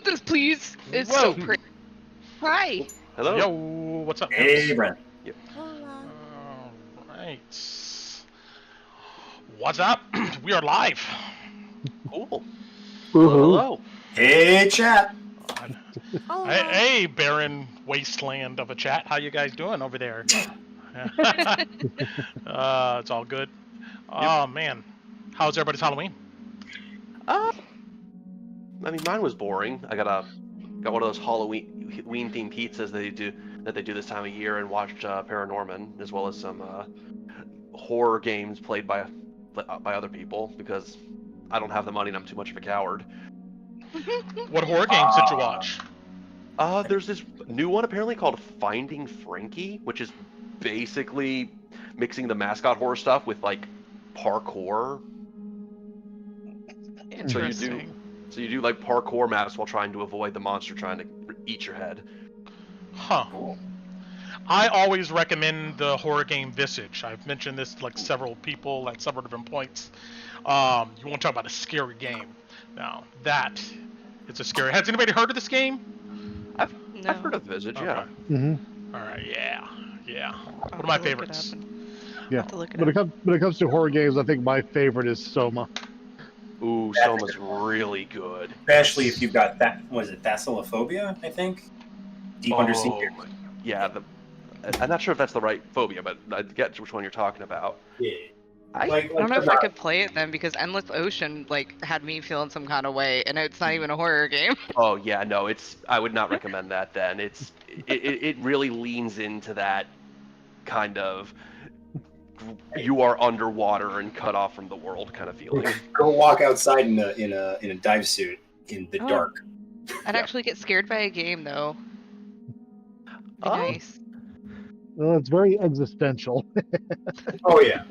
want this, please. It's Whoa. so pretty. Hi. Hello. Yo, what's up? Hey, Brent. Yep. Hola. Alright. What's up? We are live. Cool. Woohoo. Hello. Hey, chat. Hola. Hey, barren wasteland of a chat. How you guys doing over there? It's all good. Oh, man. How's everybody's Halloween? I mean, mine was boring. I got one of those Halloween themed pizzas that they do this time of year, and watched Paranorman, as well as some horror games played by other people, because I don't have the money and I'm too much of a coward. What horror games did you watch? There's this new one apparently called Finding Frankie, which is basically mixing the mascot horror stuff with like parkour. Interesting. So you do like parkour maps while trying to avoid the monster trying to eat your head. Huh. I always recommend the horror game Visage. I've mentioned this to like several people at several different points. You want to talk about a scary game. Now, that is a scary... Has anybody heard of this game? I've heard of Visage, Okay. yeah. Mm-hmm. Alright, yeah. I'll One of my have to look it favorites. up. Yeah. Have to look it When up. it comes to horror games, I think my favorite is Soma. Ooh, Soma's really good. Especially if you've got that, was it Thalassophobia, I think? Deep Undersea. Yeah, I'm not sure if that's the right phobia, but I get which one you're talking about. Yeah. I don't know if I could play it then, because Endless Ocean like had me feeling some kind of way, and it's not even a horror game. Oh yeah, no, I would not recommend that then. It really leans into that kind of you are underwater and cut off from the world kind of feeling. Go walk outside in a dive suit in the dark. I'd actually get scared by a game though. Be nice. Well, it's very existential. Oh yeah.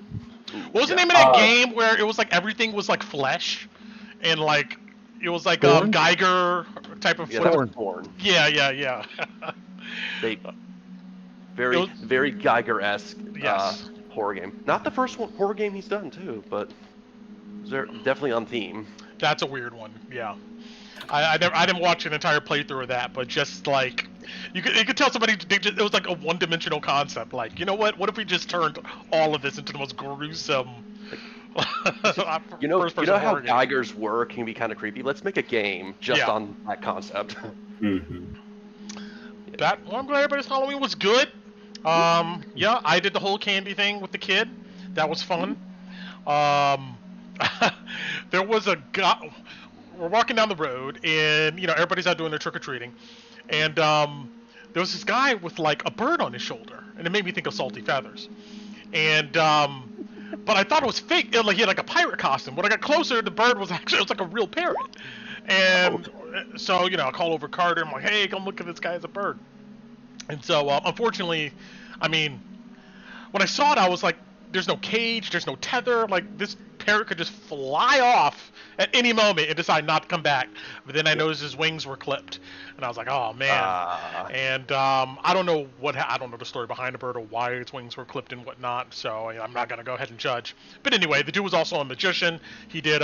What was the name of that game where it was like everything was like flesh? And like, it was like Thorn? Geiger type of... Yeah, that's Thorn. Yeah. They very Geiger-esque Yes. horror game. Not the first horror game he's done too, but they're definitely on theme. That's a weird one, yeah. I didn't watch an entire playthrough of that, but just like you could tell somebody it was like a one-dimensional concept. Like, you know what? What if we just turned all of this into the most gruesome? You know how game? Geigers work can be kind of creepy. Let's make a game just on that concept. Mm-hmm. Well, I'm glad everybody's Halloween was good. Yeah, I did the whole candy thing with the kid. That was fun. There was a guy. We're walking down the road, and everybody's out doing their trick or treating, and there was this guy with like a bird on his shoulder, and it made me think of Salty Feathers. And but I thought it was fake. Like he had like a pirate costume. When I got closer, the bird was actually like a real parrot. And so I call over Carter. I'm like, hey, come look at this guy as a bird. And so unfortunately, I mean, when I saw it, I was like, there's no cage, there's no tether. Like this parrot could just fly off at any moment and decide not to come back. But then I noticed his wings were clipped, and I was like, oh man. And I don't know I don't know the story behind the bird or why its wings were clipped and whatnot. So I'm not gonna go ahead and judge. But anyway, the dude was also a magician. He did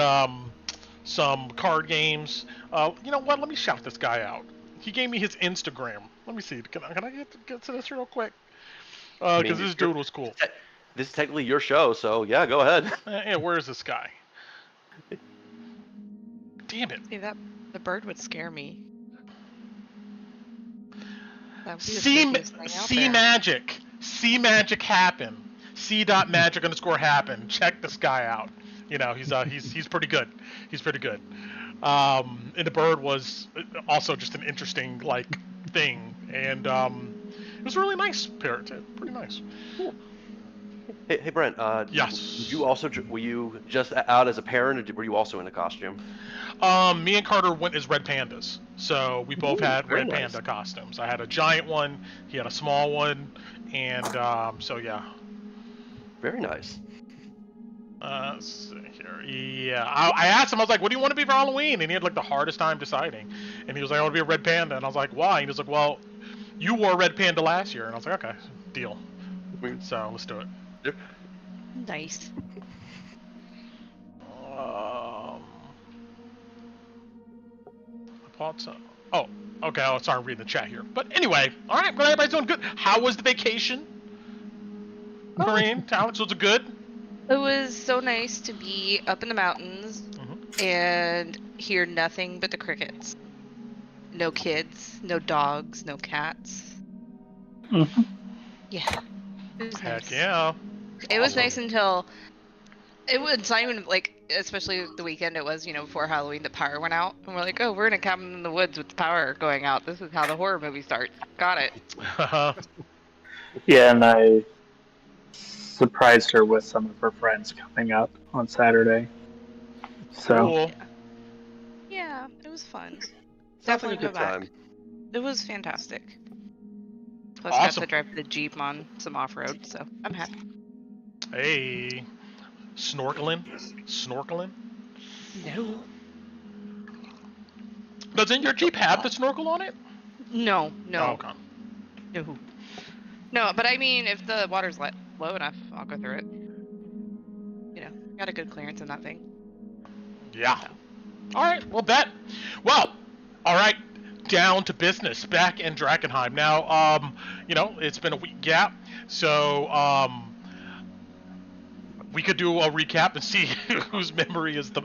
some card games. You know what? Let me shout this guy out. He gave me his Instagram. Let me see. Can I get to this real quick? Because this dude was cool. This is technically your show, so yeah, go ahead. Yeah, where is this guy? Damn it. See that the bird would scare me. See magic. See magic happen. C.magic_happen. Check this guy out. He's pretty good. He's pretty good. And the bird was also just an interesting like thing, and it was a really nice parrot. Pretty nice. Cool. Hey Brent. Yes. Were you just out as a parent, or were you also in a costume? Me and Carter went as red pandas, so we both had red panda costumes. I had a giant one, he had a small one, and so yeah. Very nice. Let's see here. Yeah, I asked him. I was like, "What do you want to be for Halloween?" And he had like the hardest time deciding. And he was like, "I want to be a red panda." And I was like, "Why?" And he was like, "Well, you wore a red panda last year." And I was like, "Okay, deal." So let's do it. Nice. I bought some. Oh, okay. Oh, sorry, I'm reading the chat here. But anyway, all right. Glad everybody's doing good. How was the vacation, Marine? Alex, was it good? It was so nice to be up in the mountains and hear nothing but the crickets. No kids, no dogs, no cats. Mhm. Yeah, it was Heck nice. yeah. It was Awesome. nice until it's not even like, especially the weekend it was, before Halloween, the power went out, and we're like, oh, we're in a cabin in the woods with the power going out. This is how the horror movie starts. Got it. Yeah, and I surprised her with some of her friends coming up on Saturday. So Cool. Yeah, it was fun. Sounds like Definitely a good go back. time. It was fantastic. Plus, Awesome. got to drive the Jeep on some off-road, so I'm happy. Hey. Snorkeling? No. Doesn't your Jeep have the snorkel on it? No. Oh, okay. No. No, but I mean, if the water's low enough, I'll go through it. Got a good clearance in that thing. Yeah. All right. Well, all right. Down to business. Back in Drakkenheim. Now, it's been a week gap, so we could do a recap and see whose memory is the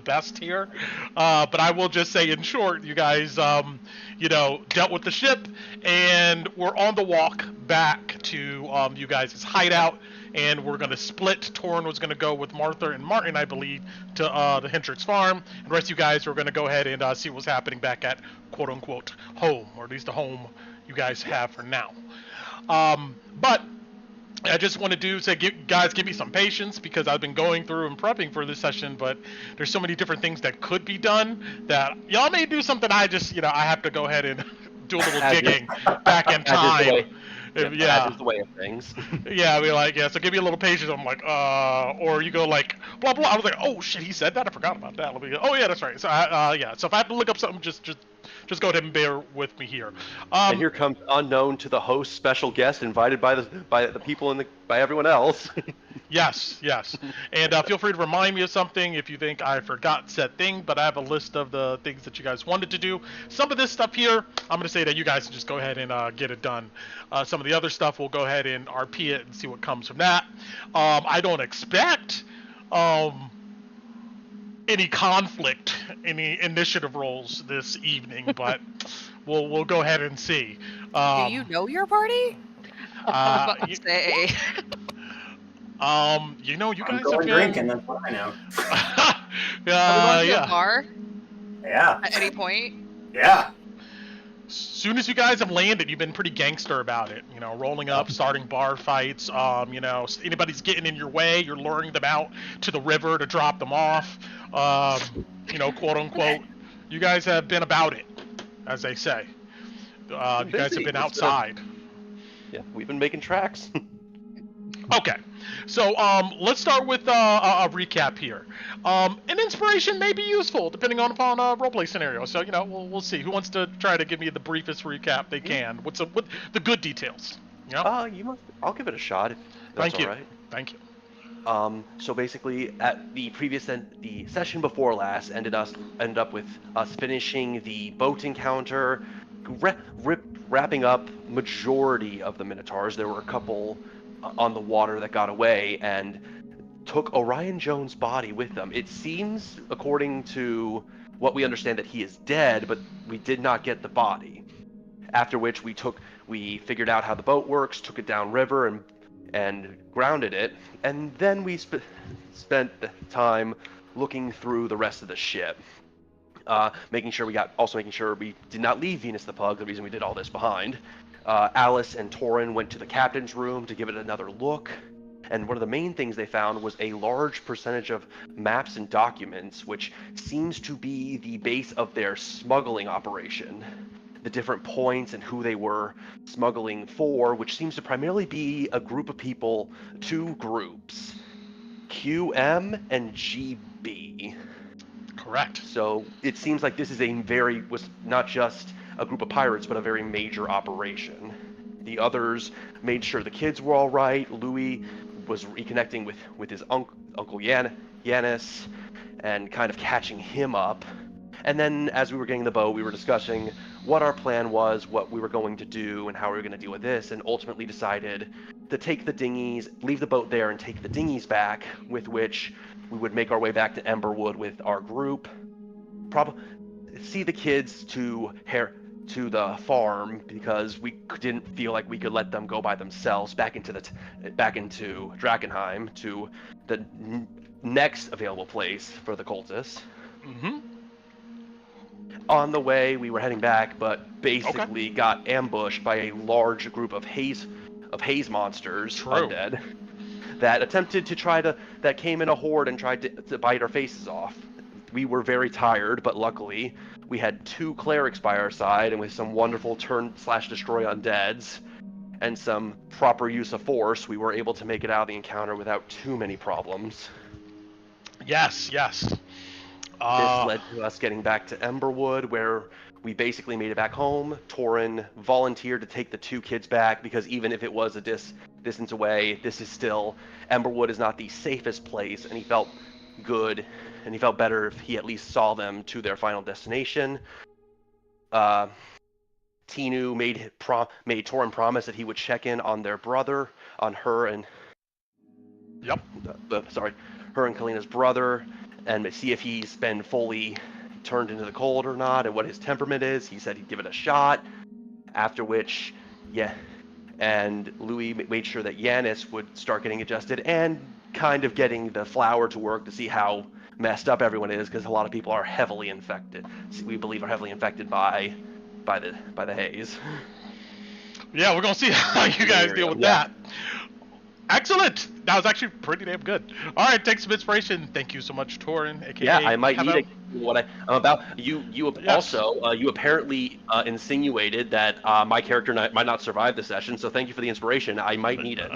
best here. But I will just say in short, you guys, dealt with the ship, and we're on the walk back to you guys' hideout, and we're going to split. Torrin was going to go with Martha and Martin, I believe, to the Hendricks farm. And the rest of you guys are going to go ahead and see what's happening back at quote-unquote home, or at least the home you guys have for now. But I just want to say, give me some patience, because I've been going through and prepping for this session, but there's so many different things that could be done that y'all may do something. I have to go ahead and do a little digging back in time. That is the way of things. Yeah, so give me a little patience. I'm like, or you go like, blah, blah. I was like, oh shit, he said that? I forgot about that. Let me go, oh yeah, that's right. So, so if I have to look up something, just go ahead and bear with me here. And here comes unknown to the host, special guest invited by the people by everyone else. Yes. And feel free to remind me of something if you think I forgot said thing, but I have a list of the things that you guys wanted to do. Some of this stuff here, I'm going to say that you guys can just go ahead and get it done. Some of the other stuff, we'll go ahead and RP it and see what comes from that. I don't expect any conflict, any initiative rolls this evening, but we'll go ahead and see. Do you know your party? I was about to say. You guys I'm have going been drinking. That's what I know. Are we going to a bar Yeah. at any point? Yeah. As soon as you guys have landed, you've been pretty gangster about it. Rolling up, starting bar fights. Anybody's getting in your way, you're luring them out to the river to drop them off. Quote unquote. You guys have been about it, as they say. You guys have been outside. Yeah, we've been making tracks. Okay, so let's start with a recap here. An inspiration may be useful depending upon a roleplay scenario. So we'll see. Who wants to try to give me the briefest recap they can? What's the good details? I'll give it a shot if that's all right. Thank you. So basically, at the session before last ended up with us finishing the boat encounter, wrapping up majority of the Minotaurs. There were a couple on the water that got away and took Orion Jones' body with them. It seems, according to what we understand, that he is dead, but we did not get the body. After which we figured out how the boat works, took it downriver and grounded it, and then we spent time looking through the rest of the ship, making sure we did not leave Venus the Pug, the reason we did all this, behind. Alice and Torrin went to the captain's room to give it another look, and one of the main things they found was a large percentage of maps and documents, which seems to be the base of their smuggling operation. The different points and who they were smuggling for, which seems to primarily be a group of people, two groups, QM and GB. Correct. So it seems like this was not just a group of pirates, but a very major operation. The others made sure the kids were all right. Louis was reconnecting with his uncle Yanis and kind of catching him up. And then as we were getting the boat, we were discussing what our plan was, what we were going to do, and how we were going to deal with this, and ultimately decided to take the dinghies, leave the boat there, and take the dinghies back, with which we would make our way back to Emberwood with our group. Probably see the kids to the farm, because we didn't feel like we could let them go by themselves back into Drakkenheim, to the next available place for the cultists. Mm-hmm. On the way, we were heading back, but basically got ambushed by a large group of haze monsters, undead, that attempted to that came in a horde and tried to bite our faces off. We were very tired, but luckily we had 2 clerics by our side, and with some wonderful turn/destroy undeads and some proper use of force, we were able to make it out of the encounter without too many problems. Yes. This led to us getting back to Emberwood, where we basically made it back home. Torin volunteered to take the 2 kids back, because even if it was a distance away, this is still, Emberwood is not the safest place, and he felt good, and he felt better if he at least saw them to their final destination. Tinu made Torin promise that he would check in on their brother, on her and her and Kalina's brother, and see if he's been fully turned into the cold or not, and what his temperament is. He said he'd give it a shot. After which, and Louis made sure that Yanis would start getting adjusted and kind of getting the flower to work to see how messed up everyone is, because a lot of people are heavily infected. We believe are heavily infected by the haze. Yeah, we're gonna see how you guys deal with that. Excellent. That was actually pretty damn good. All right, take some inspiration. Thank you so much, Torin. AKA I might need what I'm about. You also you apparently insinuated that my character might not survive the session, so thank you for the inspiration. I might need it.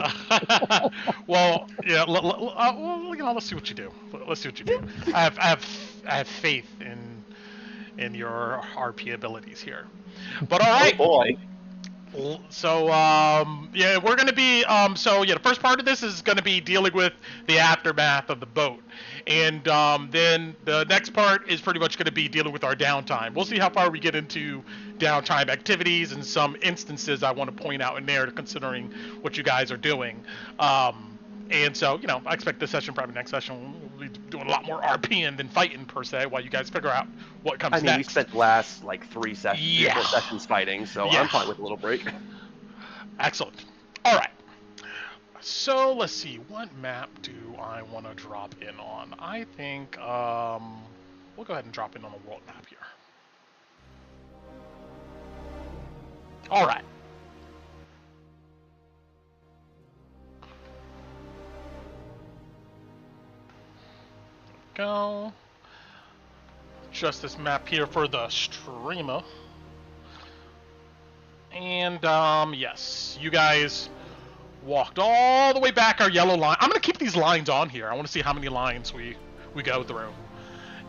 Well, yeah. Let's see what you do. Let's see what you do. I have faith in your RP abilities here. But all right. Oh boy. So we're gonna be the first part of this is gonna be dealing with the aftermath of the boat, and then the next part is pretty much gonna be dealing with our downtime. We'll see how far we get into downtime activities and some instances I want to point out in there, considering what you guys are doing. And so, I expect this session, probably next session, we'll be doing a lot more RPing than fighting, per se, while you guys figure out what comes next. We spent the last, 3 sessions fighting, so I'm fine with a little break. Excellent. All right. So, let's see. What map do I want to drop in on? I think, we'll go ahead and drop in on the world map here. All right. Go. Just this map here for the streamer. And yes, you guys walked all the way back our yellow line. I'm gonna keep these lines on here. I want to see how many lines we go through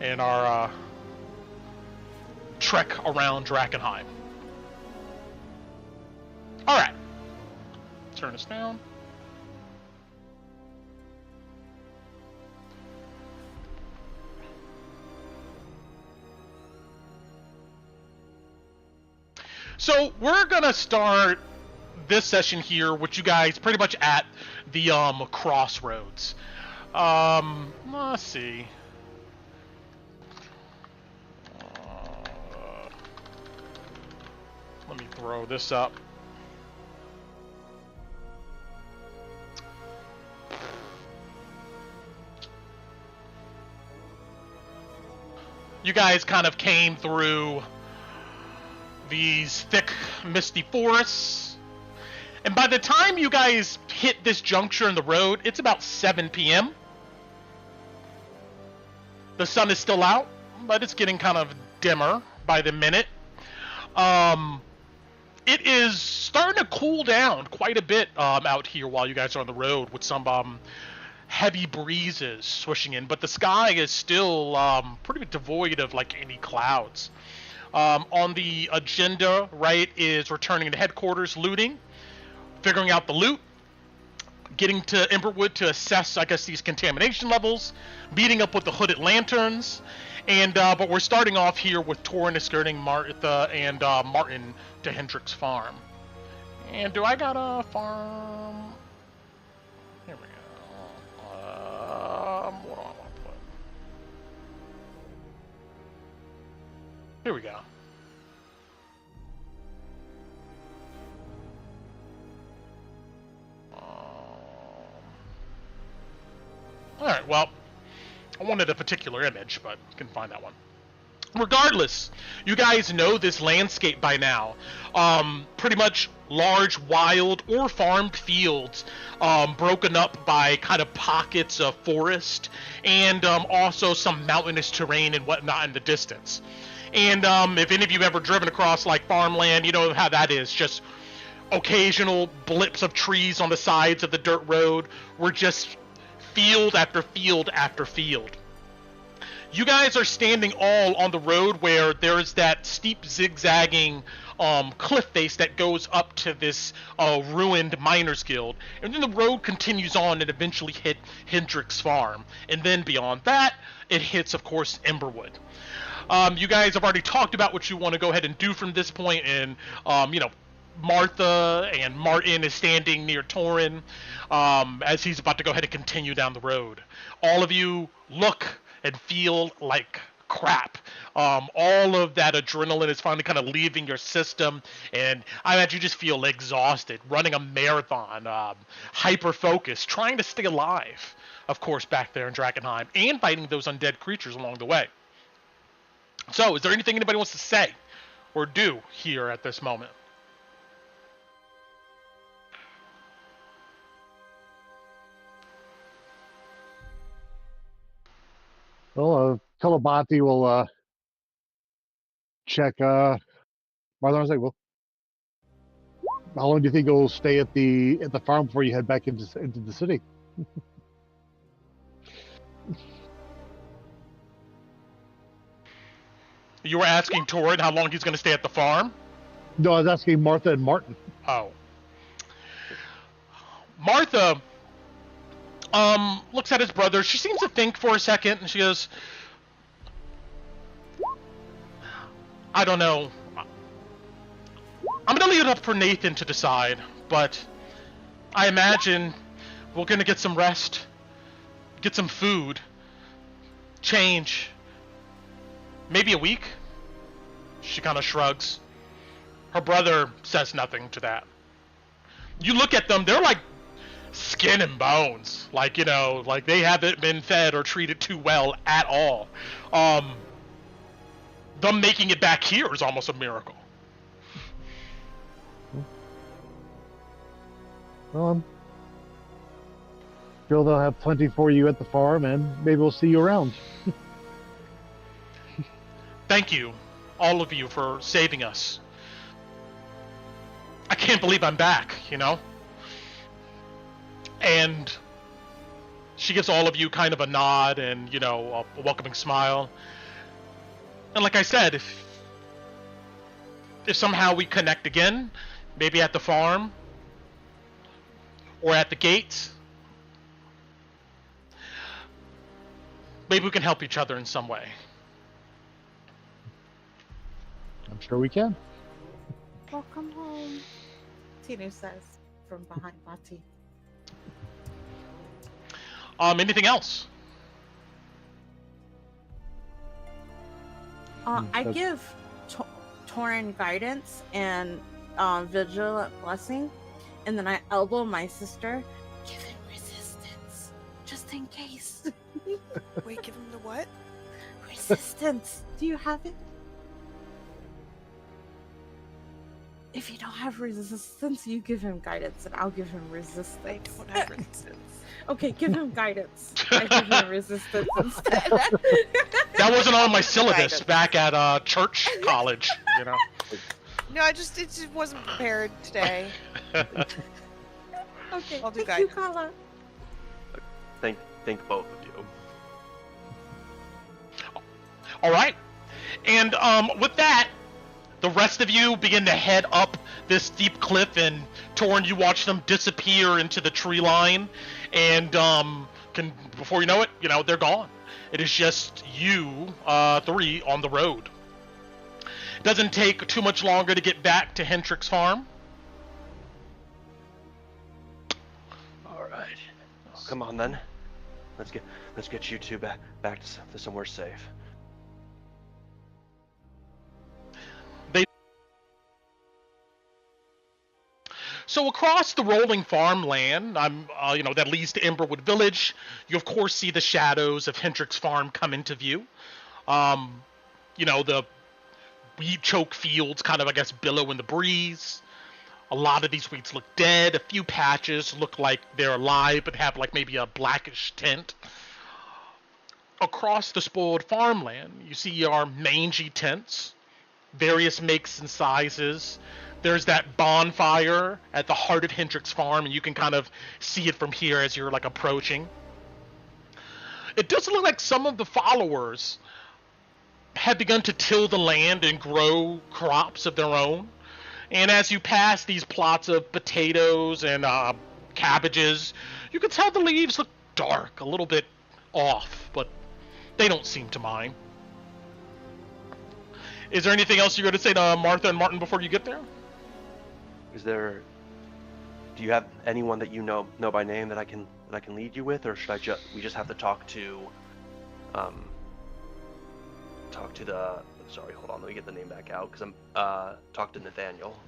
in our trek around Drakkenheim. All right, turn this down. So we're gonna start this session here with you guys pretty much at the crossroads. Let's see. Let me throw this up. You guys kind of came through these thick, misty forests. And by the time you guys hit this juncture in the road, it's about 7 p.m. The sun is still out, but it's getting kind of dimmer by the minute. It is starting to cool down quite a bit out here while you guys are on the road, with some heavy breezes swishing in, but the sky is still pretty devoid of any clouds. On the agenda, right, is returning to headquarters, looting, figuring out the loot, getting to Emberwood to assess, I guess, these contamination levels, meeting up with the Hooded Lanterns, and but we're starting off here with Torin escorting Martha and Martin to Hendrick's farm. And do I got a farm? Here we go. What do I want to put? Here we go. Alright, well, I wanted a particular image, but couldn't find that one. Regardless, you guys know this landscape by now. Pretty much large, wild, or farmed fields, broken up by kind of pockets of forest, and also some mountainous terrain and whatnot in the distance. And if any of you have ever driven across like farmland, you know how that is. Just occasional blips of trees on the sides of the dirt road were just field after field after field. You guys are standing all on the road where there is that steep zigzagging cliff face that goes up to this ruined miners guild, and then the road continues on and eventually hit Hendrick's farm, and then beyond that it hits, of course, Emberwood. You guys have already talked about what you want to go ahead and do from this point, and you know, Martha and Martin is standing near Torin as he's about to go ahead and continue down the road. All of you look and feel like crap. All of that adrenaline is finally kind of leaving your system, and I imagine you just feel exhausted, running a marathon, hyper-focused, trying to stay alive, of course, back there in Drakkenheim, and fighting those undead creatures along the way. So, is there anything anybody wants to say or do here at this moment? Well, Telebati will check. Marlon was like, "Well, how long do you think you'll stay at the farm before you head back into the city?" You were asking Torin how long he's going to stay at the farm? No, I was asking Martha and Martin. Oh. Martha looks at his brother. She seems to think for a second, and she goes, I don't know. I'm going to leave it up for Nathan to decide, but I imagine we're going to get some rest, get some food, change. Maybe a week? She kind of shrugs. Her brother says nothing to that. You look at them, they're like skin and bones. Like, you know, like they haven't been fed or treated too well at all. Them making it back here is almost a miracle. Well, I'm sure they'll have plenty for you at the farm, and maybe we'll see you around. Thank you, all of you, for saving us. I can't believe I'm back, you know? And she gives all of you kind of a nod and, you know, a welcoming smile. And like I said, if somehow we connect again, maybe at the farm or at the gates, maybe we can help each other in some way. I'm sure we can. Welcome home, Tinu says from behind Bati. Anything else? I give Torin guidance and vigilant blessing, and then I elbow my sister. Give him resistance, just in case. Wait, give him the what? Resistance. Do you have it? If you don't have resistance, you give him guidance, and I'll give him resistance. I don't have resistance. Okay, give him guidance. I give him resistance instead. That wasn't on my syllabus Guidance. back at church college, you know. No, it just wasn't prepared today. Okay, I'll do thank you, guidance. Kala. Thank both of you. All right, and with that, the rest of you begin to head up this steep cliff, and Torn, you watch them disappear into the tree line, and before you know it, they're gone. It is just you three on the road. It doesn't take too much longer to get back to Hendrick's farm. All right. Oh, come on then. Let's get you two back to somewhere safe. So across the rolling farmland, that leads to Emberwood Village, you of course see the shadows of Hendrick's farm come into view. The weed choke fields kind of, I guess, billow in the breeze. A lot of these weeds look dead. A few patches look like they're alive, but have like maybe a blackish tint. Across the spoiled farmland, you see our mangy tents, various makes and sizes. There's that bonfire at the heart of Hendrick's farm, and you can kind of see it from here as you're like approaching. It does look like some of the followers have begun to till the land and grow crops of their own. And as you pass these plots of potatoes and cabbages, you can tell the leaves look dark, a little bit off, but they don't seem to mind. Is there anything else you're going to say to Martha and Martin before you get there? Do you have anyone that you know by name that I can lead you with, or should we just have to talk to sorry, hold on, let me get the name back out, because talk to Nathaniel.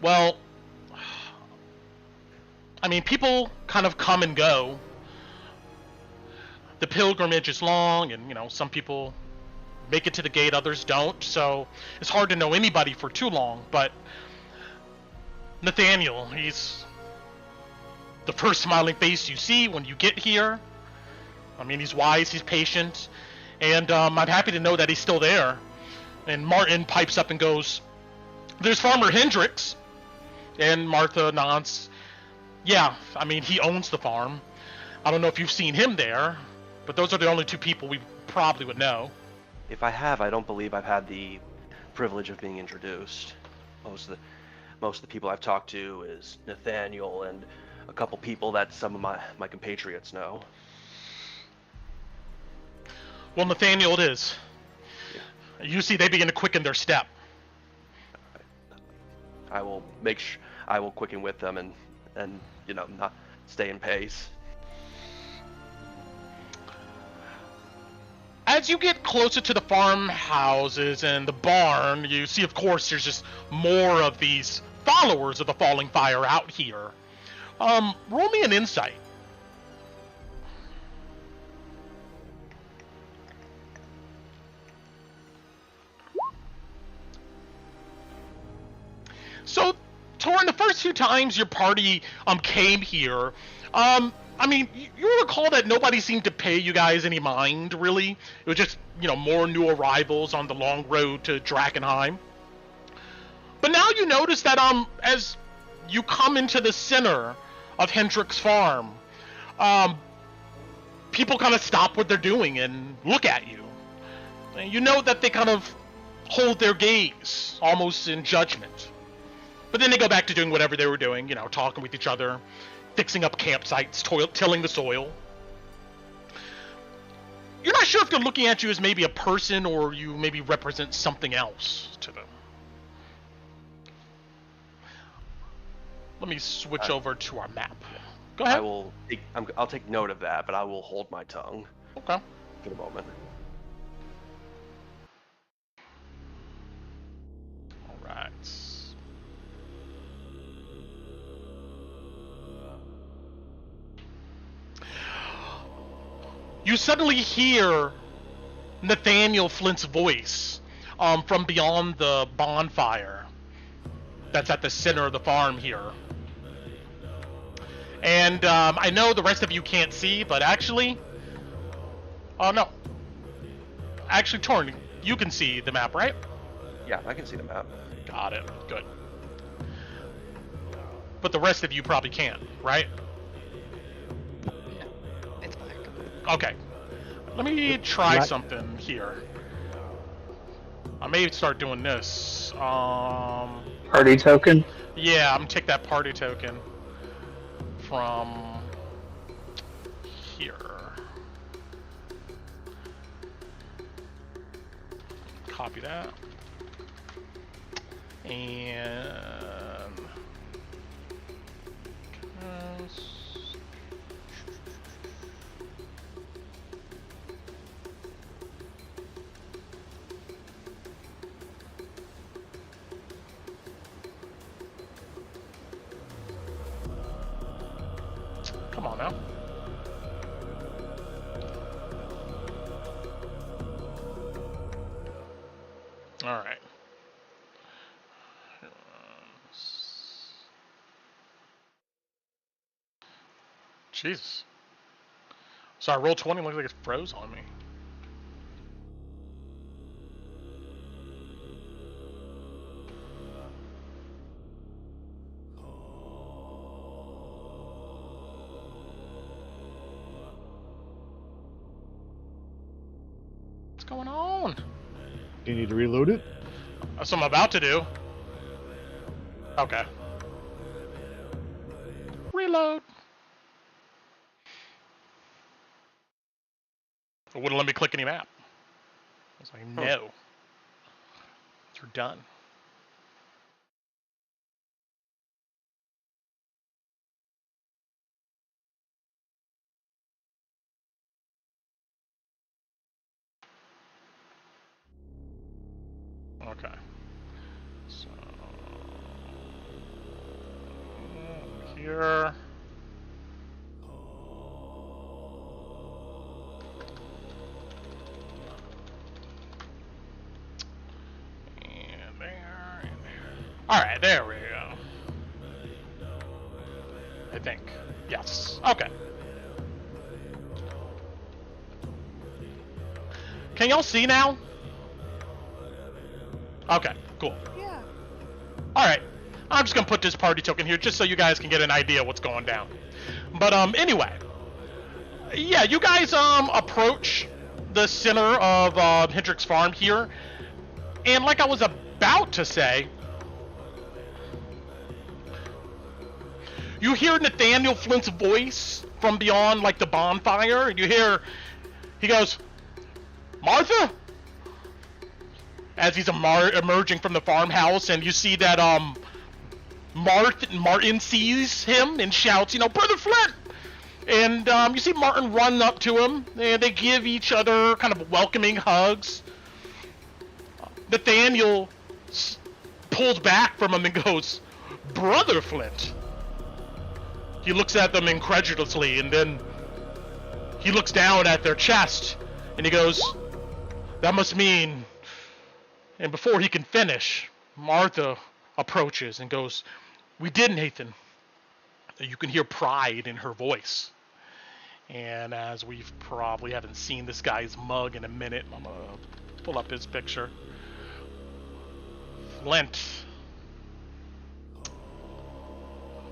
Well, I mean, people kind of come and go. The pilgrimage is long, and some people make it to the gate, others don't, so it's hard to know anybody for too long. But Nathaniel, he's the first smiling face you see when you get here. I mean, he's wise, he's patient, and I'm happy to know that he's still there. And Martin pipes up and goes, "There's Farmer Hendricks." And Martha nods. "Yeah, I mean, he owns the farm. I don't know if you've seen him there, but those are the only two people we probably would know." If I have, I don't believe I've had the privilege of being introduced. Most of the people I've talked to is Nathaniel and a couple people that some of my compatriots know. Well, Nathaniel it is. Yeah. You see they begin to quicken their step. I will quicken with them and not stay in pace. As you get closer to the farmhouses and the barn, you see, of course, there's just more of these followers of the falling fire out here. Roll me an insight. So, Torn, the first few times your party came here, I mean, you recall that nobody seemed to pay you guys any mind, really. It was just, more new arrivals on the long road to Drakkenheim. But now you notice that, as you come into the center of Hendrick's farm, people kind of stop what they're doing and look at you. And you know that they kind of hold their gaze, almost in judgment. But then they go back to doing whatever they were doing, talking with each other, fixing up campsites, tilling the soil. You're not sure if they're looking at you as maybe a person or you maybe represent something else to them. Let me switch over to our map. Go ahead. I'll take note of that, but I will hold my tongue. Okay. For the moment. All right. You suddenly hear Nathaniel Flint's voice from beyond the bonfire that's at the center of the farm here. And I know the rest of you can't see, but actually... Oh, no. Actually, Torn, you can see the map, right? Yeah, I can see the map. Got it. Good. But the rest of you probably can't, right? It's black. Okay. Let me try something here. I may start doing this. this. Party token? Yeah, I'm gonna take that party token from here. Copy that. And come on now. All right. Jesus. Sorry, roll 20 looks like it froze on me. What's going on? Do you need to reload it? That's what I'm about to do. Okay. Reload. It wouldn't let me click any map. I was like, no. You're done. Okay. So here. And there, and there. Alright, there we go. I think. Yes. Okay. Can y'all see now? Okay, cool. Yeah. Alright. I'm just gonna put this party token here just so you guys can get an idea what's going down. But anyway. Yeah, you guys approach the center of Hendrick's farm here. And like I was about to say, you hear Nathaniel Flint's voice from beyond like the bonfire, and you hear he goes, "Martha?" As he's emerging from the farmhouse, and you see that Martin sees him and shouts, you know, "Brother Flint!" And you see Martin run up to him, and they give each other kind of welcoming hugs. Nathaniel pulls back from him and goes, "Brother Flint?" He looks at them incredulously, and then he looks down at their chest, and he goes, "That must mean..." And before he can finish, Martha approaches and goes, "We did, Nathan." You can hear pride in her voice. And as we've probably haven't seen this guy's mug in a minute, I'm going to pull up his picture. Flint.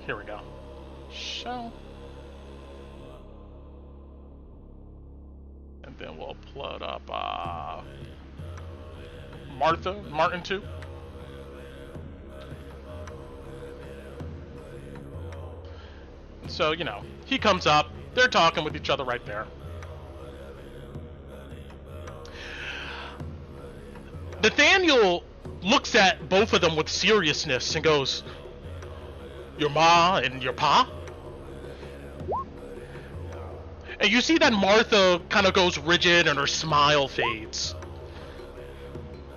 Here we go. Show. And then we'll upload up Martin too. So, you know, he comes up, they're talking with each other right there. Nathaniel looks at both of them with seriousness and goes, "Your ma and your pa?" And you see that Martha kind of goes rigid and her smile fades.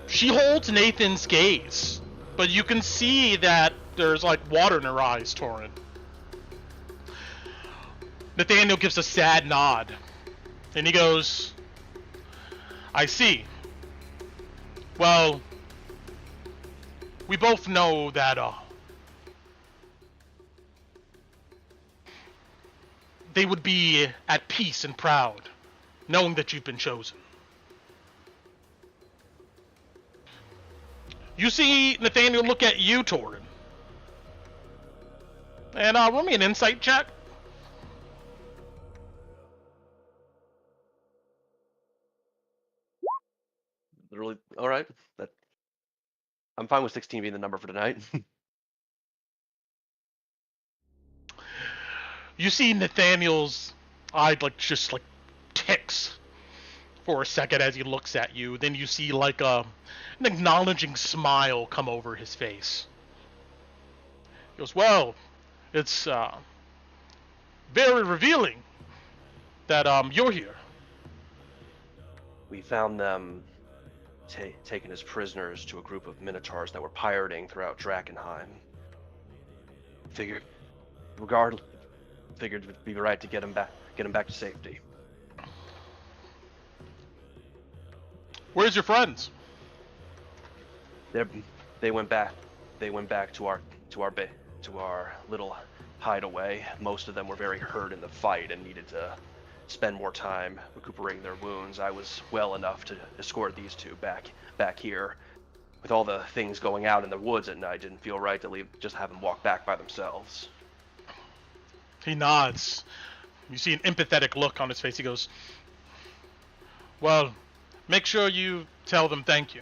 She holds Nathan's gaze, but you can see that there's like water in her eyes, Torin. Nathaniel gives a sad nod, and he goes, "I see. Well, we both know that they would be at peace and proud, knowing that you've been chosen." You see Nathaniel look at you, Torin. And roll me an insight check. Literally, all right. That I'm fine with 16 being the number for tonight. You see Nathaniel's eye just ticks for a second as he looks at you. Then you see like an acknowledging smile come over his face. He goes, well, it's very revealing that you're here. We found them taken as prisoners to a group of minotaurs that were pirating throughout Drakkenheim. Figured it'd be right to get them back to safety. Where's your friends? They went back to our little hideaway. Most of them were very hurt in the fight and needed to spend more time recuperating their wounds. I was well enough to escort these two back here. With all the things going out in the woods at night, didn't feel right to just have them walk back by themselves. He nods. You see an empathetic look on his face. He goes, well, make sure you tell them thank you.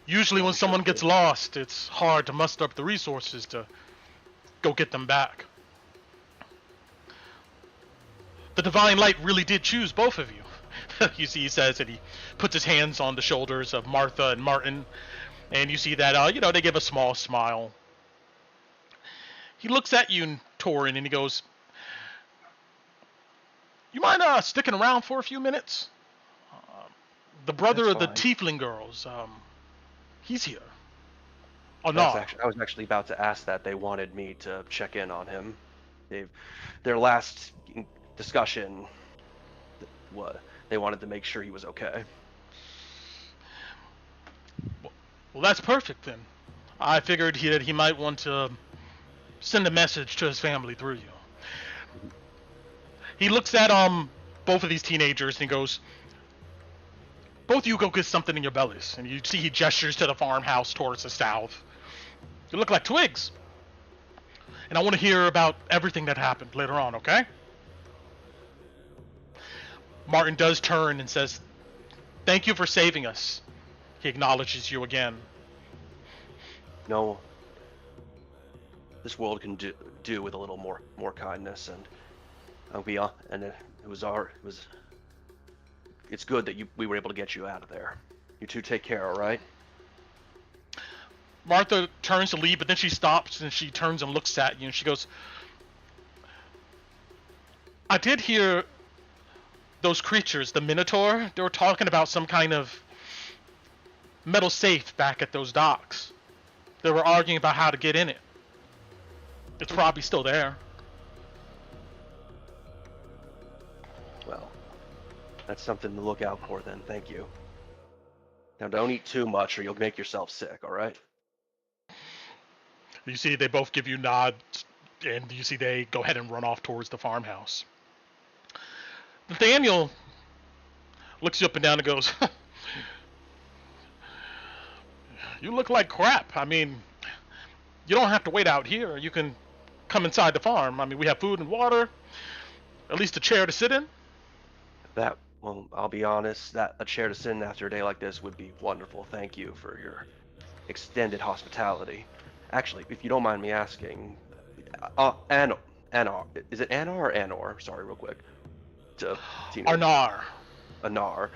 Usually when someone gets lost, it's hard to muster up the resources to go get them back. The Divine Light really did choose both of you. You see, he says, and he puts his hands on the shoulders of Martha and Martin, and you see that, they give a small smile. He looks at you, Torin, and he goes, you mind sticking around for a few minutes? The brother of the Tiefling girls, he's here. Oh, no. I was actually about to ask that. They wanted me to check in on him. Their last discussion, they wanted to make sure he was okay. Well, that's perfect then. I figured he might want to send a message to his family through you. He looks at both of these teenagers and he goes, both of you go get something in your bellies. And you see he gestures to the farmhouse towards the south. You look like twigs. And I want to hear about everything that happened later on, okay? Martin does turn and says, thank you for saving us. He acknowledges you again. No, this world can do with a little more kindness, and it's good that we were able to get you out of there. You two take care, all right? Martha turns to leave, but then she stops and she turns and looks at you and she goes, I did hear those creatures, the Minotaur, they were talking about some kind of metal safe back at those docks. They were arguing about how to get in it. It's probably still there. Well, that's something to look out for then, thank you. Now don't eat too much or you'll make yourself sick, alright? You see they both give you nods, and you see they go ahead and run off towards the farmhouse. Nathaniel looks you up and down and goes, you look like crap. I mean, you don't have to wait out here. You can come inside the farm. I mean, we have food and water, at least a chair to sit in. Well, I'll be honest, that a chair to sit in after a day like this would be wonderful. Thank you for your extended hospitality. Actually, if you don't mind me asking, Anar, is it Anar or Anor? Sorry, real quick. Anar. Anar.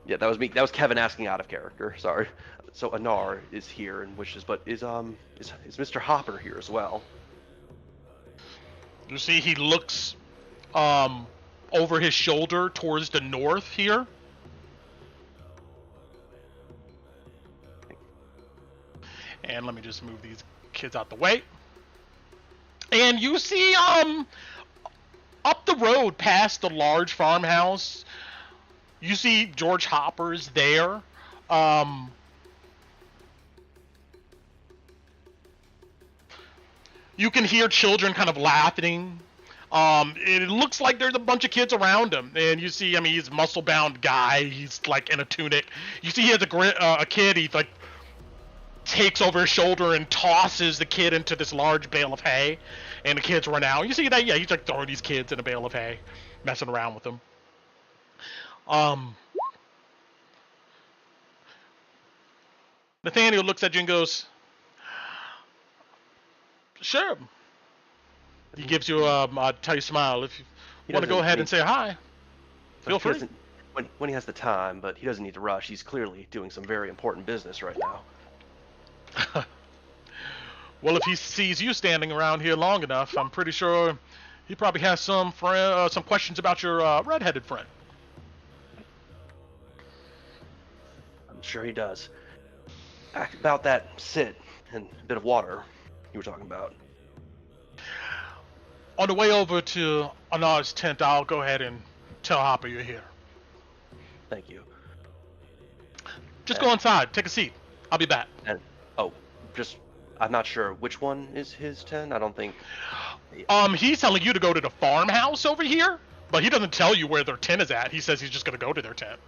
Yeah, that was me. That was Kevin asking out of character. Sorry. So Anar is here and wishes, but is Mr. Hopper here as well? You see, he looks over his shoulder towards the north here. And let me just move these kids out the way. And you see, up the road past the large farmhouse, you see George Hopper's there. You can hear children kind of laughing. It looks like there's a bunch of kids around him, and you see, I mean, he's a muscle-bound guy. He's like in a tunic. You see, he has a kid. He's like takes over his shoulder and tosses the kid into this large bale of hay, and the kids run out. You see that? Yeah, he's like throwing these kids in a bale of hay, messing around with them. Nathaniel looks at you and goes, "Sure." He gives you a tight smile. If you want to go ahead and say hi, feel free. When he has the time, but he doesn't need to rush. He's clearly doing some very important business right now. Well, if he sees you standing around here long enough, I'm pretty sure he probably has some questions about your redheaded friend. I'm sure he does. About that sit and a bit of water you were talking about. On the way over to Anar's tent, I'll go ahead and tell Hopper you're here. Thank you. Just go inside, take a seat. I'll be back. And I'm not sure which one is his tent. I don't think. He's telling you to go to the farmhouse over here, but he doesn't tell you where their tent is at. He says he's just gonna go to their tent.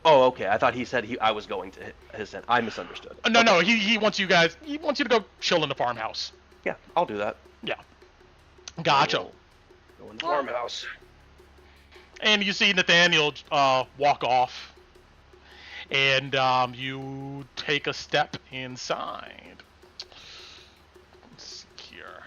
Oh, okay. I thought he said I was going to his tent. I misunderstood. No. He wants you guys. He wants you to go chill in the farmhouse. Yeah, I'll do that. Yeah. Gotcha. Go in the farmhouse. And you see Nathaniel walk off, and you take a step inside. Let's see here.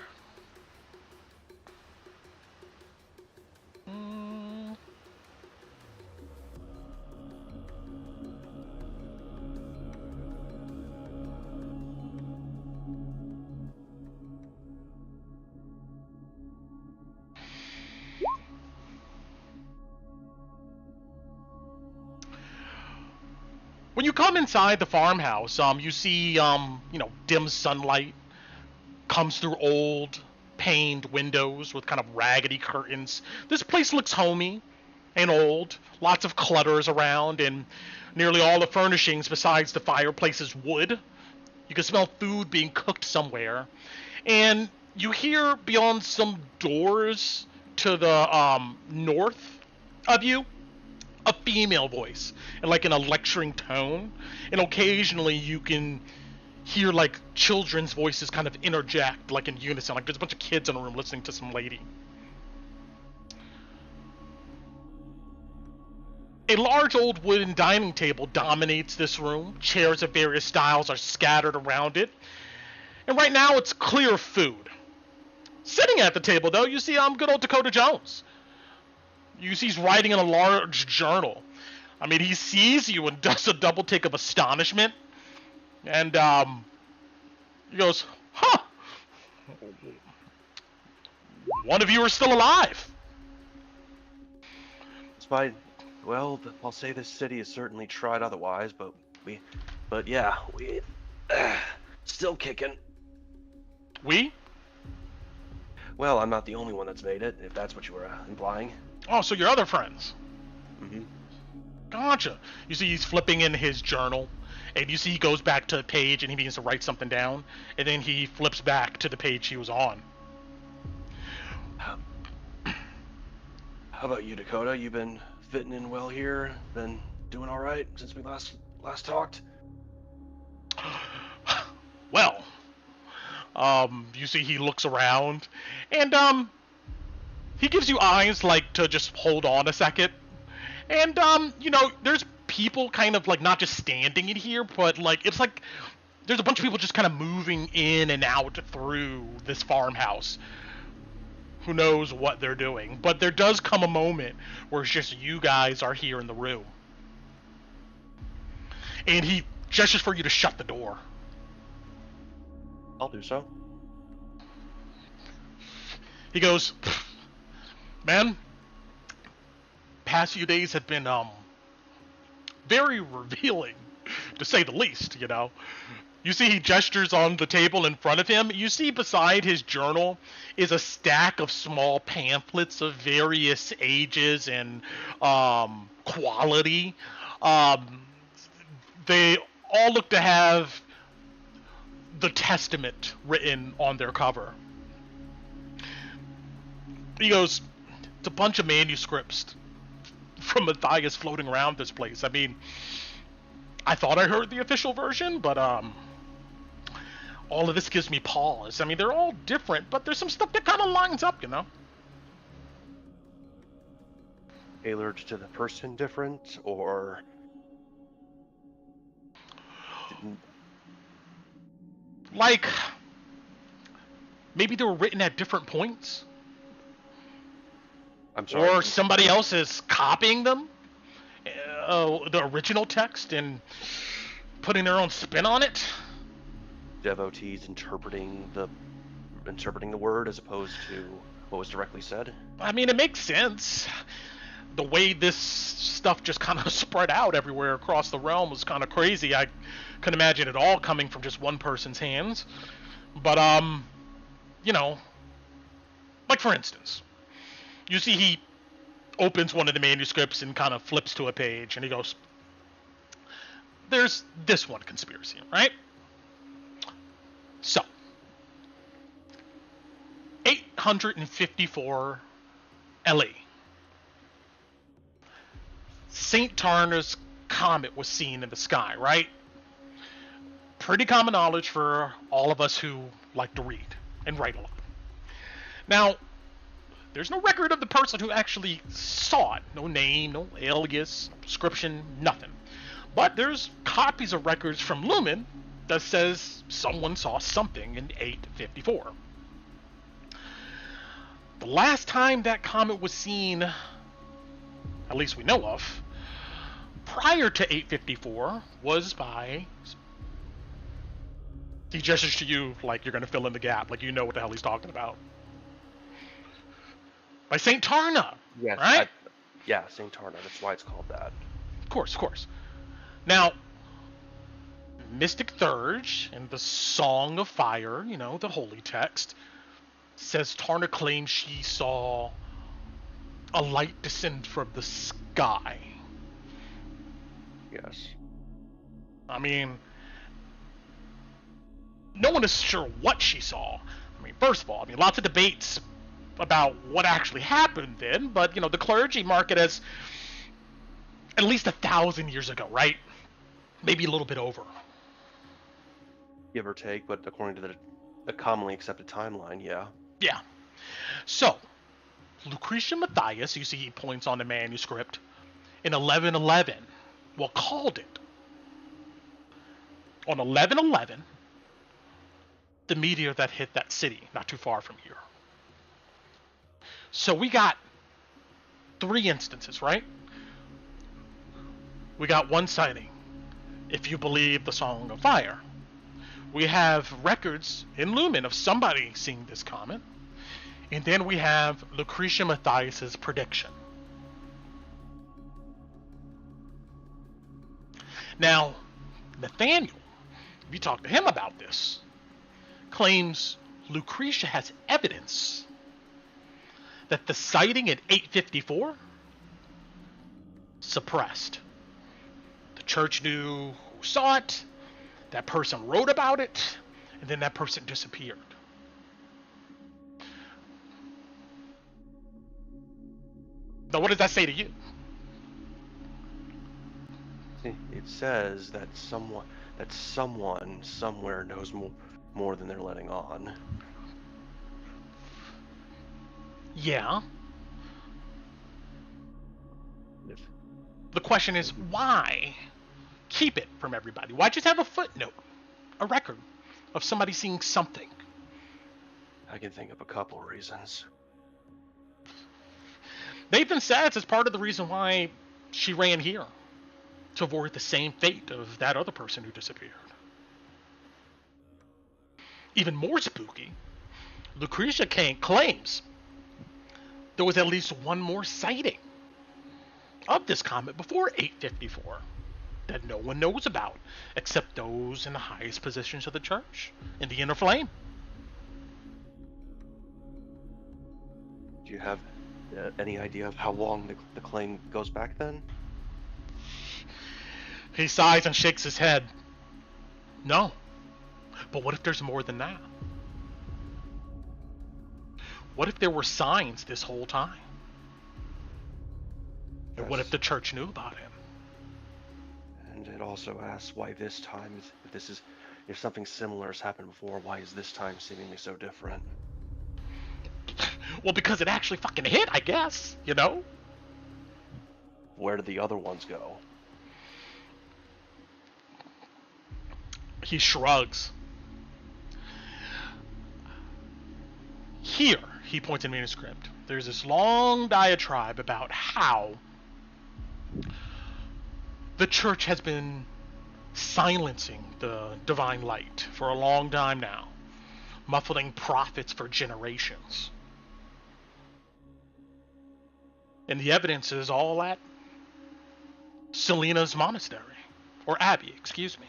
When you come inside the farmhouse, you see, dim sunlight comes through old, paned windows with kind of raggedy curtains. This place looks homey and old. Lots of clutters around, and nearly all the furnishings besides the fireplace is wood. You can smell food being cooked somewhere. And you hear beyond some doors to the north of you, a female voice, and like in a lecturing tone, and occasionally you can hear like children's voices kind of interject like in unison, like there's a bunch of kids in a room listening to some lady. A large old wooden dining table dominates this room. Chairs of various styles are scattered around it, and right now it's clear food. Sitting at the table though, you see good old Dakota Jones. You see he's writing in a large journal. I mean, he sees you and does a double take of astonishment. And, he goes, huh. One of you are still alive. Despite, well, I'll say this city has certainly tried otherwise, but we still kicking. We? Well, I'm not the only one that's made it, if that's what you were implying. Oh, so your other friends. Mm-hmm. Gotcha. You see he's flipping in his journal, and you see he goes back to the page and he begins to write something down, and then he flips back to the page he was on. How about you, Dakota? You been fitting in well here? Been doing all right since we last talked? Well, you see he looks around, and he gives you eyes like to just hold on a second. And there's people kind of like not just standing in here, but like it's like there's a bunch of people just kind of moving in and out through this farmhouse. Who knows what they're doing, but there does come a moment where it's just you guys are here in the room. And he gestures for you to shut the door. I'll do so. He goes, man, past few days have been very revealing, to say the least, you know. You see he gestures on the table in front of him. You see beside his journal is a stack of small pamphlets of various ages and quality. They all look to have the Testament written on their cover. He goes, it's a bunch of manuscripts from Matthias floating around this place. I mean, I thought I heard the official version, but all of this gives me pause. I mean, they're all different, but there's some stuff that kind of lines up, you know? Tailored to the person different, or... like maybe they were written at different points, I'm sorry. or somebody else is copying them, the original text, and putting their own spin on it. Devotees interpreting the word as opposed to what was directly said. I mean, it makes sense. The way this stuff just kind of spread out everywhere across the realm was kind of crazy. I couldn't imagine it all coming from just one person's hands. But, you know, like for instance, you see he opens one of the manuscripts and kind of flips to a page, and he goes, there's this one conspiracy, right? So, 854 LE. St. Tarna's comet was seen in the sky, right? Pretty common knowledge for all of us who like to read and write a lot. Now, there's no record of the person who actually saw it. No name, no alias, description, nothing. But there's copies of records from Lumen that says someone saw something in 854. The last time that comet was seen, at least we know of, prior to 854, was by... He gestures to you like you're going to fill in the gap, like you know what the hell he's talking about. By St. Tarna, Yes, right? Yeah, St. Tarna. That's why it's called that. Of course, of course. Now, Mystic Thurge and the Song of Fire, you know, the holy text, says Tarna claims she saw a light descend from the sky. Yes. I mean, no one is sure what she saw. I mean, first of all, lots of debates about what actually happened then, but, you know, the clergy mark it as at least 1,000 years ago, right? Maybe a little bit over. Give or take, but according to the commonly accepted timeline, yeah. Yeah. So, Lucretia Matthias, you see he points on the manuscript, in 1111, well, called it. On 1111, the meteor that hit that city, not too far from here. So we got 3 instances, right? We got one sighting, if you believe the Song of Fire. We have records in Lumen of somebody seeing this comet. And then we have Lucretia Matthias's prediction. Now, Nathaniel, if you talk to him about this, claims Lucretia has evidence that the sighting at 854 suppressed. The church knew who saw it, that person wrote about it, and then that person disappeared. Now, what does that say to you? It says that someone somewhere knows more than they're letting on. Yeah. If, The question is, why keep it from everybody? Why just have a footnote, a record of somebody seeing something? I can think of a couple reasons. Nathan says it's part of the reason why she ran here, to avoid the same fate of that other person who disappeared. Even more spooky, Lucretia claims there was at least one more sighting of this comet before 854 that no one knows about, except those in the highest positions of the church, in the inner flame. Do you have any idea of how long the claim goes back then? He sighs and shakes his head. No. But what if there's more than that? What if there were signs this whole time? And what if the church knew about him? And it also asks why this time, if something similar has happened before, why is this time seemingly so different? Well, because it actually fucking hit, I guess, you know? Where did the other ones go? He shrugs. here, he points in manuscript, there's this long diatribe about how the church has been silencing the divine light for a long time now, muffling prophets for generations. And the evidence is all at Selena's monastery, or abbey, excuse me.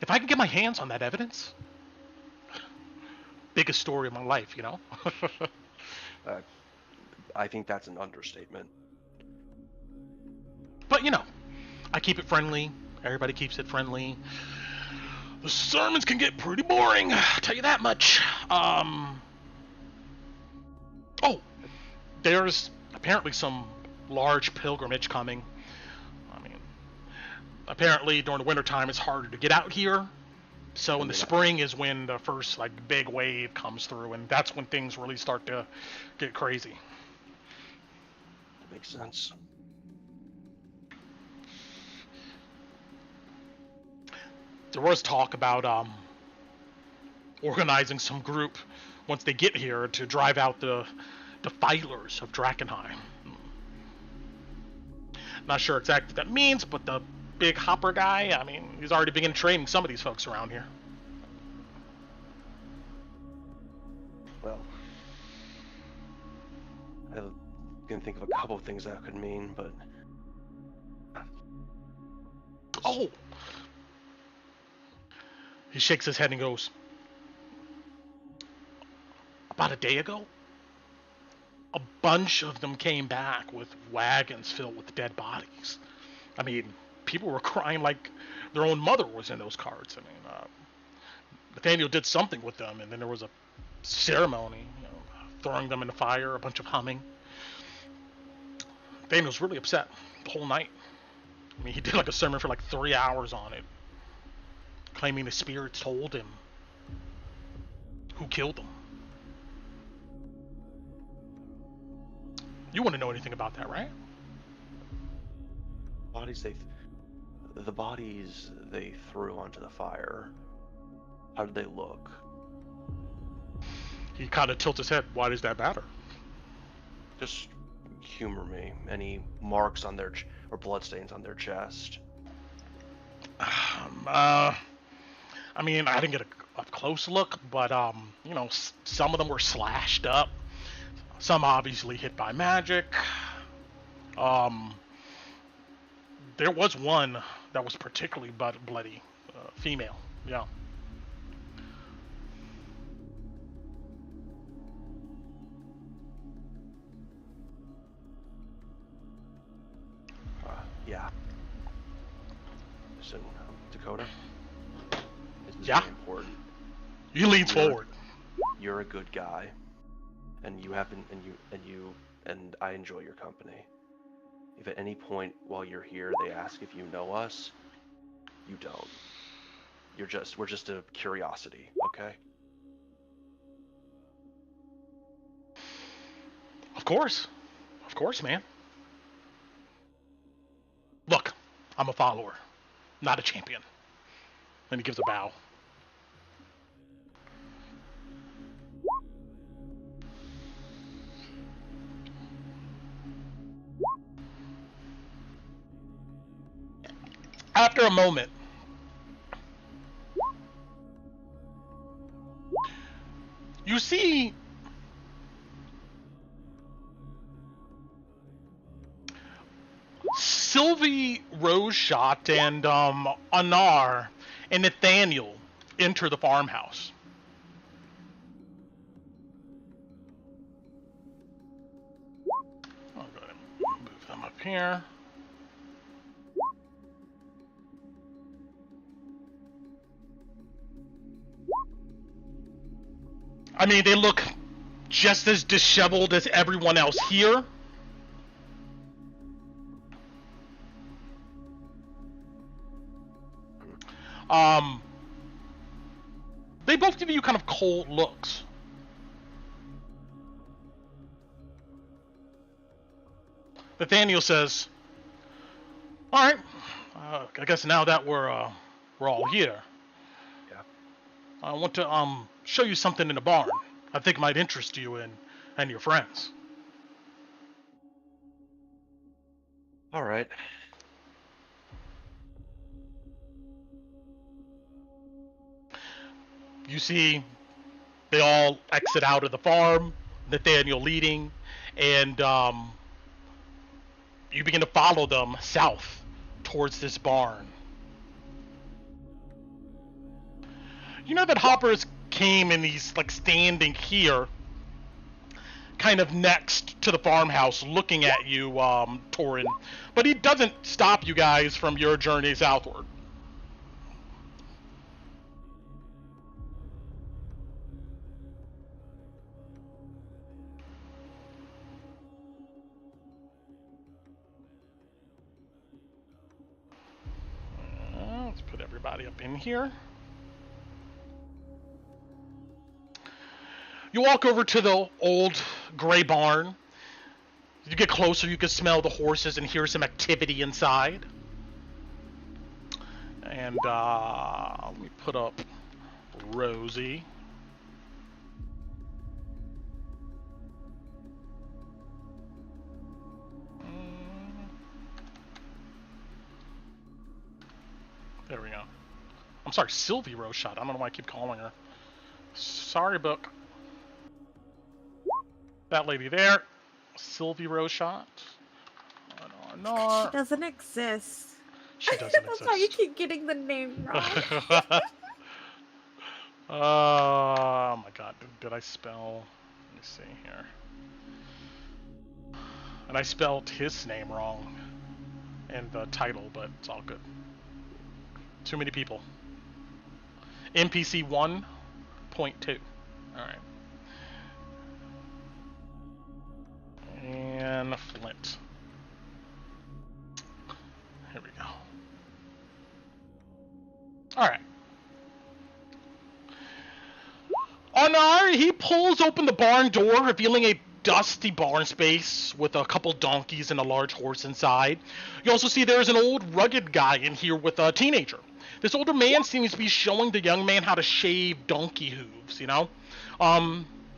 If I can get my hands on that evidence, biggest story of my life, you know? I think that's an understatement. But, you know, I keep it friendly. Everybody keeps it friendly. The sermons can get pretty boring, I'll tell you that much. Oh, there's apparently some large pilgrimage coming. I mean, apparently during the wintertime it's harder to get out here. So in the spring is when the first like big wave comes through, and that's when things really start to get crazy. That makes sense. There was talk about organizing some group once they get here to drive out the defilers of Drakkenheim. Not sure exactly what that means, but the big hopper guy, I mean, he's already begun training some of these folks around here. Well, I can think of a couple of things that could mean, but... Oh! He shakes his head and goes, about a day ago, a bunch of them came back with wagons filled with dead bodies. I mean, people were crying like their own mother was in those carts. I mean, Nathaniel did something with them, and then there was a ceremony, you know, throwing them in the fire, a bunch of humming. Nathaniel was really upset the whole night. I mean, he did like a sermon for like 3 hours on it, claiming the spirits told him who killed them. You want to know anything about that, right? The bodies they threw onto the fire, how did they look? He kind of tilts his head. Why does that matter? Just humor me. Any marks on their or bloodstains on their chest? I mean, I didn't get a close look, but you know, some of them were slashed up. Some obviously hit by magic. There was one that was particularly bloody, female. Yeah. Yeah. Listen, Dakota. This is Yeah? very important. He leans forward. You're a good guy, and you happen, and I enjoy your company. If at any point while you're here they ask if you know us, you don't. We're just a curiosity, okay? Of course, man. Look, I'm a follower, not a champion. And he gives a bow. After a moment, you see Sylvie Roseshot and Anar and Nathaniel enter the farmhouse. I'll go ahead and move them up here. I mean, they look just as disheveled as everyone else here. They both give you kind of cold looks. Nathaniel says, "All right, I guess now that we're all here, I want to show you something in the barn. I think might interest you and your friends. All right. You see, they all exit out of the farm, Nathaniel leading, and you begin to follow them south towards this barn. You know that Hoppers came and he's like standing here, kind of next to the farmhouse, looking at you, Torin. But he doesn't stop you guys from your journey southward. Let's put everybody up in here. You walk over to the old gray barn. You get closer, you can smell the horses and hear some activity inside. And let me put up Rosie. There we go. I'm sorry, Sylvie Roshot. I don't know why I keep calling her. Sorry, book. That lady there, Sylvie Roshot. She doesn't exist. She doesn't That's exist. why you keep getting the name wrong. Oh my god, did I spell? Let me see here. And I spelled his name wrong in the title, but it's all good. Too many people. NPC 1.2. Alright. And Flint. Here we go. Alright. Anar, he pulls open the barn door, revealing a dusty barn space with a couple donkeys and a large horse inside. You also see there's an old rugged guy in here with a teenager. This older man seems to be showing the young man how to shave donkey hooves, you know?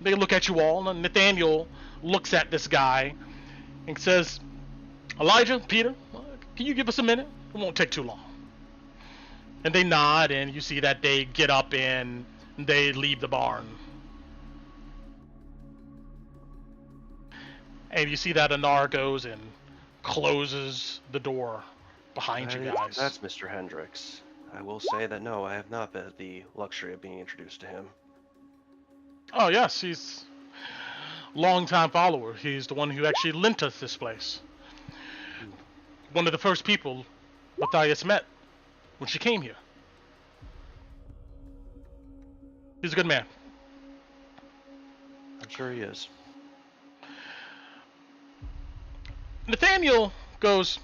They look at you all, and Nathaniel looks at this guy and says, Elijah, Peter, can you give us a minute? It won't take too long. And they nod, and you see that they get up and they leave the barn. And you see that Anar goes and closes the door behind you guys. That's Mr. Hendricks. I will say that no, I have not had the luxury of being introduced to him. Oh yes, he's long-time follower. He's the one who actually lent us this place. One of the first people Matthias met when she came here. He's a good man. I'm sure he is. Nathaniel goes,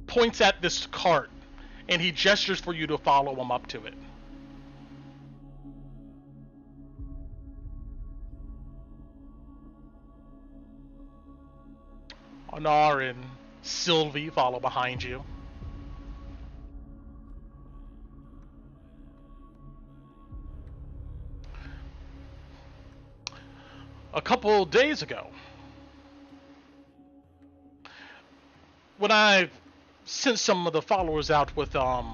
points at this cart, and he gestures for you to follow him up to it. Anar and Sylvie follow behind you. A couple days ago, when I sent some of the followers out with a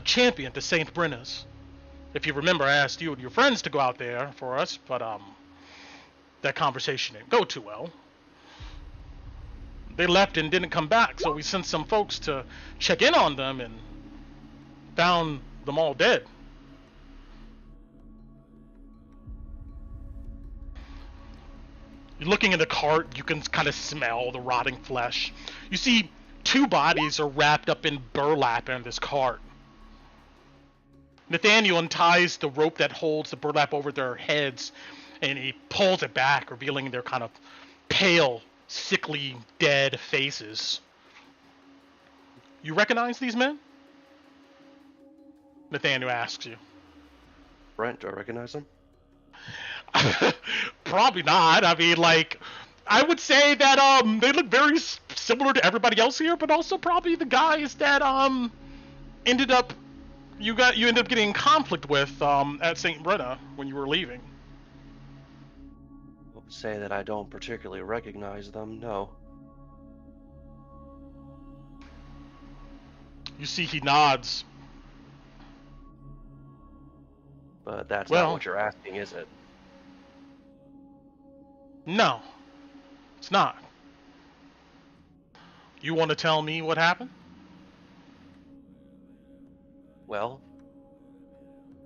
champion to St. Brenna's. If you remember, I asked you and your friends to go out there for us, but that conversation didn't go too well. They left and didn't come back, so we sent some folks to check in on them and found them all dead. You're looking in the cart, you can kind of smell the rotting flesh. You see 2 bodies are wrapped up in burlap in this cart. Nathaniel unties the rope that holds the burlap over their heads, and he pulls it back, revealing their kind of pale, sickly, dead faces. You recognize these men? Nathaniel asks you. Brent, do I recognize him? Probably not. I mean, like, I would say that they look very similar to everybody else here, but also probably the guys that ended up getting in conflict with at St. Brenna when you were leaving. I would say that I don't particularly recognize them, no. You see he nods. But that's Well- not what you're asking, is it? No, it's not. You want to tell me what happened? Well,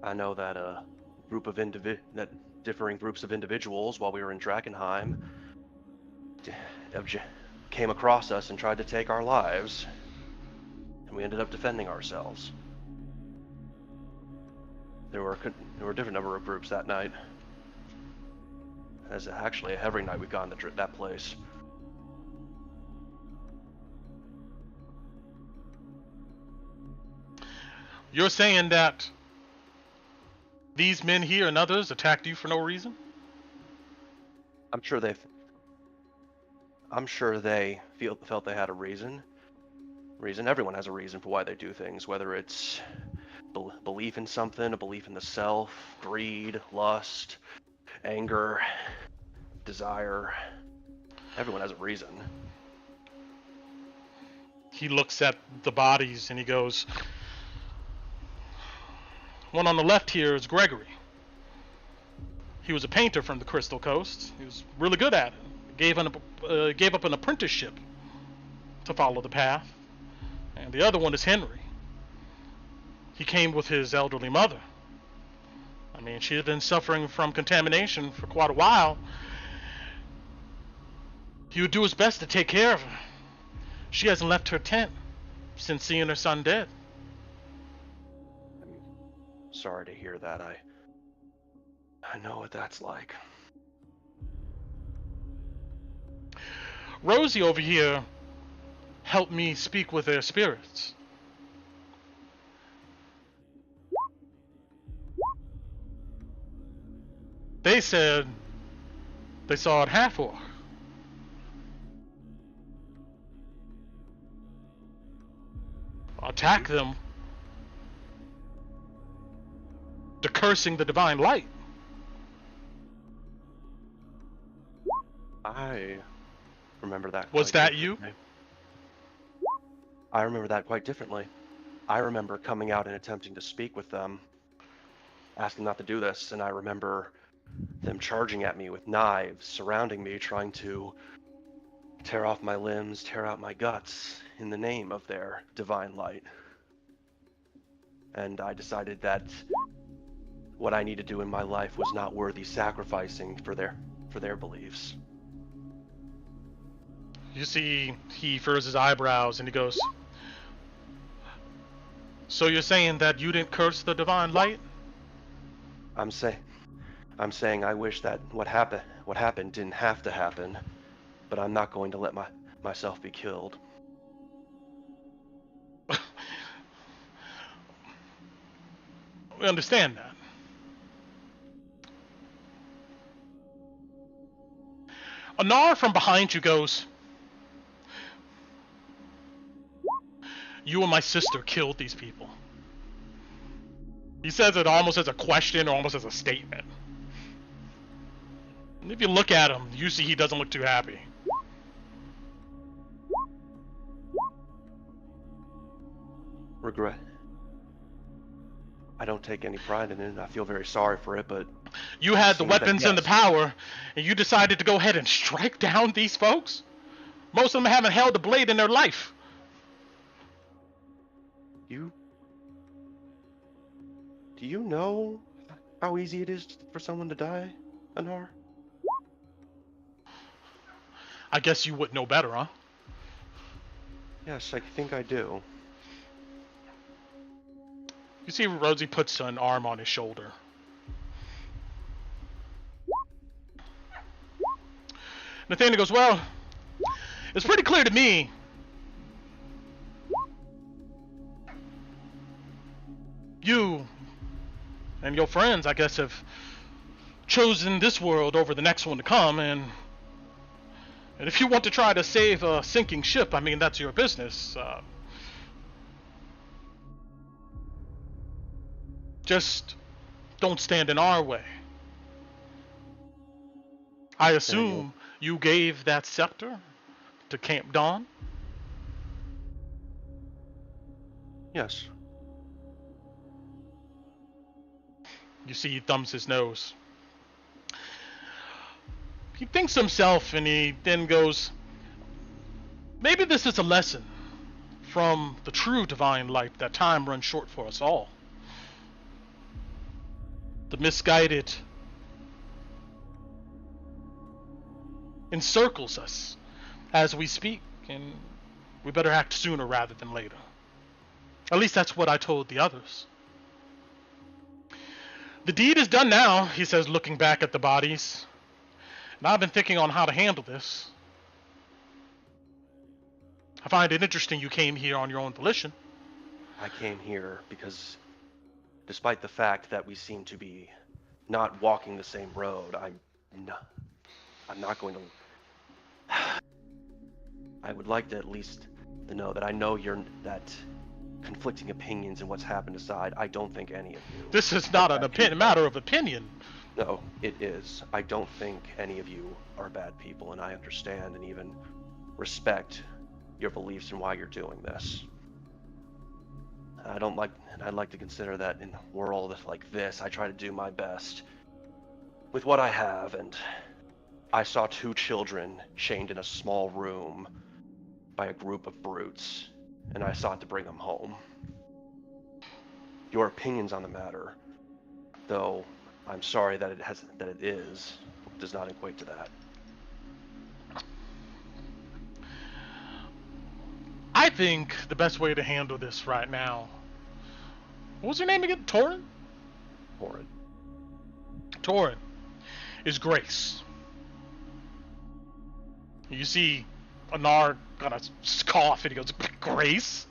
I know that a group of differing groups of individuals, while we were in Drakkenheim, came across us and tried to take our lives, and we ended up defending ourselves. There were a different number of groups that night. As actually every night we've gone to that place. You're saying that these men here and others attacked you for no reason? I'm sure they felt they had a reason. Everyone has a reason for why they do things, whether it's belief in something, a belief in the self, greed, lust, anger, desire. Everyone has a reason. He looks at the bodies and he goes, one on the left here is Gregory. He was a painter from the Crystal Coast. He was really good at it. Gave up an apprenticeship to follow the path. And the other one is Henry. He came with his elderly mother. I mean, she had been suffering from contamination for quite a while. He would do his best to take care of her. She hasn't left her tent since seeing her son dead. I'm sorry to hear that. I know what that's like. Rosie over here helped me speak with their spirits. They said they saw it Hathor. Attack them to cursing the divine light. I remember that. Was quite that you? differently. I remember that quite differently. I remember coming out and attempting to speak with them, asking not to do this, and I remember them charging at me with knives, surrounding me, trying to tear off my limbs, tear out my guts in the name of their divine light. And I decided that what I need to do in my life was not worthy sacrificing for their beliefs. You see, he furrows his eyebrows and he goes, so you're saying that you didn't curse the divine light? I'm saying I wish that what happened didn't have to happen, but I'm not going to let myself be killed. We understand that. Anar from behind you goes, you and my sister killed these people. He says it almost as a question or almost as a statement. And if you look at him, you see he doesn't look too happy. Regret. I don't take any pride in it. I feel very sorry for it, but you had the seems that weapons and the yes. power, and you decided to go ahead and strike down these folks? Most of them haven't held a blade in their life. Do you know how easy it is for someone to die, Anar? I guess you would know better, huh? Yes, I think I do. You see Rosie puts an arm on his shoulder. Nathaniel goes, well, it's pretty clear to me you and your friends, I guess, have chosen this world over the next one to come, and if you want to try to save a sinking ship, I mean, that's your business. Just don't stand in our way. I assume you gave that scepter to Camp Dawn? Yes. You see, he thumbs his nose. He thinks to himself and he then goes, maybe this is a lesson from the true divine light that time runs short for us all. The misguided encircles us as we speak, and we better act sooner rather than later. At least that's what I told the others. The deed is done now, he says, looking back at the bodies. And I've been thinking on how to handle this. I find it interesting you came here on your own volition. I came here because, despite the fact that we seem to be not walking the same road, I'm not going to... I would like to at least to know that I know that conflicting opinions and what's happened aside, I don't think any of you... This is not an matter of opinion. No, it is. I don't think any of you are bad people, and I understand and even respect your beliefs and why you're doing this. I'd like to consider that in a world like this, I try to do my best with what I have, and I saw 2 children chained in a small room by a group of brutes, and I sought to bring them home. Your opinions on the matter, though I'm sorry that it does not equate to that. I think the best way to handle this right now... What was your name again? Torin? Torin is Grace. You see Anar kind of cough and he goes, Grace?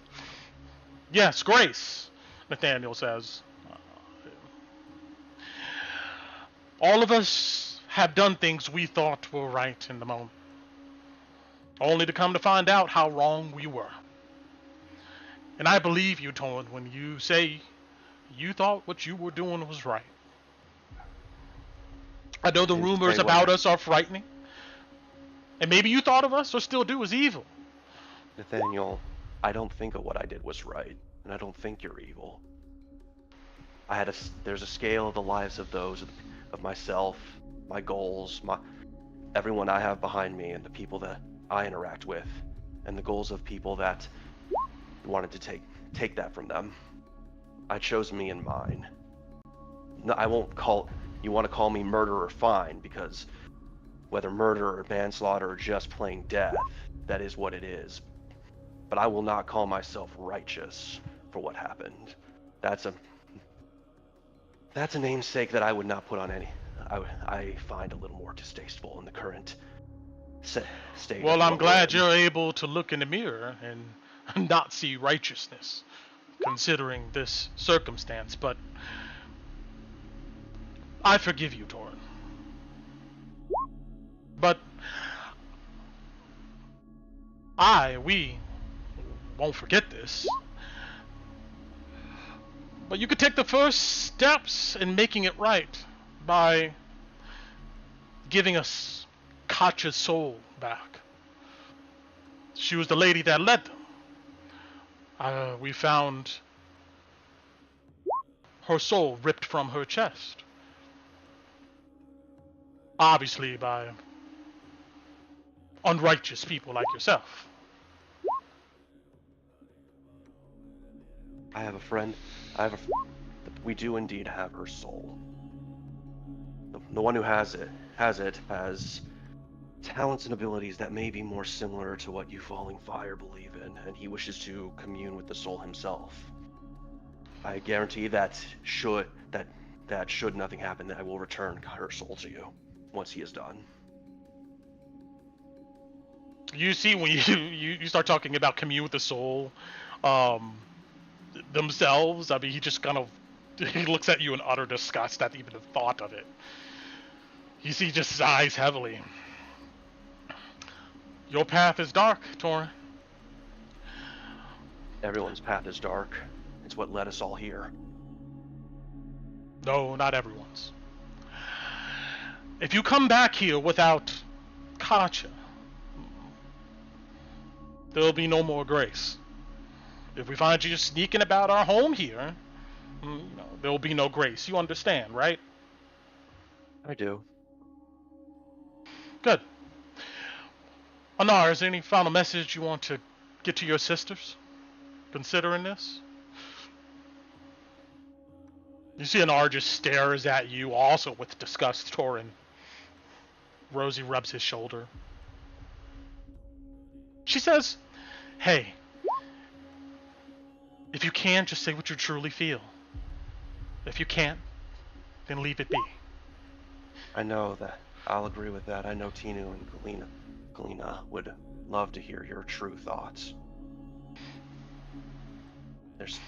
Yes, Grace, Nathaniel says. All of us have done things we thought were right in the moment, only to come to find out how wrong we were. And I believe you, Torin, when you say you thought what you were doing was right. I know the rumors about us are frightening, and maybe you thought of us, or still do, as evil. Nathaniel, I don't think of what I did was right, and I don't think you're evil. There's a scale of the lives of those, of myself, my goals, everyone I have behind me, and the people that I interact with, and the goals of people that wanted to take that from them. I chose me and mine. No, I won't call... You want to call me murderer, fine, because whether murder or manslaughter or just plain death, that is what it is. But I will not call myself righteous for what happened. That's a namesake that I would not put on any... I find a little more distasteful in the current state. Well, I'm glad you're able to look in the mirror and not see righteousness, considering this circumstance, but I forgive you, Torin. But we won't forget this. But you could take the first steps in making it right by giving us Katja's soul back. She was the lady that led them. We found her soul ripped from her chest. Obviously by unrighteous people like yourself. I have a friend. We do indeed have her soul. The one who has talents and abilities that may be more similar to what you Falling Fire believe in, and he wishes to commune with the soul himself. I guarantee that should nothing happen, that I will return her soul to you once he is done. You see, when you start talking about commune with the soul themselves, I mean, he just kind of he looks at you in utter disgust at even the thought of it. You see, he just sighs heavily. Your path is dark, Torin. Everyone's path is dark. It's what led us all here. No, not everyone's. If you come back here without Katya, there'll be no more grace. If we find you sneaking about our home here, there'll be no grace. You understand, right? I do. Good. Anar, is there any final message you want to get to your sisters, considering this? You see Anar just stares at you, also with disgust, Torin. Rosie rubs his shoulder. She says, hey, if you can, just say what you truly feel. If you can't, then leave it be. I know that. I'll agree with that. I know Tinu and Galena would love to hear your true thoughts.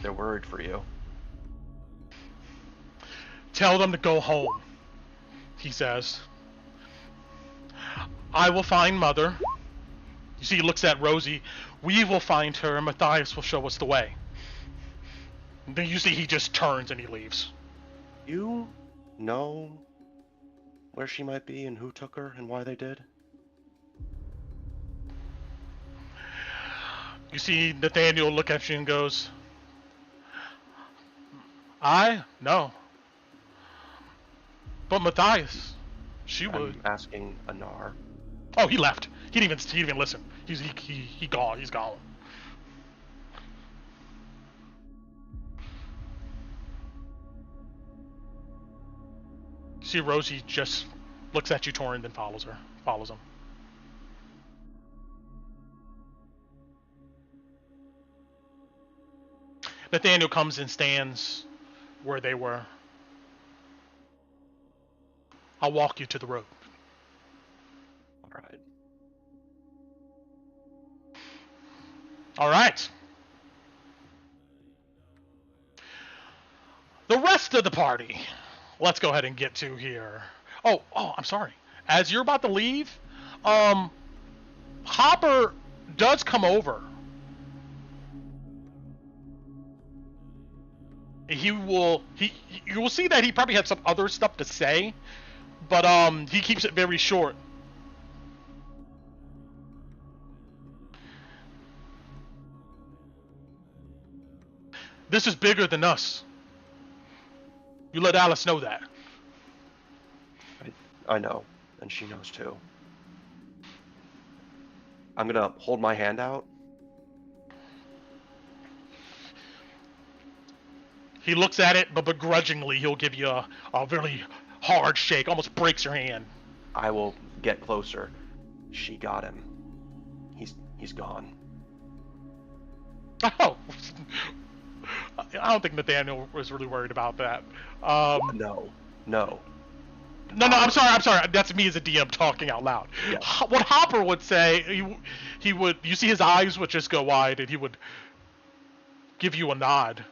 They're worried for you. Tell them to go home, he says. I will find Mother. You see, he looks at Rosie. We will find her, and Matthias will show us the way. And then you see he just turns and he leaves. You know where she might be and who took her and why they did? You see Nathaniel look at you and goes, No. But Matthias, she would. I'm asking Anar. Oh, he left. He didn't even listen. He gone. He's gone. See, Rosie just looks at you, Torin, then follows him. Nathaniel comes and stands where they were. I'll walk you to the road. All right. All right. The rest of the party. Let's go ahead and get to here. Oh, I'm sorry. As you're about to leave, Hopper does come over. You will see that he probably had some other stuff to say, but he keeps it very short. This is bigger than us. You let Alice know that. I know, and she knows too. I'm gonna hold my hand out. He looks at it, but begrudgingly he'll give you a really hard shake, almost breaks your hand. I will get closer. She got him. He's gone. Oh, I don't think Nathaniel was really worried about that. No. No, I'm sorry. That's me as a DM talking out loud. Yeah. What Hopper would say, he would. You see his eyes would just go wide, and he would give you a nod.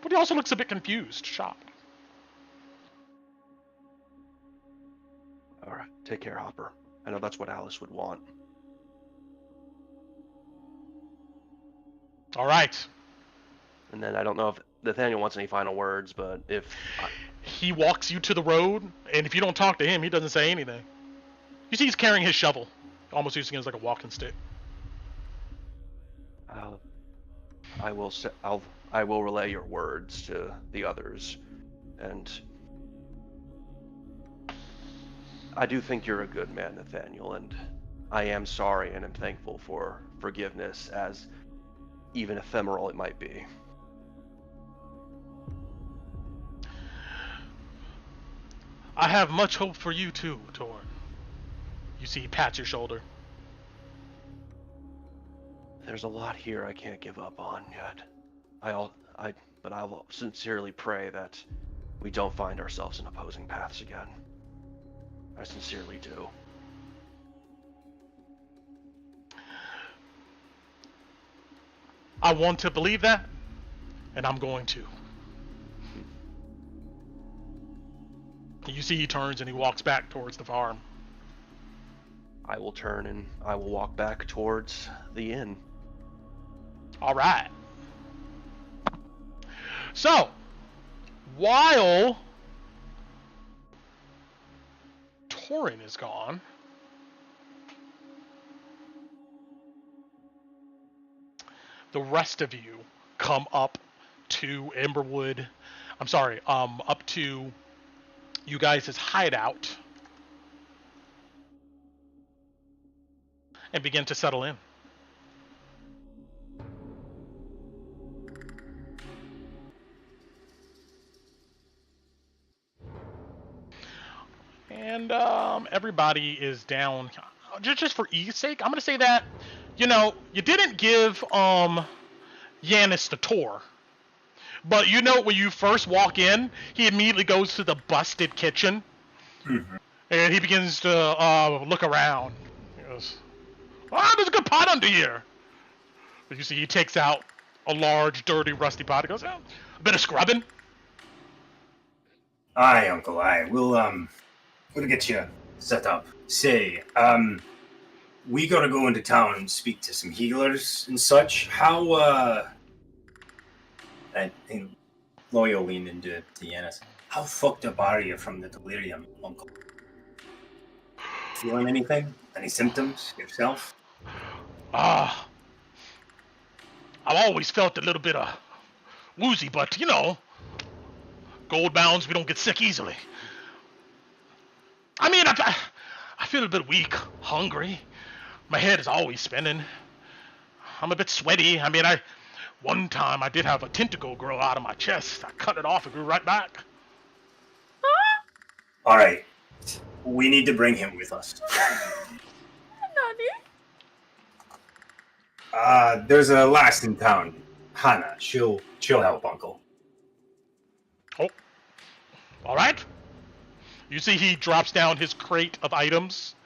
But he also looks a bit confused, shocked. All right, take care, Hopper. I know that's what Alice would want. All right. And then I don't know if Nathaniel wants any final words, but if he walks you to the road, and if you don't talk to him, he doesn't say anything. You see he's carrying his shovel, almost using it as like a walking stick. I will relay your words to the others, and I do think you're a good man, Nathaniel, and I am sorry and am thankful for forgiveness, as even ephemeral it might be. I have much hope for you too, Torn. You see he pats your shoulder. There's a lot here I can't give up on yet. But I will sincerely pray that we don't find ourselves in opposing paths again. I sincerely do. I want to believe that, and I'm going to. You see he turns and he walks back towards the farm. I will turn and I will walk back towards the inn. All right. So, while Torin is gone, the rest of you come up to Emberwood. I'm sorry, up to you guys' hideout and begin to settle in. And everybody is down. Just for ease sake, I'm gonna say that, you didn't give Yanis the tour. But when you first walk in, he immediately goes to the busted kitchen. Mm-hmm. And he begins to look around. He goes, there's a good pot under here. But you see he takes out a large, dirty, rusty pot. He goes, a bit of scrubbing. Aye, Uncle, aye. We'll get you set up. Say, we gotta go into town and speak to some healers and such. How, and Loyal leaned into Yanis. How fucked up are you from the delirium, Uncle? Feeling anything? Any symptoms yourself? I've always felt a little bit of woozy, but gold bounds, we don't get sick easily. I mean, I feel a bit weak, hungry. My head is always spinning. I'm a bit sweaty. I mean, one time I did have a tentacle grow out of my chest. I cut it off and grew right back. All right. We need to bring him with us. There's a lass in town, Hannah. She'll help, Uncle. Oh, all right. You see, he drops down his crate of items,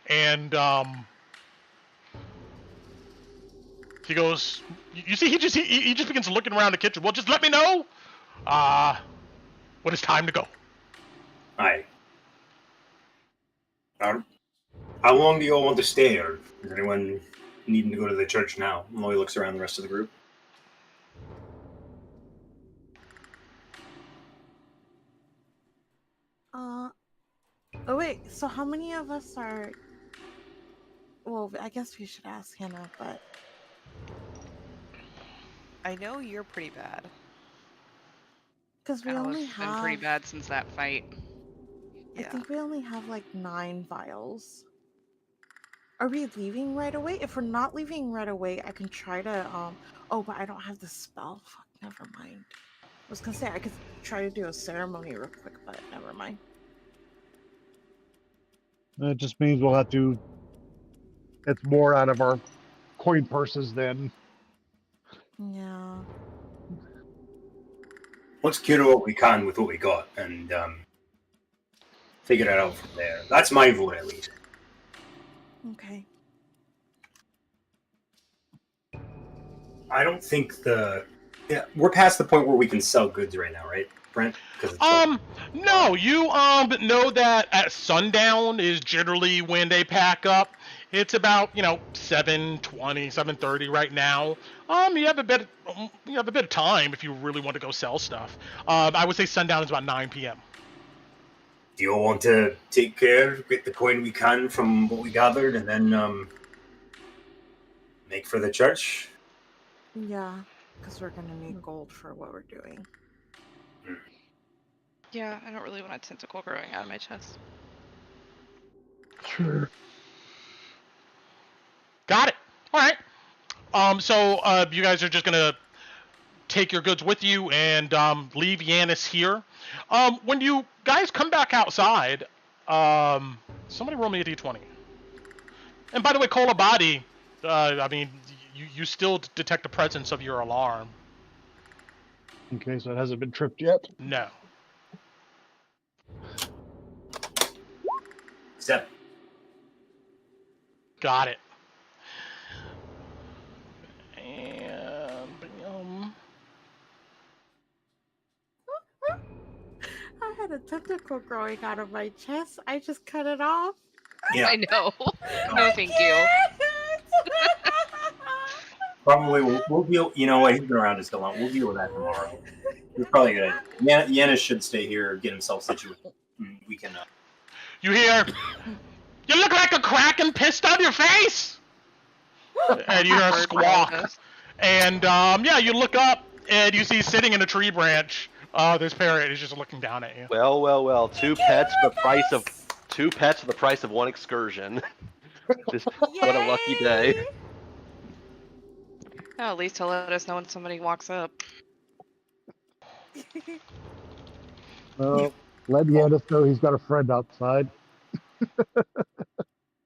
and he goes. You see, he just begins looking around the kitchen. Well, just let me know when it's time to go. Aye. How long do you all want to stay, or is anyone needing to go to the church now? Loy looks around the rest of the group. Oh wait, so how many of us are... Well, I guess we should ask Hannah, but... I know you're pretty bad. Because we only have... been pretty bad since that fight. I think we only have like 9 vials. Are we leaving right away? If we're not leaving right away, I can try to, oh, but I don't have the spell. Fuck, never mind. I was gonna say, I could try to do a ceremony real quick, but never mind. It just means we'll have to... It's more out of our coin purses then. Yeah. Let's cure what we can with what we got, and figure it out from there. That's my vote, at least. Okay. I don't think we're past the point where we can sell goods right now, right, Brent? No, you know that at sundown is generally when they pack up. It's about 7:20, 7:30 right now. You have a bit of time if you really want to go sell stuff. I would say sundown is about 9 p.m. Do you all want to take care, get the coin we can from what we gathered, and then make for the church? Yeah, because we're gonna need gold for what we're doing. Yeah, I don't really want a tentacle growing out of my chest. Sure. Got it. All right. So you guys are just gonna take your goods with you and leave Yanis here. When you guys come back outside, somebody roll me a d20. And by the way, Kolabadi, I mean, you still detect the presence of your alarm. Okay, so it hasn't been tripped yet? No. 7. Got it. And I had a tentacle growing out of my chest. I just cut it off. Yeah. I know. No, thank you. Probably we'll deal. You know what? He's been around us so long. We'll deal with that tomorrow. It's probably good. Yanis should stay here, get himself situated. We can. You hear, "You look like a kraken pissed on your face!" And you hear a Bird squawk. manifest. And yeah, you look up and you see sitting in a tree branch, this parrot is just looking down at you. Well. Two pets for the price of Us! 2 pets for the price of 1 excursion. Just Yay! what a lucky day. Oh, at least he'll let us know when somebody walks up. Well, let Yanis know he's got a friend outside.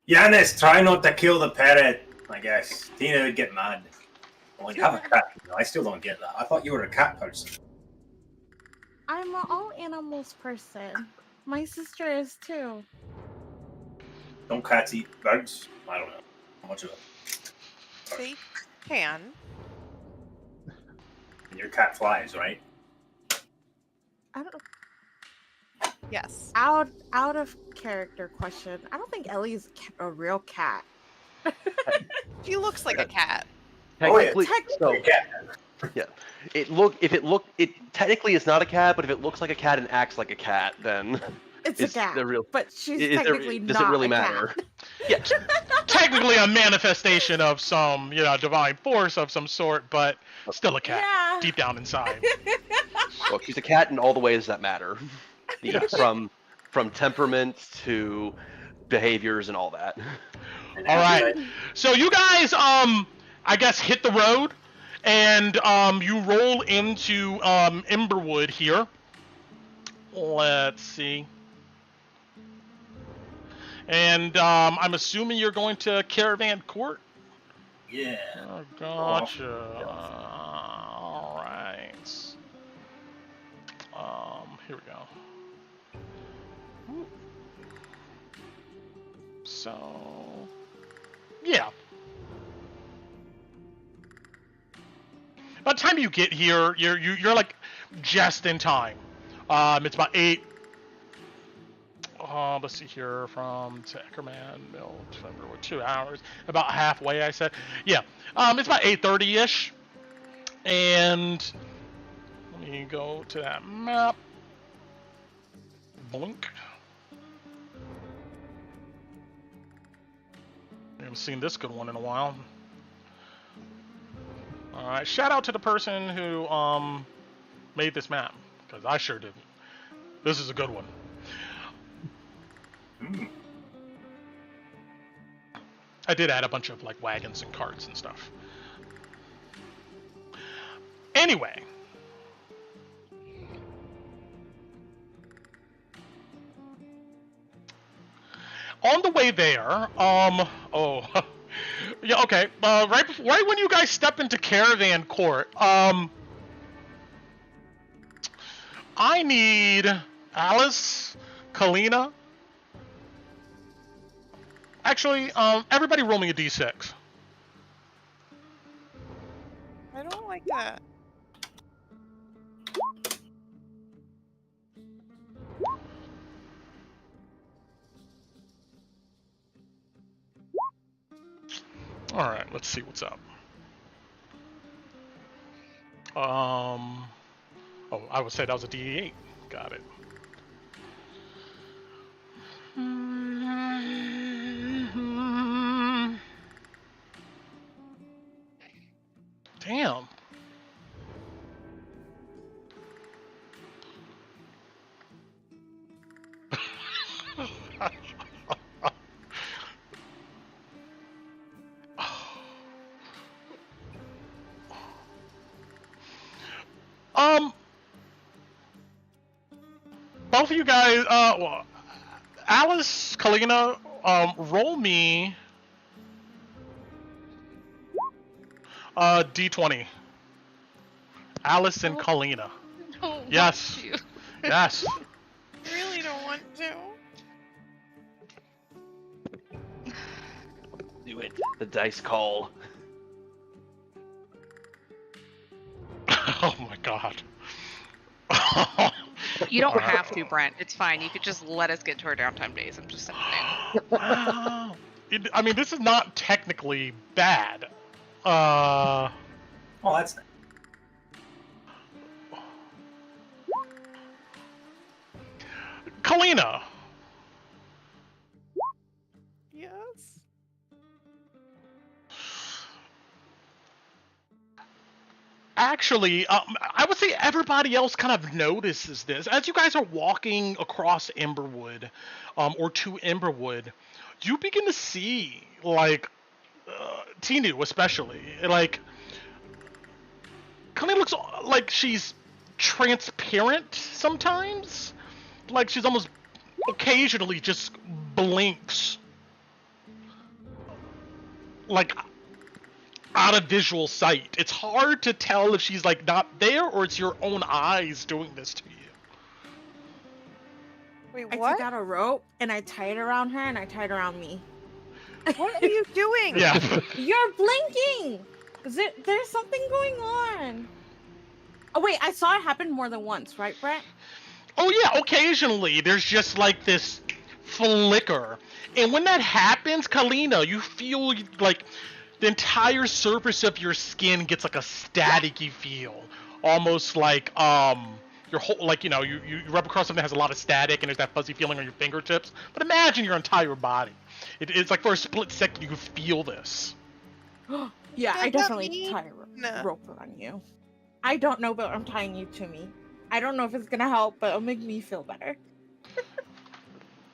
Yanis, try not to kill the parrot, I guess. Tina would get mad. Well, you have a cat. You know, I still don't get that. I thought you were a cat person. I'm an all animals person. My sister is too. Don't cats eat birds? I don't know. How much of it? They can. And your cat flies, right? I don't. Yes. Out of character question. I don't think Ellie's a real cat. She looks like a cat. Technically, so, Cat. yeah. It technically is not a cat, but if it looks like a cat and acts like a cat, then It's Is a cat, the real- but she's is there- technically does not it really a matter? cat. Yeah. Technically a manifestation of some, divine force of some sort, but still a cat, Yeah. deep down inside. Look, she's a cat in all the ways that matter. Yes. From temperament to behaviors and all that. All right. So you guys, I guess hit the road, and you roll into Emberwood here. Let's see. And I'm assuming you're going to Caravan Court. Yeah. Oh, gotcha. All right. Here we go. So, yeah. By the time you get here, you're like just in time. It's about 8. Let's see here, from to Eckerman Mill, 2 hours, about halfway, I said. Yeah, it's about 8:30-ish, and let me go to that map. Blink. I haven't seen this good one in a while. All right, shout out to the person who made this map, because I sure didn't. This is a good one. I did add a bunch of like wagons and carts and stuff. Anyway. On the way there, oh, yeah, okay. Right when you guys step into Caravan Court, I need Alice, Kalina. Actually, everybody roll me a d6. I don't like that. All right, let's see what's up. Oh, I would say that was a d8. Got it. Damn. Both of you guys, well, Alice, Kalina, roll me d20. Alice and Kalina. No, Yes. not you. Yes. I really don't want to. Do it. The dice call. Oh my god. You don't Alright. have to, Brent. It's fine. You could just let us get to our downtime days. I'm just saying. Wow. I mean, this is not technically bad. Oh, that's nice. Kalina, Actually, I would say everybody else kind of notices this. As you guys are walking across Emberwood, or to Emberwood, you begin to see, like, Tinu especially, like, kind of looks like she's transparent sometimes. Like she's almost occasionally just blinks. Like, out of visual sight. It's hard to tell if she's like not there or it's your own eyes doing this to you. Wait, I what? took out a rope and I tied it around her and I tied it around me. What are you doing? Yeah. You're blinking! There's something going on. Oh wait, I saw it happen more than once, right, Brett? Oh yeah, occasionally there's just like this flicker. And when that happens, Kalina, you feel like the entire surface of your skin gets like a staticky feel. Almost like your whole, like, you know, you rub across something that has a lot of static and there's that fuzzy feeling on your fingertips. But imagine your entire body. It's like for a split second you feel this. Yeah, Does I that definitely mean- tie a No. rope around you. I don't know, but I'm tying you to me. I don't know if it's gonna help, but it'll make me feel better.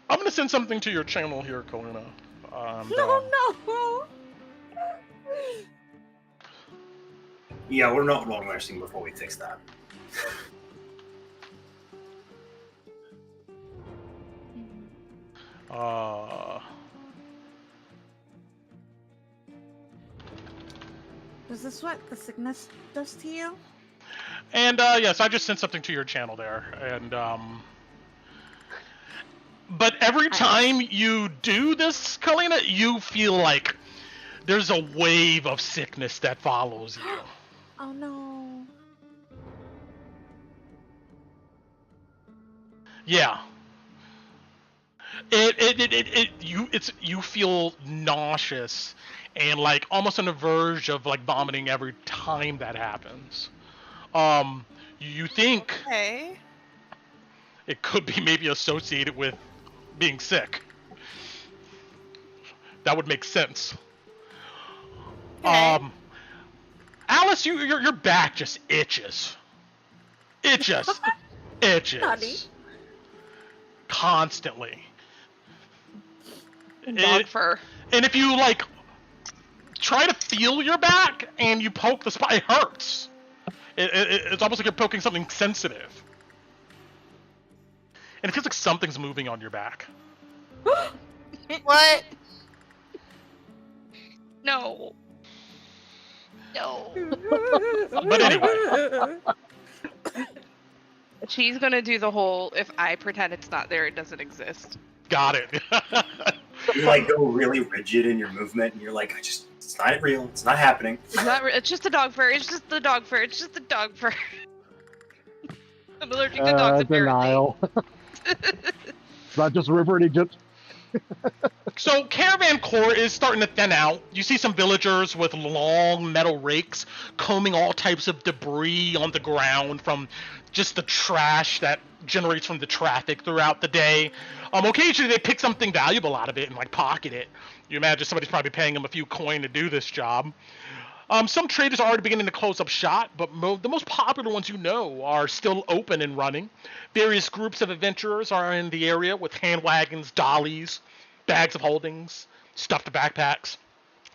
I'm gonna send something to your channel here, Kalina. No. Yeah, we're not long resting before we fix that. Is this what the sickness does to you? And yes, I just sent something to your channel there, and but every time you do this, Kalina, you feel like there's a wave of sickness that follows you. Oh no. Yeah. You feel nauseous and like almost on the verge of like vomiting every time that happens. You think Okay. it could be maybe associated with being sick. That would make sense. Okay. Alice, your back just itches. Itches. Honey. Constantly. Dog fur. And if you like try to feel your back and you poke the spot, it hurts. It's almost like you're poking something sensitive. And it feels like something's moving on your back. What? No. No. But anyway, She's gonna do the whole, if I pretend it's not there, it doesn't exist. got it. You like go really rigid in your movement, and you're like, it's not real. It's not happening. It's not. It's just the dog fur. It's just the dog fur. It's just the dog fur. I'm allergic to dogs. Apparently. Denial. It's not just a river in Egypt. So Caravan Core is starting to thin out. You see some villagers with long metal rakes combing all types of debris on the ground from just the trash that generates from the traffic throughout the day. Occasionally they pick something valuable out of it and like pocket it. You imagine somebody's probably paying them a few coin to do this job. Some traders are already beginning to close up shop, but the most popular ones you know are still open and running. Various groups of adventurers are in the area with hand wagons, dollies, bags of holdings, stuffed backpacks.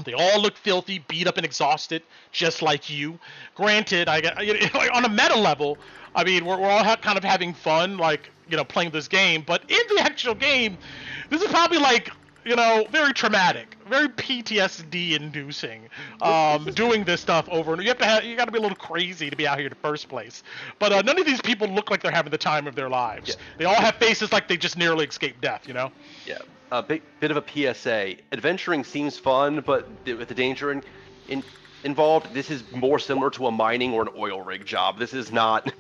They all look filthy, beat up, and exhausted, just like you. Granted, like on a meta level, I mean, we're all kind of having fun, like, you know, playing this game. But in the actual game, this is probably like, you know, very traumatic, very PTSD-inducing. Doing this stuff over, and you got to be a little crazy to be out here in the first place. But none of these people look like they're having the time of their lives. Yeah. They all have faces like they just nearly escaped death. You know. Yeah, a bit of a PSA. Adventuring seems fun, but with the danger involved, this is more similar to a mining or an oil rig job. This is not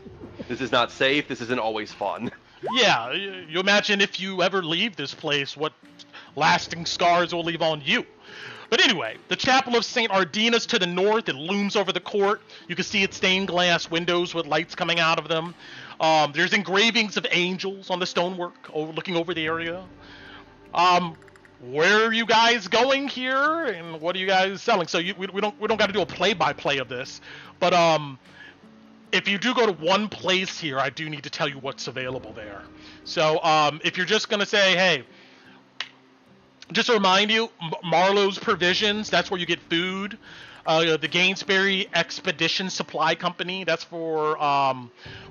safe. This isn't always fun. Yeah, you imagine if you ever leave this place, what lasting scars will leave on you. But anyway, the Chapel of St. Ardina's to the north, it looms over the court. You can see its stained glass windows with lights coming out of them. There's engravings of angels on the stonework looking over the area. where are you guys going here, and what are you guys selling? So we don't got to do a play-by-play of this, but if you do go to one place here, I do need to tell you what's available there. So if you're just gonna say, hey, just to remind you, Marlowe's Provisions, that's where you get food. The Gainsbury Expedition Supply Company, that's for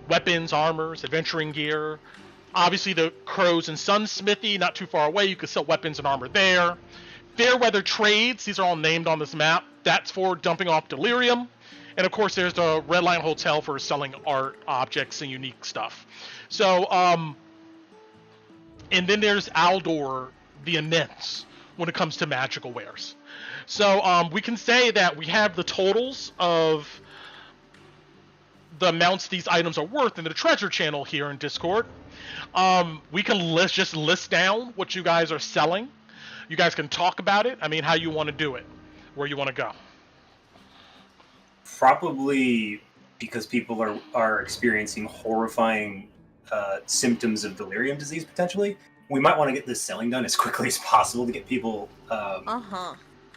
weapons, armors, adventuring gear. Obviously, the Crows and Sons Smithy, not too far away, you can sell weapons and armor there. Fairweather Trades, these are all named on this map, that's for dumping off delirium. And of course, there's the Red Lion Hotel for selling art, objects, and unique stuff. So, and then there's Aldor, the Immense, when it comes to magical wares. So we can say that we have the totals of the amounts these items are worth in the treasure channel here in Discord. We can just list down what you guys are selling. You guys can talk about it. I mean, how you want to do it, where you want to go. Probably because people are experiencing horrifying symptoms of delirium disease, potentially. We might want to get this selling done as quickly as possible to get people I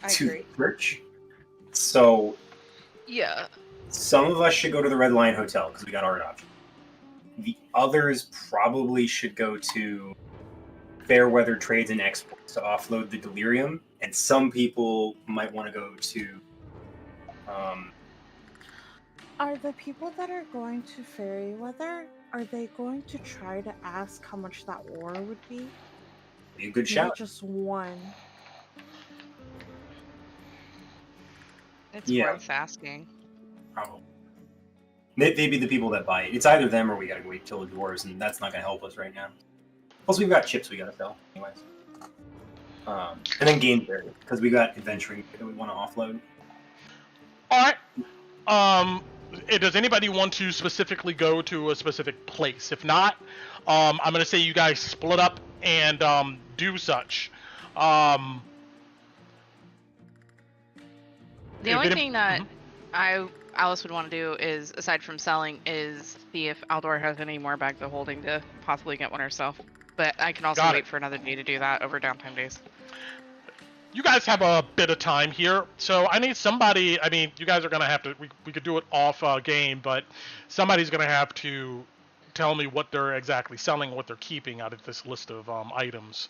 to agree. church. So Yeah. some of us should go to the Red Lion Hotel because we got art option. The others probably should go to Fairweather Trades and Exports to offload the delirium, and some people might want to go to Are the people that are going to Fairyweather, are they going to try to ask how much that ore would be? be a good Maybe shout. just one. It's Yeah. worth asking. Probably. They'd be the people that buy it. It's either them or we gotta wait till the dwarves, and that's not gonna help us right now. Plus, we've got chips we gotta sell, anyways. And then game fair, because we got adventuring that we want to offload. All right. Does anybody want to specifically go to a specific place? If not, I'm going to say you guys split up and do such. The If only it- thing that Alice would want to do is, aside from selling, is see if Aldor has any more bags of holding to possibly get one herself. But I can also Got wait it. for another day to do that over downtime days. You guys have a bit of time here, so I need somebody. I mean, you guys are going to have to. We could do it off game, but somebody's going to have to tell me what they're exactly selling, what they're keeping out of this list of items,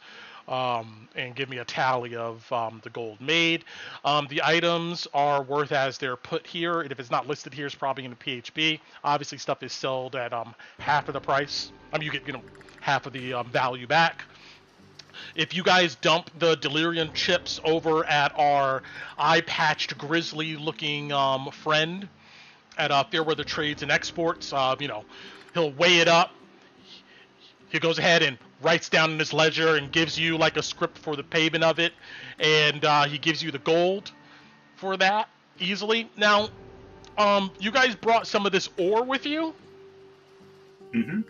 and give me a tally of the gold made. The items are worth as they're put here, and if it's not listed here, it's probably in the PHB. Obviously, stuff is sold at half of the price. I mean, you get half of the value back. If you guys dump the delirium chips over at our eye-patched, grizzly-looking friend at Fairweather Trades and Exports, he'll weigh it up. He goes ahead and writes down in his ledger and gives you like a script for the payment of it, and he gives you the gold for that easily. Now, you guys brought some of this ore with you? Mm-hmm.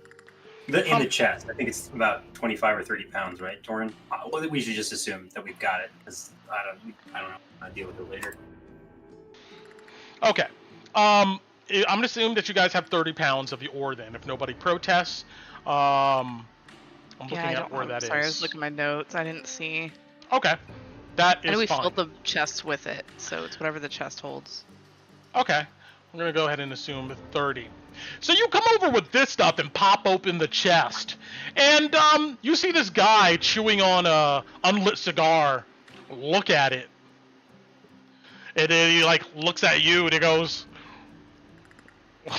In the chest, I think it's about 25 or 30 pounds, right, Torin? Well, we should just assume that we've got it, because I don't know. I'll deal with it later. Okay. I'm gonna assume that you guys have 30 pounds of the ore then, if nobody protests. I'm looking at where that is. Sorry, I was looking at my notes. I didn't see. Okay. That I know is we fine. filled the chest with it, so it's whatever the chest holds. Okay. I'm gonna go ahead and assume 30. So you come over with this stuff and pop open the chest, and you see this guy chewing on a unlit cigar. Look at it, and then he looks at you and he goes,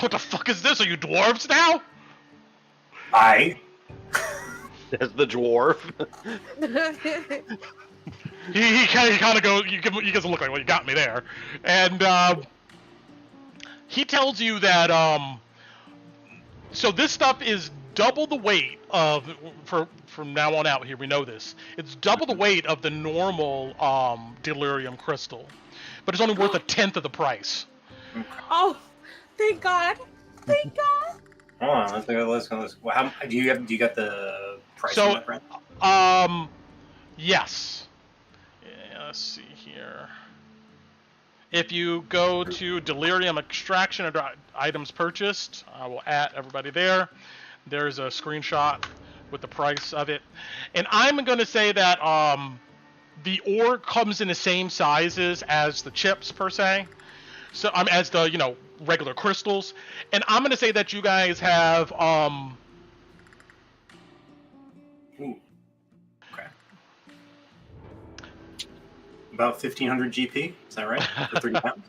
"What the fuck is this? Are you dwarves now?" As the dwarf. He kind of goes. He gives a look like, "Well, you got me there," and he tells you that so this stuff is double the weight of from now on out here. We know this. It's double the weight of the normal delirium crystal, but it's only worth a tenth of the price. Oh, thank God! Thank God! Hold on, let's go. Well, do you got the price So, on that, Brent? Yes. Yeah, let's see here. If you go to delirium extraction under items purchased, I will add everybody there. There's a screenshot with the price of it, and I'm going to say that the ore comes in the same sizes as the chips per se, so as the regular crystals, and I'm gonna say that you guys have Ooh. Okay. About 1,500 GP. Is that right? For 30 pounds.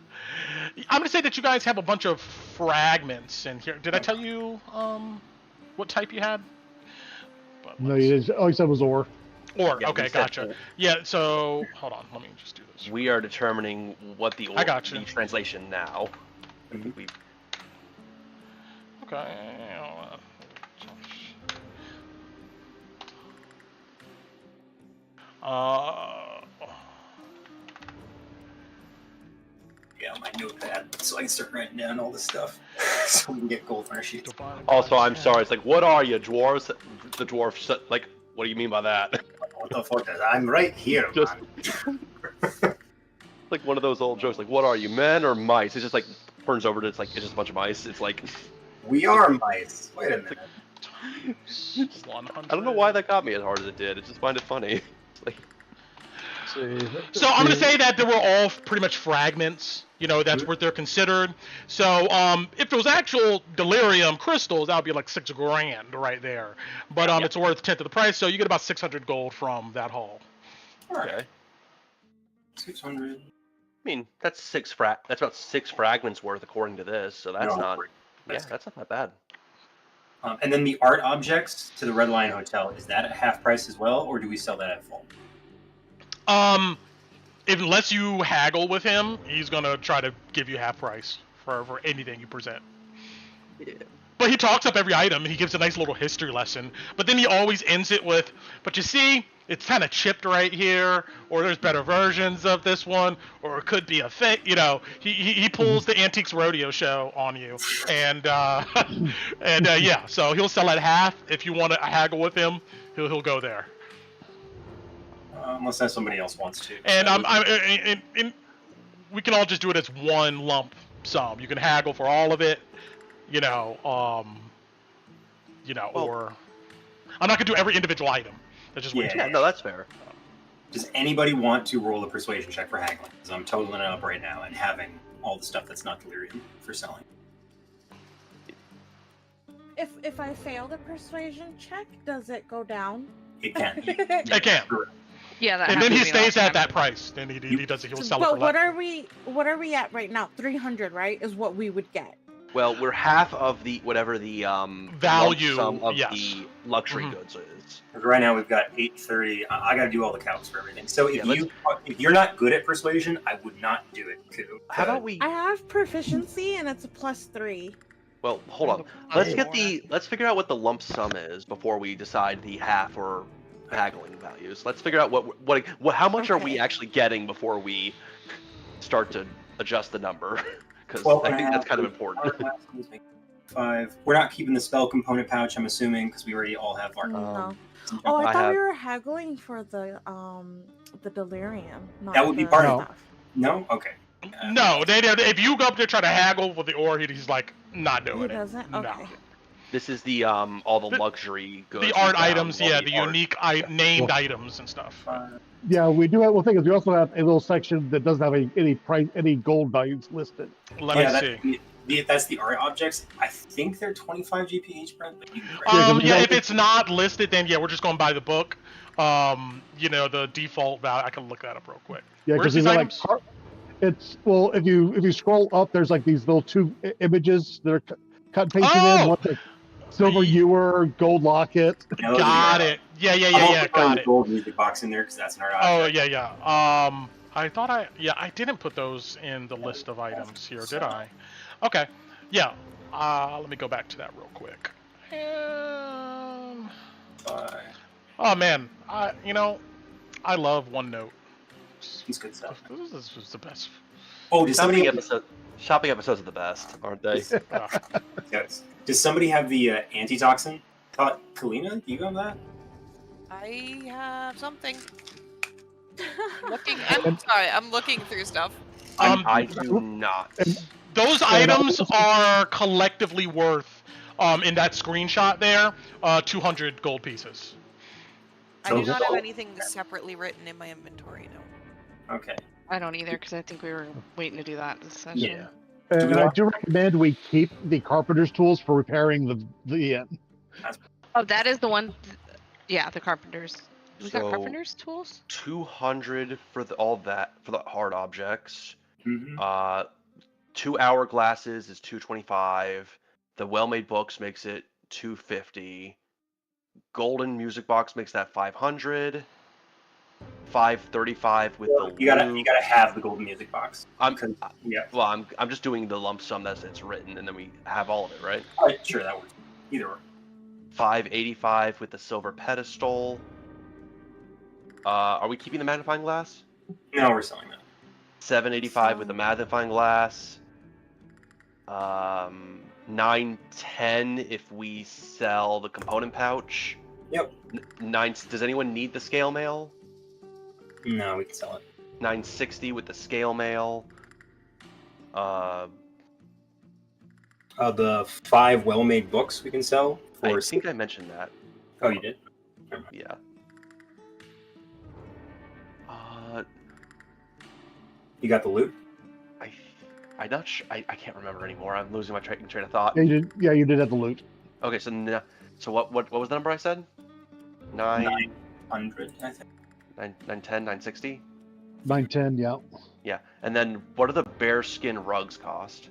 I'm gonna say that you guys have a bunch of fragments in here. Did I tell you what type you had? But No, you didn't. All you said was ore. Ore. Yeah, we Okay, said gotcha. ore. Yeah. So hold on. Let me just do this. We are determining what the I got you. the translation now. I think we Okay. Yeah, my notepad, so I can start writing down all this stuff, so we can get gold on our sheets. Also, I'm sorry. It's like, what are you, dwarves? The dwarf said, like, what do you mean by that? What the fuck is that? I'm right here, Just- man. Like one of those old jokes. Like, what are you, men or mice? It's just like turns over to it's just a bunch of mice. It's like We are mice. Wait a minute. I don't know why that got me as hard as it did. I just find it funny. It's like, So I'm gonna say that they were all pretty much fragments. That's what they're considered. So if it was actual delirium crystals, that would be like $6 grand right there. But it's worth 1/10 of the price, so you get about 600 gold from that haul. okay. 600. I mean, that's about 6 fragments worth according to this. So that's No, not. that's That's not that bad. And then the art objects to the Red Lion Hotel, is that at half price as well, or do we sell that at full? Unless you haggle with him, he's gonna try to give you half price for anything you present. Yeah. But he talks up every item and he gives a nice little history lesson. But then he always ends it with, "But you see, it's kind of chipped right here, or there's better versions of this one, or it could be a fake." He pulls the Antiques Rodeo show on you, and yeah. So he'll sell at half. If you want to haggle with him, he'll go there. Unless somebody else wants to. And we can all just do it as one lump sum. You can haggle for all of it, Well, or I'm not gonna do every individual item. That's just way too Yeah, much. no, that's fair. Does anybody want to roll a persuasion check for haggling? Because I'm totaling it up right now and having all the stuff that's not delirium for selling. If I fail the persuasion check, does it go down? It can. I can. Yeah, that And then happened he to me stays last at time. that price. Then he does it. He'll sell it But for what less. are we at right now? 300, right? Is what we would get. Well, we're half of the whatever the Value, lump sum of yes. the luxury Mhm. goods is. Right now we've got 830. I got to do all the counts for everything. So if Yeah, if you're not good at persuasion, I would not do it. How about we? I have proficiency and it's a +3. Well, hold on. Let's figure out what the lump sum is before we decide the half or haggling values. Let's figure out what how much are we Okay. actually getting before we start to adjust the number, because Well, I think that's kind of important. 5. We're not keeping the spell component pouch, I'm assuming, because we already all have our. No. Oh, I I thought have- we were haggling for the delirium. Not That would be the part of it. stuff. No. Okay. No, if you go up there try to haggle with the ore, he's like not He doing it. doesn't. No. Okay. This is the all the The- luxury goods. The we art found, items, all yeah, the art. unique named items and stuff. Yeah, we do have. Well, thing is, we also have a little section that doesn't have any gold values listed. Let Yeah, me see. that's the art objects. I think they're 25 GP each, Brent. But you can correct Yeah, 'cause we Yeah, don't- if it's not listed, then yeah, we're just going by the book. The default value. I can look that up real quick. Yeah, Where's because these these are items? like. It's well, if you scroll up, there's like these little two images that are cut and pasted Oh! in. One's like silver ewer, gold locket. it. No, Got they're- it. Yeah, I'm also putting got the it. gold music box in there because that's an art Oh, object. yeah. I thought I didn't put those in the list of items here, did I? Okay. Yeah. Let me go back to that real quick. Oh man, I love OneNote. It's good stuff. This was the best. Oh, does somebody Shopping episodes are the best, aren't they? Yes. Does somebody have the antitoxin? Kalina, do you have that? I have something. I'm sorry, I'm looking through stuff. I do not. Those items are collectively worth, in that screenshot there, 200 gold pieces. I do So- not have anything separately written in my inventory, no. Okay. I don't either because I think we were waiting to do that this session. Yeah. And we I want- do recommend we keep the carpenter's tools for repairing the Oh, that is the one. Yeah, the carpenters. We got So- carpenters tools. 200 for all that for the hard objects. Mhm. 2 hourglasses is 225. The well-made books makes it 250. Golden music box makes that 500. 535 with the You gotta loop. have the golden music box. I'm Yeah. well. I'm just doing the lump sum that's it's written, and then we have all of it, right? Alright, sure, that works. Either or. 585 with the silver pedestal. Are we keeping the magnifying glass? No, we're selling that. 785 with the magnifying glass. 910 if we sell the component pouch. Yep. 9. Does anyone need the scale mail? No, we can sell it. 960 with the scale mail. The 5 well-made books we can sell for. I think I mentioned that. Oh, you did. Yeah. You got the loot. I'm not sure. I can't remember anymore. I'm losing my train of thought. Yeah, you did have the loot. Okay, so what was the number I said? 900, I think. 910, 960? 910, yeah. Yeah. And then what do the bearskin rugs cost?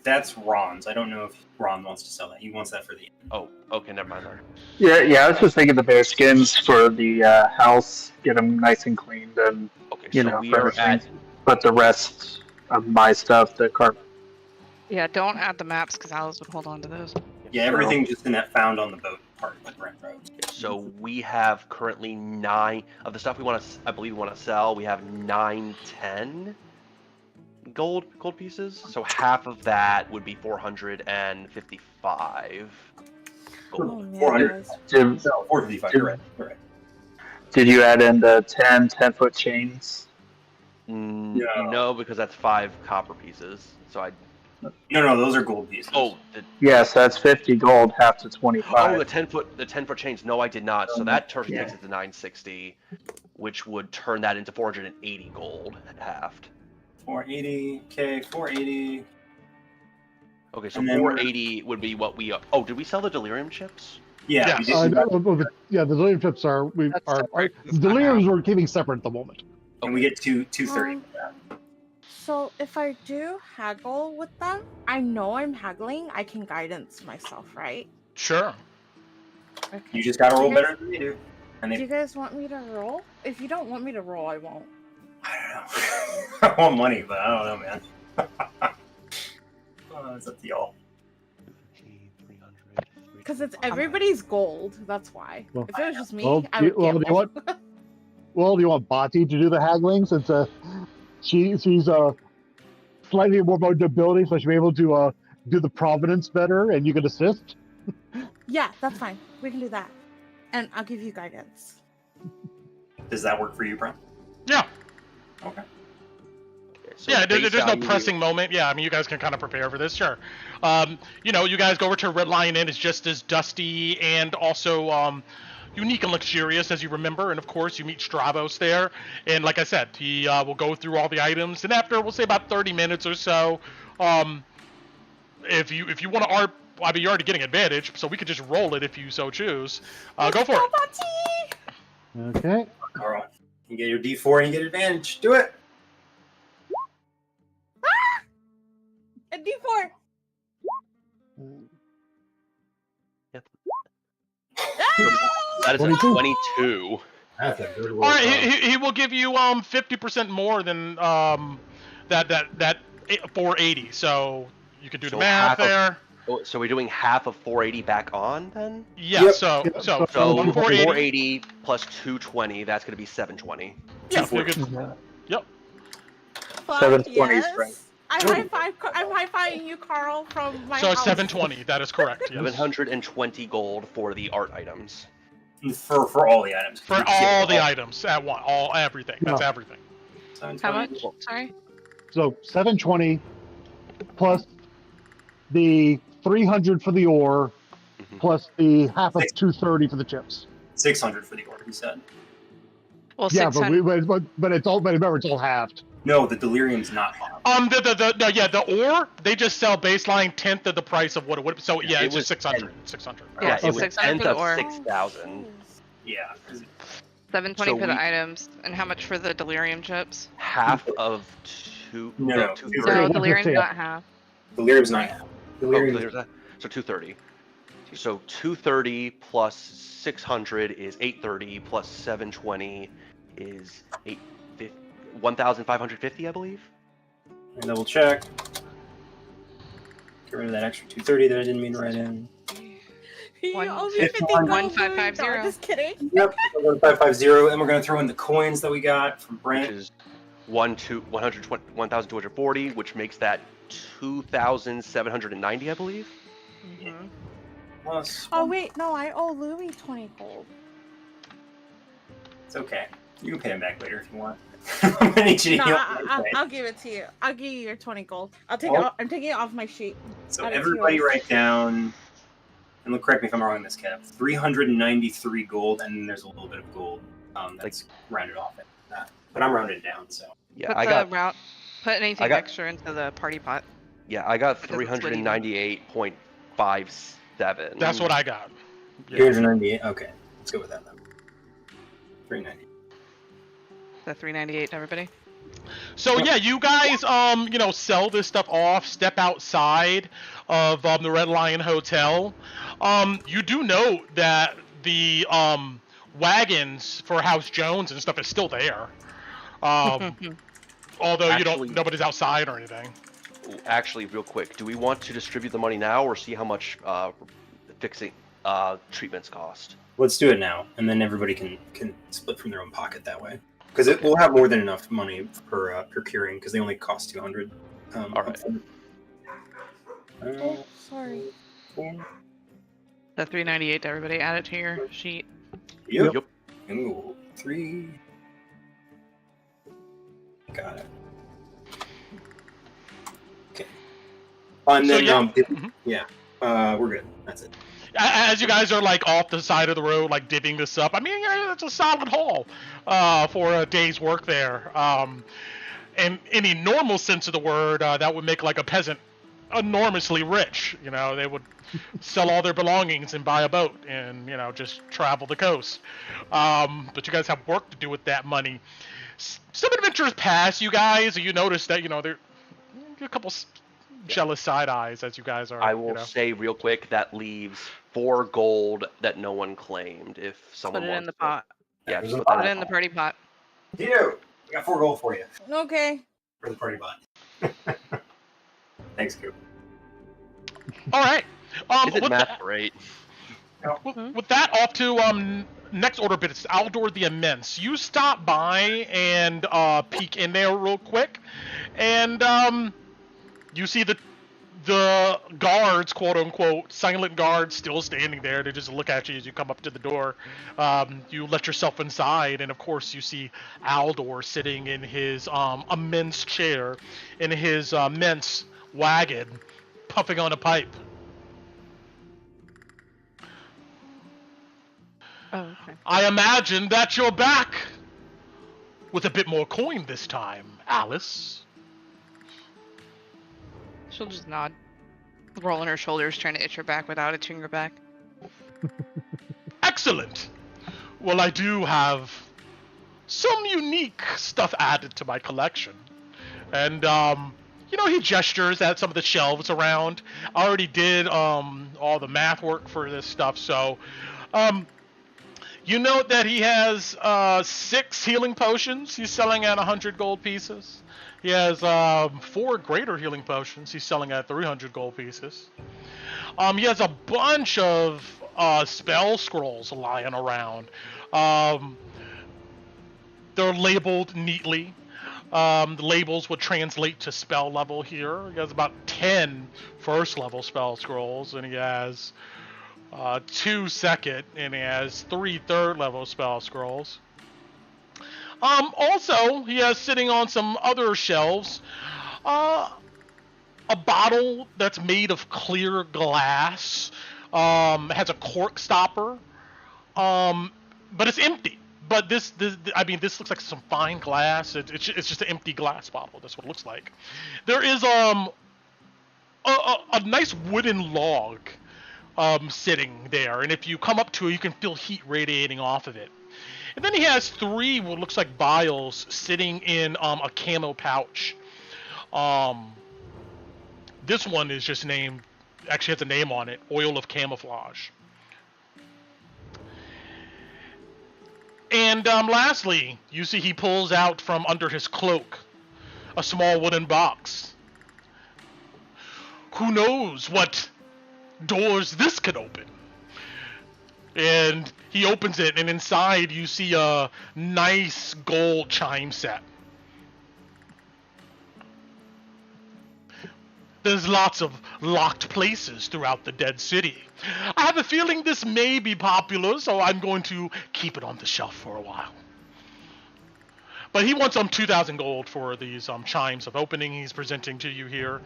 That's Ron's. I don't know if Ron wants to sell that. He wants that for the end. Oh, okay, never mind. Then. Yeah, I was just thinking the bear skins for the house, get them nice and cleaned, and Okay, you so know, we for are everything. at But the rest of my stuff, the carpet. Yeah, don't add the maps because Alice would hold on to those. Yeah, everything just in that found on the boat part, like Brent Road. So we have currently 9 of the stuff we want to. I believe we want to sell. We have 910 gold pieces. So half of that would be 455 gold. Oh, man, 400. guys. Did, No, 455. You're right. You're right. did you add in the 10-foot chains? No, because that's 5 copper pieces. So I. No, those are gold pieces. Oh, Yes, that's 50 gold, half to 25. oh, the 10-foot chains. No, I did not. So that takes it to 960, which would turn that into 480 gold halved. 480. Okay, 480. Okay, so And then 480 would be what we. Oh, did we sell the delirium chips? Yeah. Yeah. we did- The delirium chips are separate. the deliriums we're keeping separate at the moment. and we get 230. So if I do haggle with them, I know I'm haggling. I can guidance myself, right? Sure. Okay. You just gotta roll You guys- better than they do. And Do they. you guys want me to roll? If you don't want me to roll, I won't. I don't know. I want money, but I don't know, man. It's up to y'all. Because it's everybody's gold. That's why. Well- If it was just me, Well, I do would you- well, do you gamble. do you want Bati to do the haggling since she's slightly more mobility, so she'll be able to do the provenance better, and you can assist? Yeah, that's fine. We can do that. And I'll give you guidance. Does that work for you, Brent? Yeah. Okay. So Yeah, base there's no value- pressing moment. Yeah, I mean, you guys can kind of prepare for this, sure. You guys go over to Red Lion Inn. It's just as dusty and also unique and luxurious as you remember. And of course, you meet Stravos there. And like I said, he will go through all the items. And after, we'll say about 30 minutes or so, if you want to I mean, you're already getting advantage, so we could just roll it if you so choose. Go for it. Bati! Okay. Carl, you get your D4 and you get advantage. Do it. A D4! Yep. Ah! That is a 22. 22. That's a good roll. All right, he will give you 50% more than that 480. So you could do the So math half of- there. Oh, so we're doing half of 480 back on then? Yeah. Yep. So Yep. so So 480. 480 plus 220, that's going to be 720. Yeah, you're good. Fuck 720 is yes. right. I'm high-fiving you, Carl, from my So house. 720. That is correct. Yes. 720 gold for the art items. For all the items. For all the items at one, everything. That's Yeah. everything. How much? Sorry. So 720 plus the 300 for the ore, Mhm. plus the half of Six. 230 for the chips. 600 for the order, he said. Well, Yeah, 600. but it's all. But remember, it's all halved. No, the delirium's not half. The ore, they just sell baseline 10th of the price of what it would. So yeah, It it's just was 600. 600. Yeah, it was 600 for 10th the of ore. 6,000. Yeah. 720 So for the we- items, and how much for the delirium chips? Half of two. No, 230. No, What's delirium's it say? not half. Delirium's not half. Oh, Delirium. there's that. So 230. So 230 plus 600 is 830 plus 720 is 1,550, I believe. Double check. Get rid of that extra 230 that I didn't mean to write in. You One- owe me 50 50 gold, 1550. No, just kidding. Yep. 550, and we're gonna throw in the coins that we got from Which Brent. is 1,240, which makes that 2,790, I believe. Mhm. Plus, Oh wait, no, I owe Louis 20 gold. it's okay. You can pay him back later if you want. I'm gonna need you to No, heal. I'll give it to you. I'll give you your 20 gold. I'll take Oh. it. I'm taking it off my sheet. So That is everybody yours. write down, and look, correct me if I'm wrong on this, Kev. 393 gold, and then there's a little bit of gold that's rounded off at that. But I'm rounded down, so. Yeah, Put I the got route. Put anything got- extra into the party pot. yeah, I got Because it's what you need. 398.57. That's what I got. Yeah. 398. Okay, let's go with that then. 390. The 398, everybody. So yeah, you guys, sell this stuff off. Step outside of the Red Lion Hotel. You do note that the wagons for House Jones and stuff is still there. Although Actually- nobody's outside or anything. Actually, real quick, do we want to distribute the money now or see how much fixing treatments cost? Let's do it now, and then everybody can split from their own pocket that way. Because it will have more than enough money per curing, because they only cost 200. All right. Oh, sorry. The 398, everybody. Add it to your sheet. Yep. Yep. Ooh, 3. Got it. Okay. And So, then, yeah. we're good. That's it. As you guys are like off the side of the road, like divvying this up, I mean, yeah, it's a solid haul for a day's work there. And in a normal sense of the word, that would make like a peasant enormously rich. They would sell all their belongings and buy a boat and just travel the coast. But you guys have work to do with that money. Some adventures pass you guys. You notice that there a couple jealous side eyes as you guys are. I will say real quick that leaves 4 gold that no one claimed. If someone Put it in wants the to- pot. Yeah, just put Put that it in in the party pot. You! I got 4 gold for you. Okay. For the party bot. Thanks, Coop. All right. Isn't with math that- great? With that, off to next order bit. It's Aldor the Immense. You stop by and peek in there real quick, and you see the guards, quote unquote, silent guards, still standing there. They just look at you as you come up to the door. You let yourself inside, and of course you see Aldor sitting in his immense chair, in his immense wagon, puffing on a pipe. Oh, okay. I imagine that you're back with a bit more coin this time, Alice. She'll just nod, rolling her shoulders, trying to itch her back without itching her back. Excellent. Well, I do have some unique stuff added to my collection. And, he gestures at some of the shelves around. I already did all the math work for this stuff, so... You note that he has 6 healing potions. He's selling at 100 gold pieces. He has 4 greater healing potions. He's selling at 300 gold pieces. He has a bunch of spell scrolls lying around. They're labeled neatly. The labels would translate to spell level here. He has about 10 first level spell scrolls, and he has 2 second, and he has 3 third level spell scrolls. Also, he has sitting on some other shelves a bottle that's made of clear glass. Has a cork stopper. but it's empty. But this I mean, this looks like some fine glass. It's just an empty glass bottle. That's what it looks like. There is a nice wooden log sitting there, and if you come up to it, you can feel heat radiating off of it. And then he has 3 what looks like vials sitting in a camo pouch. This one is just named, actually has a name on it, Oil of Camouflage. And lastly, you see he pulls out from under his cloak a small wooden box. Who knows what doors this could open? And he opens it, and inside you see a nice gold chime set. There's lots of locked places throughout the Dead City. I have a feeling this may be popular, so I'm going to keep it on the shelf for a while. But he wants 2,000 gold for these chimes of opening he's presenting to you here.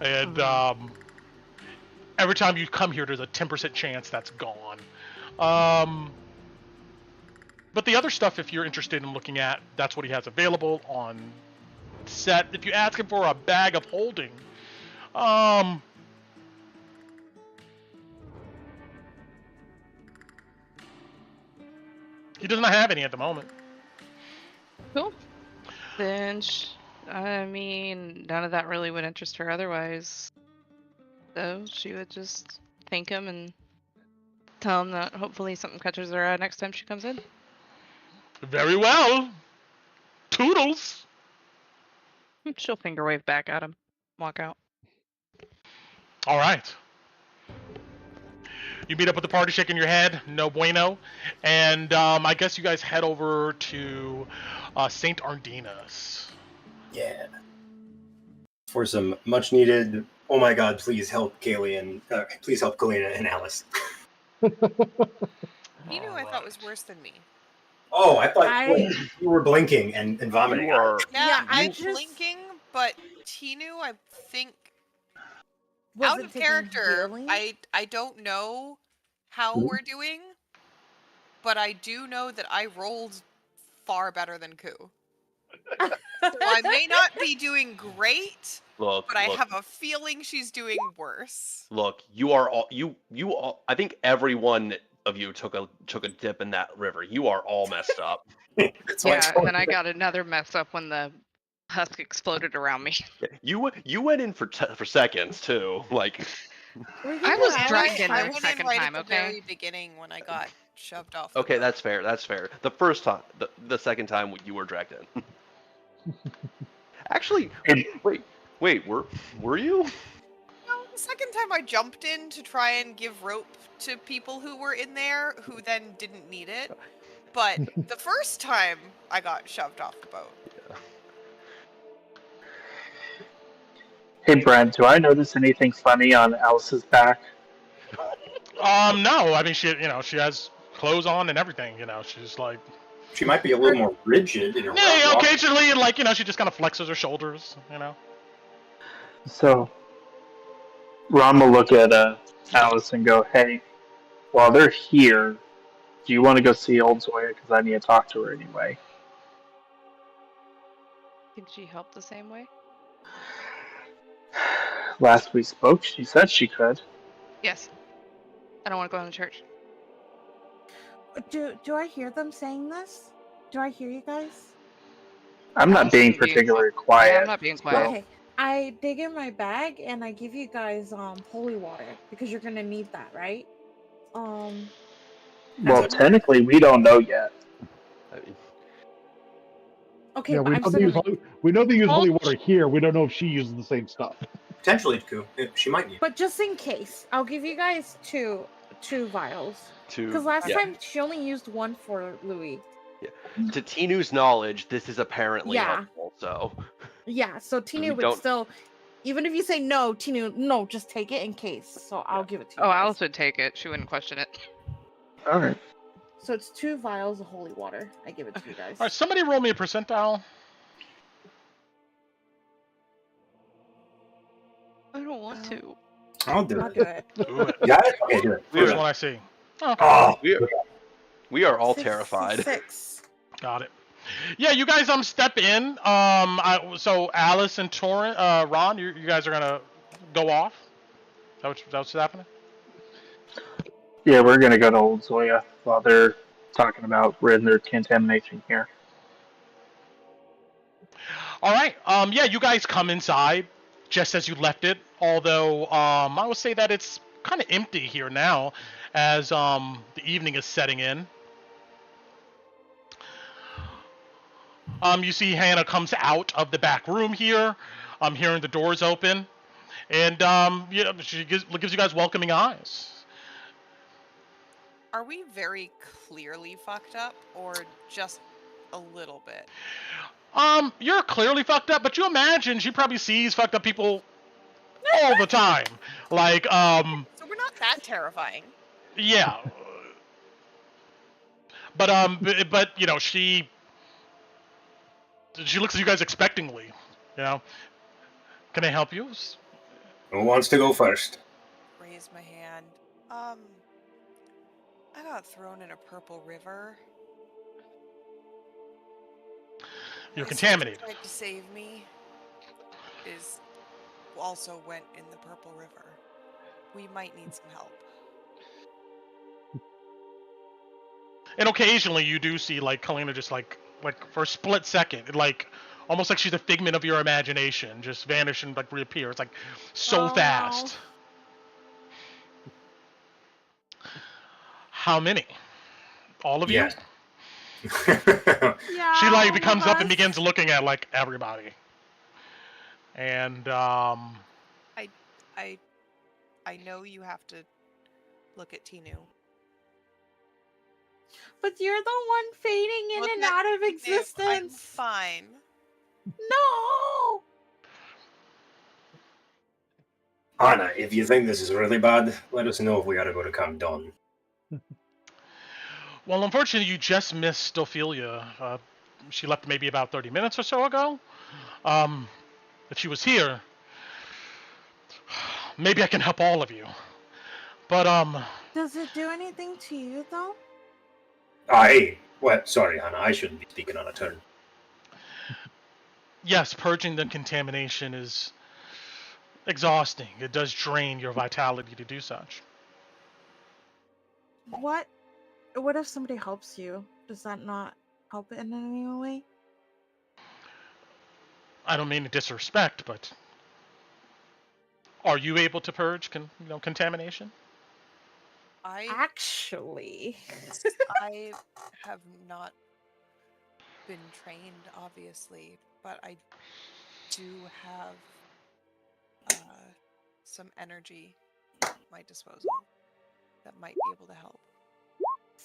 And every time you come here, there's a 10% chance that's gone. But the other stuff, if you're interested in looking at, that's what he has available on set. If you ask him for a bag of holding, he does not have any at the moment. Cool. Then, I mean, none of that really would interest her otherwise. So she would just thank him and tell him that hopefully something catches her eye next time she comes in. Very well. Toodles. She'll finger wave back at him. Walk out. All right. You meet up with the party, shaking your head, no bueno, and I guess you guys head over to St. Ardina's. Yeah. For some much needed. Oh my God! Please help Kaylee and please help Kalina and Alice. Tinu, I thought was worse than me. Oh, I thought you were blinking and vomiting. You are. Yeah, I'm just- blinking, but Tinu, I think Was out it of taking character. healing? I don't know how we're doing, but I do know that I rolled far better than Ku. So I may not be doing great, Look, but I look, have a feeling she's doing worse. look. You are all you all. I think every one of you took a dip in that river. You are all messed up. That's why I Yeah, told and then I you. got another mess up when the husk exploded around me. You went in for seconds too. Like I was dragged in I there went second in right time, at the okay? very beginning when I got shoved off. the okay, boat. that's fair. That's fair. The first time, the second time you were dragged in. Actually, wait, were you? No, the second time I jumped in to try and give rope to people who were in there who then didn't need it. But the first time I got shoved off the boat. Hey, Brent, do I notice anything funny on Alice's back? No, I mean, she has clothes on and everything, she's like, She might be a little more rigid in her yeah, walk. occasionally, like, she just kind of flexes her shoulders, So, Ron will look at Alice and go, hey, while they're here, do you want to go see old Zoya? Because I need to talk to her anyway. Can she help the same way? Last we spoke, she said she could. Yes. I don't want to go in the church. Do I hear them saying this? Do I hear you guys? I'm not being being particularly Yeah, quiet. I'm not being quiet. Okay. I dig in my bag and I give you guys holy water because you're gonna need that, right? Well, technically, we don't know yet. I mean, Okay, Yeah, but we I'm know, still they use gonna... we know they use holy water here. We don't know if she uses the same stuff. Potentially, Ku. She might need. But just in case, I'll give you guys two vials. Because last yeah. time she only used one for Louis. To Tinu's knowledge, this is apparently Yeah. helpful. So Yeah, so We Tinu would don't- still, even if you say no, Tinu, no, just take it in case. So I'll give it to you. Oh, guys. Alice would take it. She wouldn't question it. All right. So it's 2 vials of holy water. I give it to you guys. All right, somebody roll me a percentile. I don't want to. I'll do I'll it. do it. Do it. Yeah. Okay, do it. We First are- one I see. Okay. Oh, we are, We are all terrified. 66. Got it. Yeah, you guys step in. So Alice and Ron, you guys are gonna go off. What's happening? Yeah, we're gonna go to Old Zoya while they're talking about ridding their contamination here. All right. Yeah, you guys come inside just as you left it. Although I would say that it's kind of empty here now, as the evening is setting in. You see Hannah comes out of the back room here. I'm hearing the doors open, and yeah, she gives you guys welcoming eyes. Are we very clearly fucked up, or just a little bit? You're clearly fucked up, but you imagine she probably sees fucked up people all the time. Like, So we're not that terrifying. yeah. But you know, she looks at you guys expectingly. You know, can I help you? Who wants to go first? Raise my hand. I got thrown in a purple river. You're My contaminated. sister tried to save me. Also went in the purple river. We might need some help. And occasionally you do see like Kalina just like for a split second, like almost like she's a figment of your imagination, just vanish and like reappear. It's like so fast. How many? All of you? Yes. Yeah. She like all becomes of up and us. begins looking at like everybody. And I know you have to look at Tinu. But you're the one fading in Look and at out of Tinu. I'm existence. fine. No. Anna, if you think this is really bad, let us know if we gotta go to Camp Dawn. well, unfortunately, you just missed Ophelia. She left maybe about 30 minutes or so ago. If she was here, maybe I can help all of you. But Does it do anything to you though? Well, sorry, Anna, I shouldn't be speaking on a turn. yes, purging the contamination is exhausting. It does drain your vitality to do such. What if somebody helps you? Does that not help it in any way? I don't mean to disrespect, but are you able to purge contamination? Actually, I have not been trained, obviously, but I do have some energy at my disposal that might be able to help.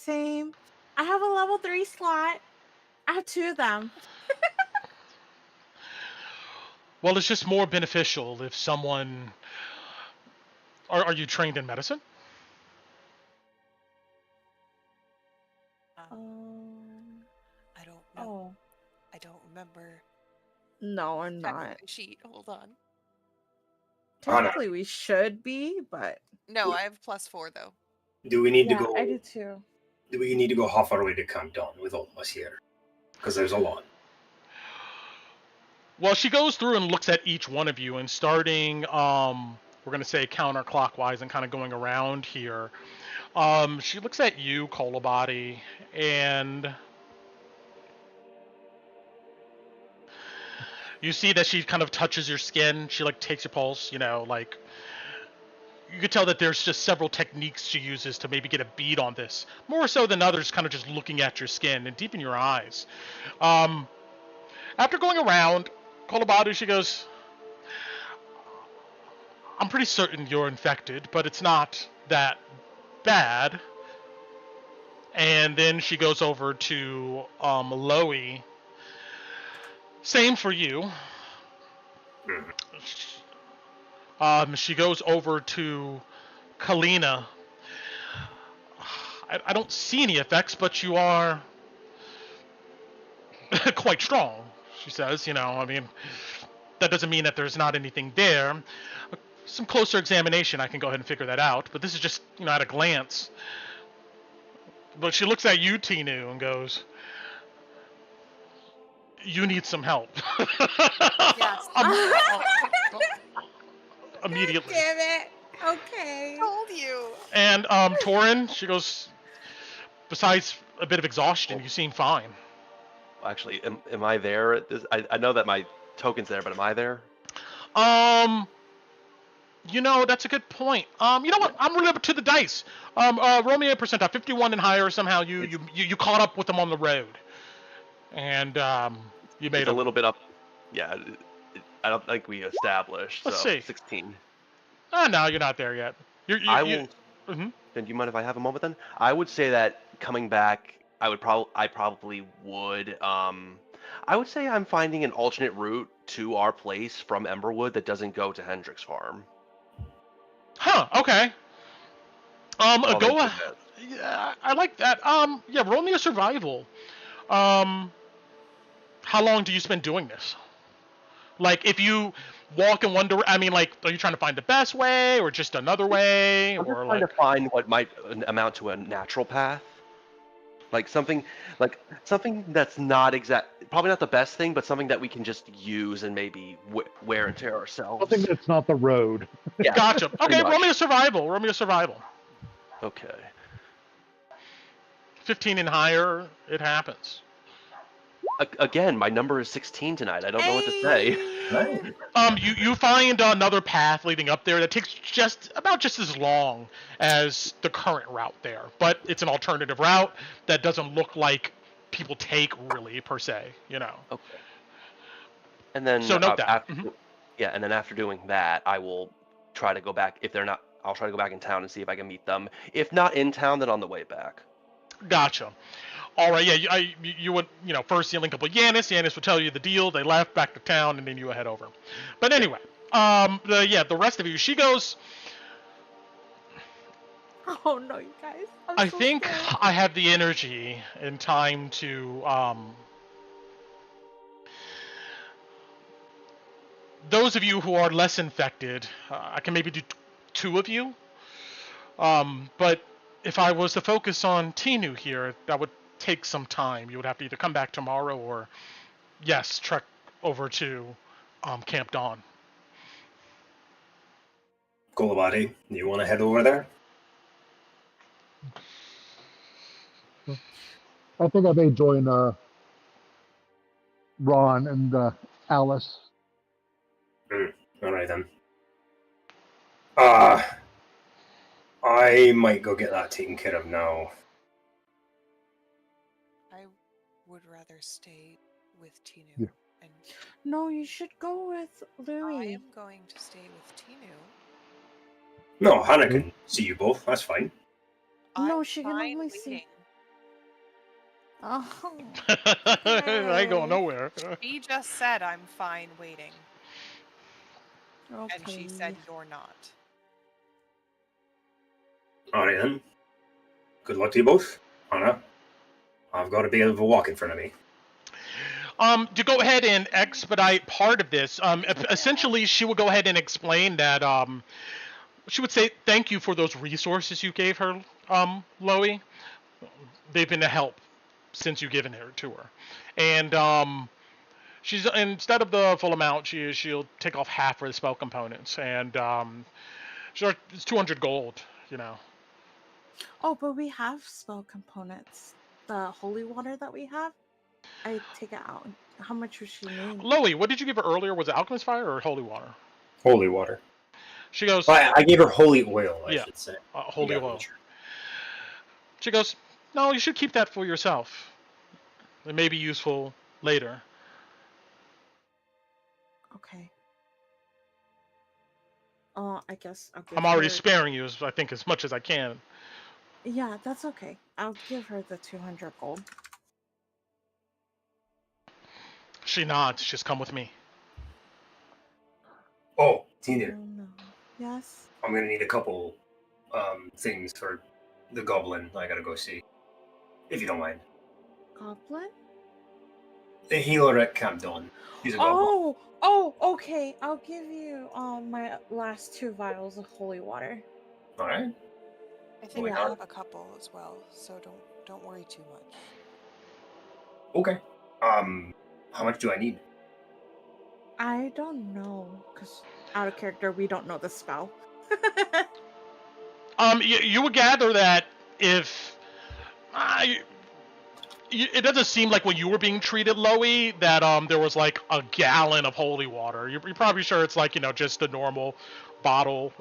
same. I have a level 3 slot. I have 2 of them. Well, it's just more beneficial if someone... Are you trained in medicine? I don't know. Oh. I don't remember. No, I'm Checking not. my sheet. Hold on. Technically, we should be, but No, I have +4 though. Do we need yeah, to go? I do too. Do we need to go how far away to Camp Dawn with all of us here? Because there's a lot. Well, she goes through and looks at each one of you, and starting, we're going to say counterclockwise and kind of going around here. She looks at you, Kolobody, and you see that she kind of touches your skin. She like takes your pulse, like you could tell that there's just several techniques she uses to maybe get a bead on this, more so than others kind of just looking at your skin and deep in your eyes. After going around, Kolobadu, she goes, I'm pretty certain you're infected, but it's not that bad. And then she goes over to Loey. Same for you. She goes over to Kalina. I don't see any effects, but you are quite strong, she says. I mean, that doesn't mean that there's not anything there. Some closer examination, I can go ahead and figure that out. But this is just, at a glance. But she looks at you, Tinu, and goes, "You need some help." Yes. Immediately. Damn it. Okay. Told you. And Torin, she goes, besides a bit of exhaustion, you seem fine. Actually, am I there? At this? I know that my token's there, but am I there? You know, that's a good point. You know what? I'm rolling up to the dice. Roll me a percentile, 51 and higher. Somehow you caught up with them on the road, and you made It's a little bit up. Yeah, I don't think we established. Let's so see. 16. Oh no, you're not there yet. I will. Mhm. Then do you mind if I have a moment then? I would say that coming back, I probably would. I would say I'm finding an alternate route to our place from Emberwood that doesn't go to Hendrick's farm. Huh. Okay. I'll Go. think of that. Yeah, I like that. Yeah, roll me a survival. How long do you spend doing this? Like, if you walk in one direction, I mean, like, are you trying to find the best way, or just another way, I'm just or trying like? to find what might amount to a natural path. Like something that's not probably not the best thing, but something that we can just use and maybe wear and tear ourselves. Something that's not the road. Yeah. Gotcha. Okay, much. roll me a survival. Roll me a survival. Okay. 15 and higher, it happens. Again, my number is 16 tonight. I don't know what to say. Right. You find another path leading up there that takes just as long as the current route there, but it's an alternative route that doesn't look like people take really per se, you know. Okay. And then So note that. after, yeah, and then after doing that, I will try to go back. If they're not, I'll try to go back in town and see if I can meet them. If not in town, then on the way back. Gotcha. All right, yeah, you would, first you link up with Yanis. Yanis would tell you the deal. They left back to town, and then you would head over. But anyway, the rest of you, she goes, Oh no, you guys. I think I have the energy and time to, those of you who are less infected, I can maybe do two of you. But if I was to focus on Tinu here, that would take some time. You would have to either come back tomorrow or, yes, trek over to Camp Dawn. Golabati, you want to head over there? I think I may join Ron and Alice. All right then. I might go get that taken care of now. I would rather stay with Tinu. Yeah. And No, you should go with I Louis. am going to stay with Tinu. No, Hannah can see you both. That's fine. No, I'm she can fine only see. waiting. Oh. I ain't going nowhere. He just said I'm fine waiting. Okay. And she said you're not. All right then. Good luck to you both. Hannah, I've got a bit of a walk in front of me. To go ahead and expedite part of this, essentially she would go ahead and explain that she would say thank you for those resources you gave her, Loey. They've been a help since you've given her to her. And she's, instead of the full amount, she'll take off half for the spell components, and it's 200 gold, Oh, but we have spell components. The holy water that we have, I take it out. How much was she need? Loey, what did you give her earlier? Was it alchemist fire or holy water? Holy water. She goes, Well, I gave her holy oil, I Yeah. should say. Holy You got oil. nature. She goes, no, you should keep that for yourself. It may be useful later. Okay. I guess I'll give I'm already her... sparing you, I think, as much as I can. Yeah, that's okay. I'll give her the 200 gold. She nods. Just come with me. Oh, Oh Tina, no. Yes? I'm gonna need a couple things for the goblin I gotta go see. If you don't mind. Goblin? The healer at Camp Dawn. He's a goblin. Oh, okay. I'll give you my last 2 vials of holy water. Alright. I think Yeah. I have a couple as well, so don't Don't worry too much. Okay. How much do I need? I don't know, because out of character, we don't know the spell. You would gather that if it doesn't seem like when you were being treated, Loey, that there was like a gallon of holy water. You're probably sure it's like just the normal bottle,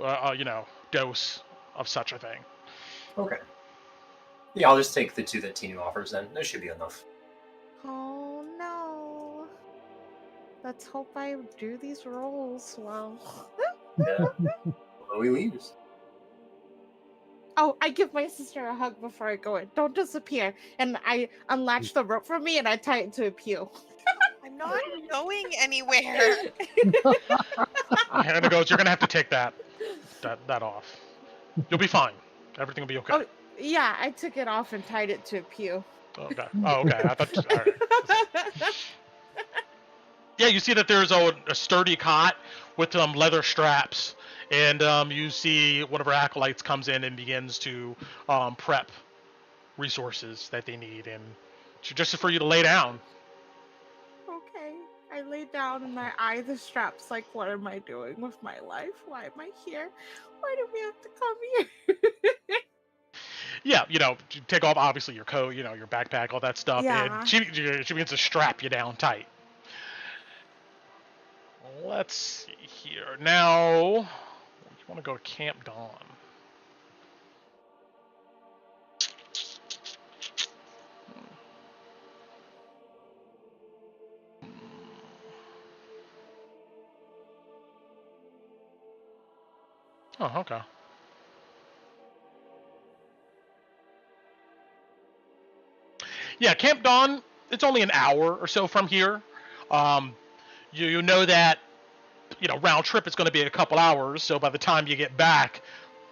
dose of such a thing. Okay. Yeah, I'll just take the 2 that Tinu offers then. That should be enough. Oh no. Let's hope I do these rolls well. Yeah. Chloe leaves. Oh, I give my sister a hug before I go in. Don't disappear. And I unlatch the rope from me and I tie it to a pew. I'm not going anywhere. Hannah goes, "You're gonna have to take that off. You'll be fine. Everything will be okay." Oh, yeah, I took it off and tied it to a pew. Okay. Oh, okay. I thought. All right. Yeah, you see that there's a sturdy cot with leather straps, and you see one of our acolytes comes in and begins to prep resources that they need, and just for you to lay down. Okay. I lay down and I eye the straps like, what am I doing with my life? Why am I here? Why do we have to come here? Yeah, you take off obviously your coat, your backpack, all that stuff, Yeah. and she begins to strap you down tight. Let's see here. Now, you want to go to Camp Dawn. Oh, okay. Yeah, Camp Dawn, it's only an hour or so from here. You know that, round trip is going to be a couple hours, so by the time you get back,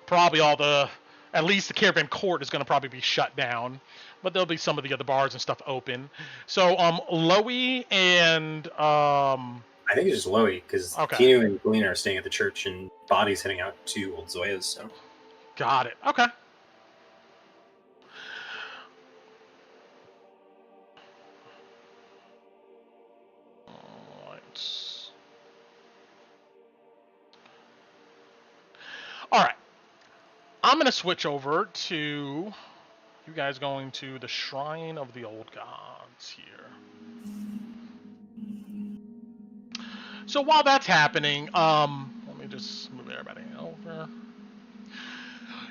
probably at least the Caravan Court is going to probably be shut down, but there'll be some of the other bars and stuff open. So, Loey and, I think it's just Loey, because Okay. Tinu and Galena are staying at the church, and Body's heading out to Old Zoya's, so... Got it. Okay. All right. I'm going to switch over to you guys going to the Shrine of the Old Gods here. So while that's happening, let me just move everybody over.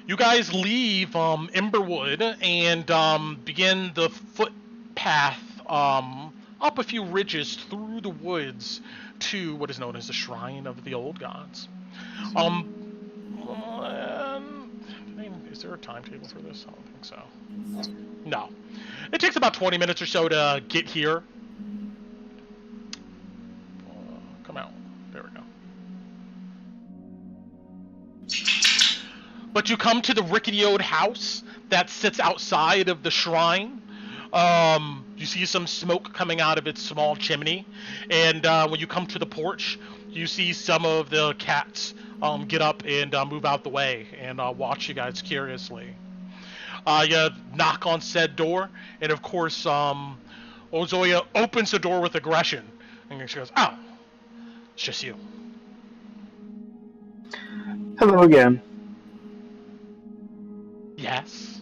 You guys leave Emberwood and begin the footpath up a few ridges through the woods to what is known as the Shrine of the Old Gods. Is there a timetable for this? I don't think so. No. It takes about 20 minutes or so to get here. Come out. There we go. But you come to the rickety old house that sits outside of the shrine. You see some smoke coming out of its small chimney. And when you come to the porch, you see some of the cats get up and move out the way and watch you guys curiously. You knock on said door, and of course, Ozoya opens the door with aggression. And she goes, "Oh, it's just you." Hello again. Yes.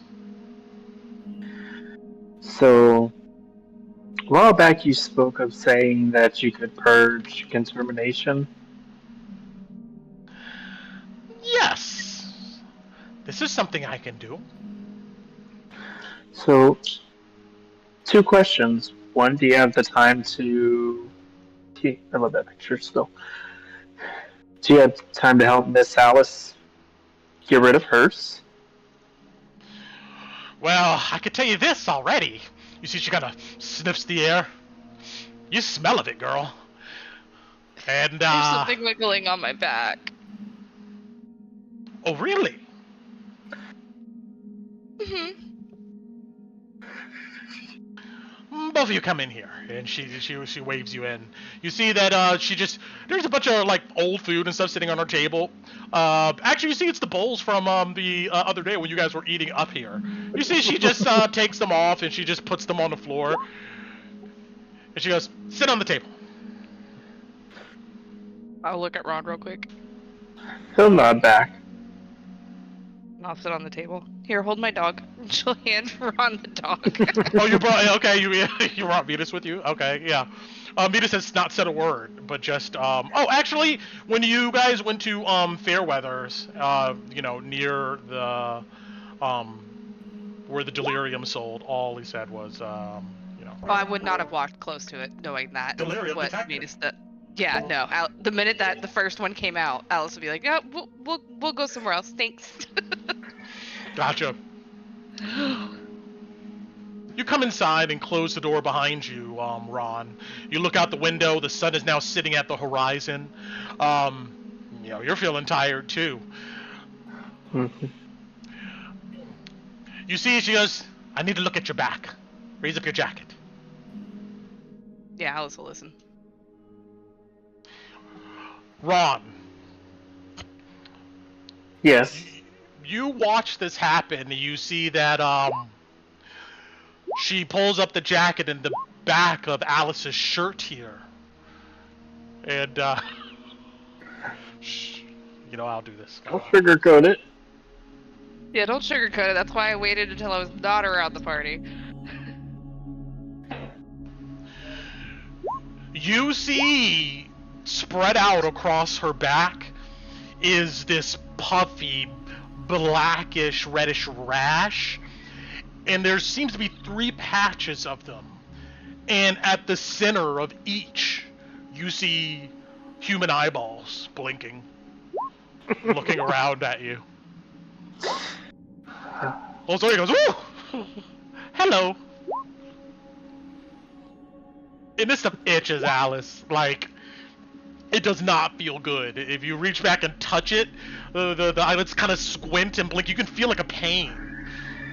So, a while back you spoke of saying that you could purge contamination. Yes. This is something I can do. So, 2 questions. One, do you have the time to... I love that picture still. Do you have time to help Miss Alice get rid of hers? Well, I could tell you this already. You see she kind of sniffs the air. You smell of it, girl. And, There's something wiggling on my back. Oh, really? Mm-hmm. both of you come in here. And she waves you in. You see that there's a bunch of like old food and stuff sitting on her table. Actually, you see it's the bowls from the other day when you guys were eating up here. You see she just takes them off and she just puts them on the floor. And she goes, sit on the table. I'll look at Ron real quick. He'll nod back. And I'll sit on the table. Here, hold my dog. She'll hand Ron the dog. Oh, you brought, okay, you brought Vetus with you? Okay, yeah. Vetus has not said a word, but just, oh, actually, when you guys went to, Fairweather's, near the, where the delirium sold, all he said was, Well, I would not have walked close to it, knowing that. Delirium what detective. Vetus did. Yeah, no. The minute that the first one came out, Alice would be like, "Yeah, we'll go somewhere else. Thanks." Gotcha. You come inside and close the door behind you, Ron. You look out the window. The sun is now sitting at the horizon. You're feeling tired too. Mm-hmm. You see, she goes, "I need to look at your back. Raise up your jacket." Yeah, Alice will listen. Ron. Yes. You watch this happen. You see that she pulls up the jacket in the back of Alice's shirt here, and I'll do this. I'll sugarcoat it. Yeah, don't sugarcoat it. That's why I waited until I was not around the party. You see, spread out across her back is this puffy, blackish, reddish rash, and there seems to be 3 patches of them. And at the center of each, you see human eyeballs blinking, looking around at you. Oh, so he goes, "Ooh! Hello." And this stuff itches Alice. Like, it does not feel good. If you reach back and touch it, the eyelids kind of squint and blink. You can feel like a pain,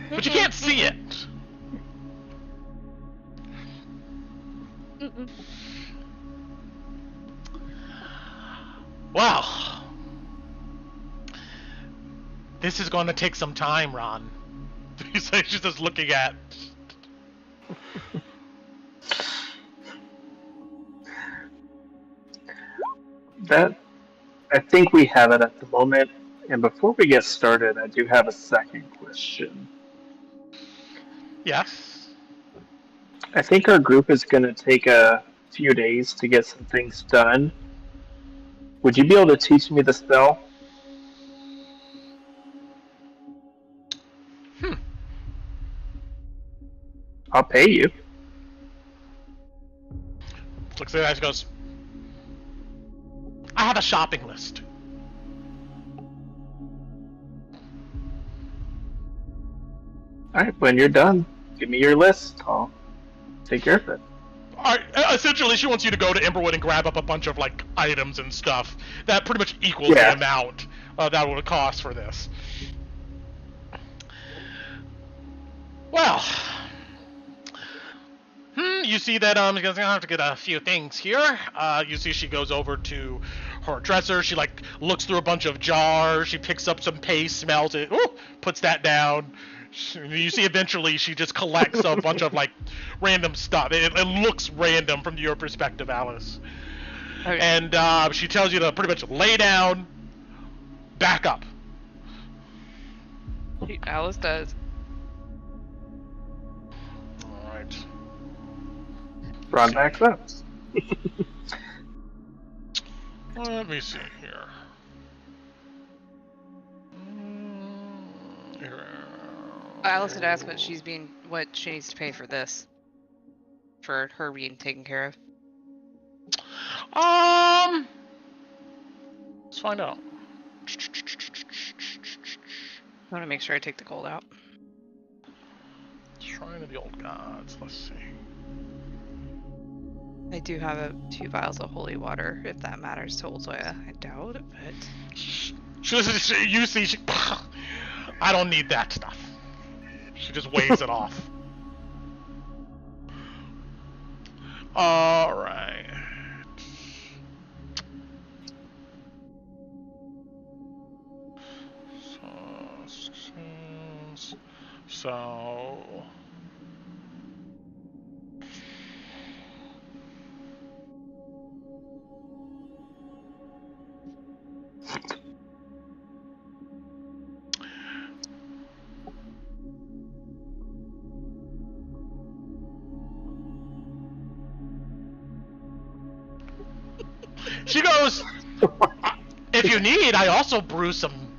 but you can't see it. Well, this is going to take some time, Ron. She's just looking at. That, I think we have it at the moment. And before we get started, I do have a second question. Yes. I think our group is going to take a few days to get some things done. Would you be able to teach me the spell? I'll pay you. Looks at the guys, goes, "I have a shopping list." Alright, when you're done, give me your list. I'll take care of it. Alright, essentially she wants you to go to Emberwood and grab up a bunch of, like, items and stuff that pretty much equals the amount that would cost for this. Well, you see that she's gonna have to get a few things here. You see she goes over to her dresser. She like looks through a bunch of jars. She picks up some paste, smells it, puts that down. You see eventually she just collects a bunch of like random stuff. It looks random from your perspective, Alice. Okay. And she tells you to pretty much lay down, back up. Alice does. All right. Ron backs up. Let me see here. Alice had asked what she needs to pay for this. For her being taken care of. Let's find out. I want to make sure I take the gold out. Shrine of the Old Gods. Let's see. I do have 2 vials of holy water, if that matters to Olzoya. I doubt it, but... You see, I don't need that stuff. She just waves it off. All right. So. She goes, if you need, I also brew some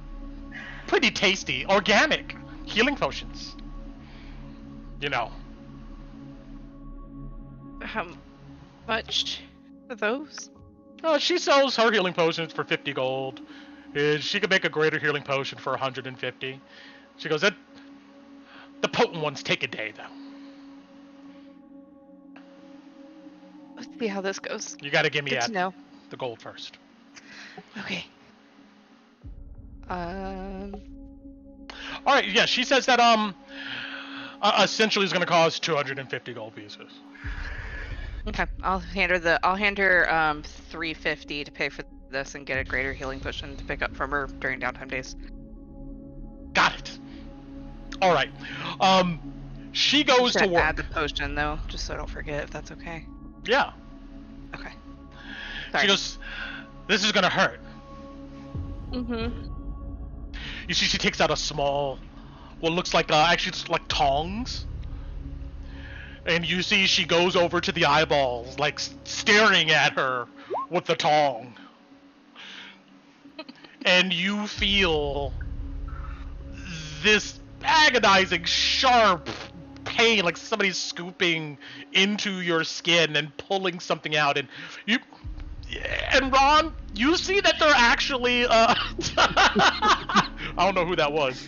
pretty tasty, organic healing potions. You know. How much for those? She sells her healing potions for 50 gold. She could make a greater healing potion for 150. She goes, the potent ones take a day, though. Let's see how this goes. You gotta give me Good to know. the gold first. Okay. Alright, yeah, she says that, essentially is gonna cost 250 gold pieces. Okay, I'll hand her 350 to pay for this and get a greater healing potion to pick up from her during downtime days. Got it. Alright. She goes to work. Add the potion though, just so I don't forget, if that's okay. Yeah. Okay. Sorry. She goes, this is gonna hurt. Mm-hmm. You see she takes out a small, what looks like, actually it's like tongs. And you see she goes over to the eyeballs, like staring at her with the tong. And you feel this agonizing, sharp pain, like somebody's scooping into your skin and pulling something out. And Ron, you see that they're actually, I don't know who that was.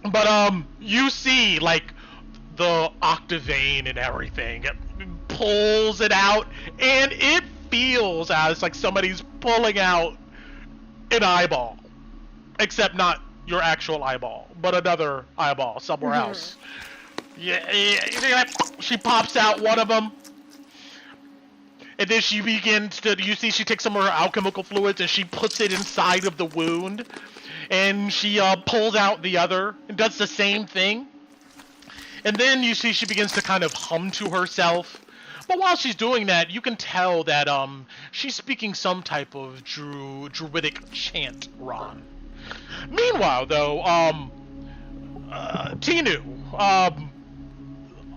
But, you see, like, the octavane and everything. It pulls it out, and it feels as like somebody's pulling out an eyeball. Except not your actual eyeball, but another eyeball somewhere else. Yeah, she pops out one of them. And then she begins to, you see she takes some of her alchemical fluids and she puts it inside of the wound. And she pulls out the other and does the same thing. And then you see she begins to kind of hum to herself. But while she's doing that, you can tell that she's speaking some type of druidic chant, Ron. Meanwhile, though, Tinu,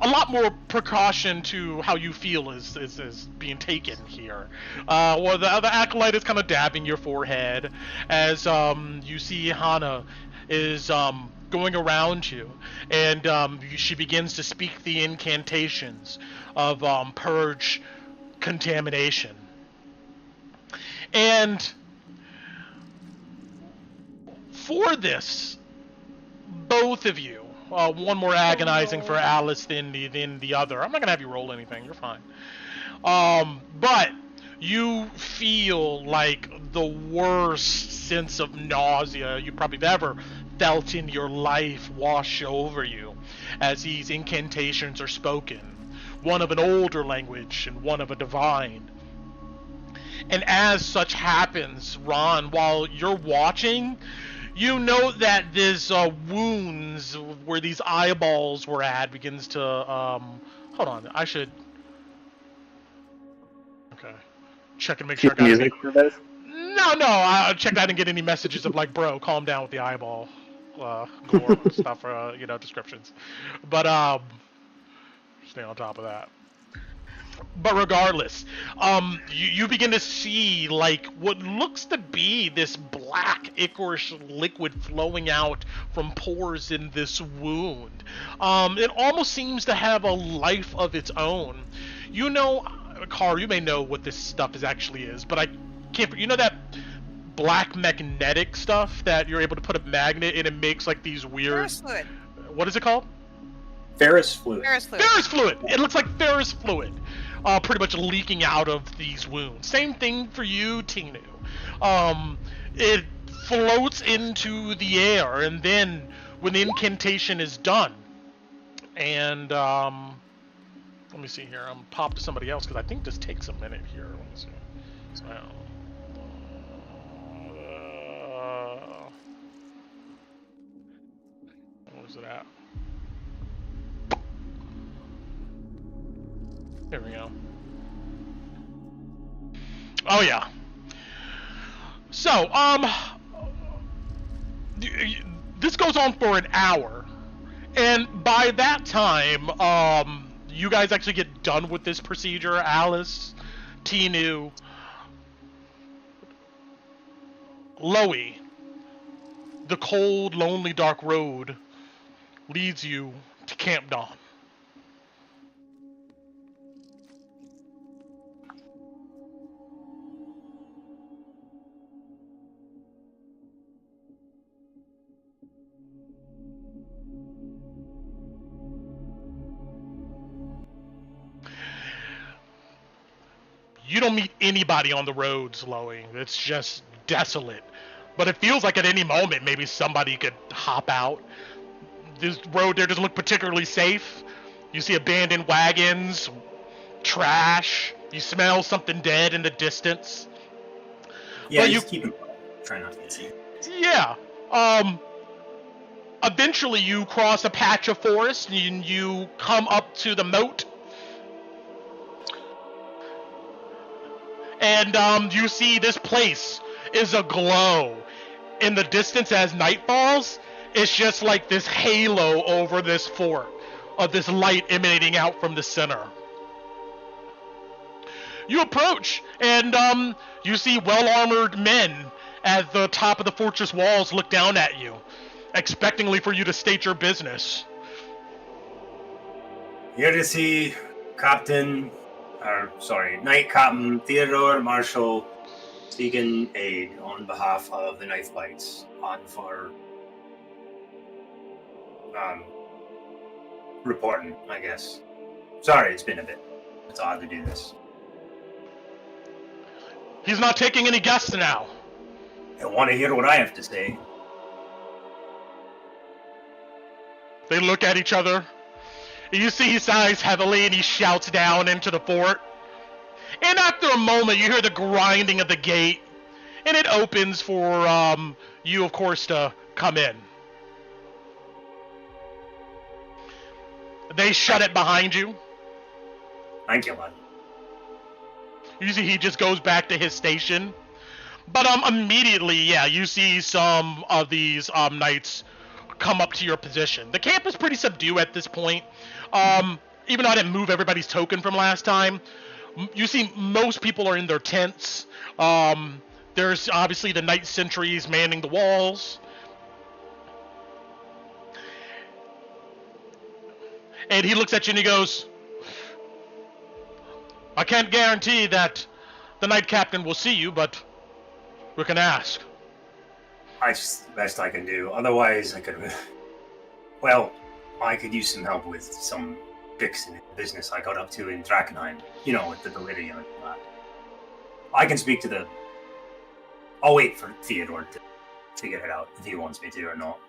a lot more precaution to how you feel is being taken here. Well, the acolyte is kind of dabbing your forehead as you see Hana is going around you, and she begins to speak the incantations of purge contamination. And for this, both of you, one more agonizing for Alice than the other. I'm not gonna have you roll anything. You're fine. But you feel like the worst sense of nausea you probably have ever felt in your life wash over you as these incantations are spoken, one of an older language and one of a divine. And as such happens, Ron, while you're watching, you know that this wounds where these eyeballs were at begins to hold on, I should check and make sure I got music for this. No, I checked. I didn't get any messages of like, bro, calm down with the eyeball gore stuff for descriptions. But stay on top of that. But regardless, you begin to see like what looks to be this black ichorish liquid flowing out from pores in this wound. It almost seems to have a life of its own. You know, Car, you may know what this stuff actually is, but I can't. You know that black magnetic stuff that you're able to put a magnet in and makes like these weird. Ferrous fluid. What is it called? Ferrous fluid. Ferrous fluid. Ferrous fluid. It looks like ferrous fluid, pretty much leaking out of these wounds. Same thing for you, Tinu. It floats into the air, and then when the incantation is done, and Let me see here. I'm gonna pop to somebody else because I think this takes a minute here. Let me see. Where's it at? Here we go. Oh yeah. So, this goes on for an hour, and by that time, you guys actually get done with this procedure. Alice, Tinu, Loey, the cold, lonely, dark road leads you to Camp Dawn. You don't meet anybody on the roads, Loey. It's just desolate. But it feels like at any moment maybe somebody could hop out. This road there doesn't look particularly safe. You see abandoned wagons, trash. You smell something dead in the distance. Yeah, But just keep him. Try not to get seen. Yeah. Eventually you cross a patch of forest and you come up to the moat. And you see this place is aglow. In the distance as night falls, it's just like this halo over this fort of this light emanating out from the center. You approach, and you see well-armored men at the top of the fortress walls look down at you, expectingly for you to state your business. Here to see Knight Captain Theodore Marshall seeking aid on behalf of the Knife Bites for reporting, I guess. Sorry, it's been a bit. It's odd to do this. He's not taking any guests now. You'll want to hear what I have to say. They look at each other. You see he sighs heavily and he shouts down into the fort. And after a moment, you hear the grinding of the gate. And it opens for you, of course, to come in. They shut it behind you. Thank you, bud. You see he just goes back to his station. But immediately, yeah, you see some of these knights come up to your position. The camp is pretty subdued at this point. Even though I didn't move everybody's token from last time, you see most people are in their tents. There's obviously the night sentries manning the walls. And he looks at you and he goes, I can't guarantee that the night captain will see you, but we can ask. That's the best I can do. Otherwise, I could use some help with some fixing the business I got up to in Drakkenheim. You know, with the delirium and all that. I can speak to the... I'll wait for Theodore to figure it out, if he wants me to or not.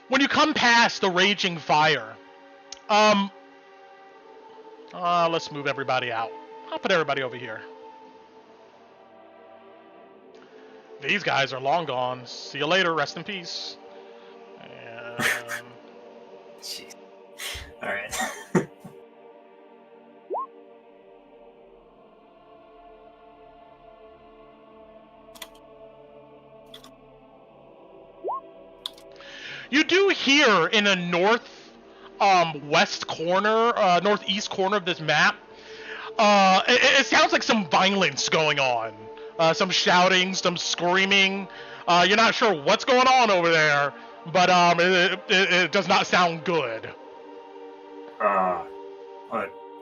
When you come past the raging fire, let's move everybody out. I'll put everybody over here. These guys are long gone. See you later. Rest in peace. And... Jeez. All right. You do hear in a northeast corner of this map, it sounds like some violence going on. Some shouting, some screaming. You're not sure what's going on over there, but it does not sound good.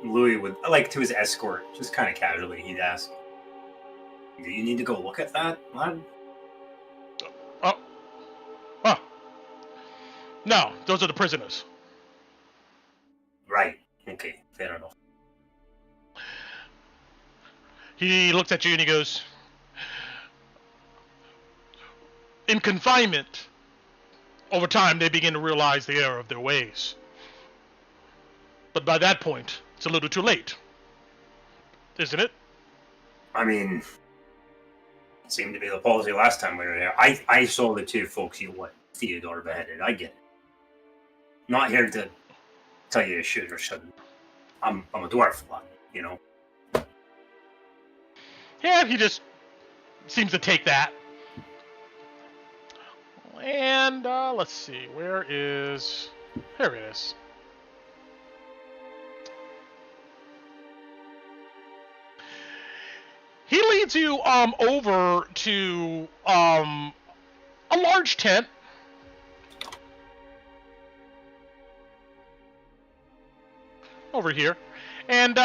Louis would, like, to his escort, just kind of casually, he'd ask, do you need to go look at that, lad? No, those are the prisoners. Right. Okay, fair enough. He looks at you and he goes, in confinement, over time they begin to realize the error of their ways. But by that point, it's a little too late. Isn't it? I mean, it seemed to be the policy last time we were there. I saw the two folks you what Theodore beheaded. I get it. Not here to tell you to shoot or shouldn't. I'm a dwarf, you know. Yeah, he just seems to take that. And let's see, where is? Here it is. He leads you over to a large tent. Over here. And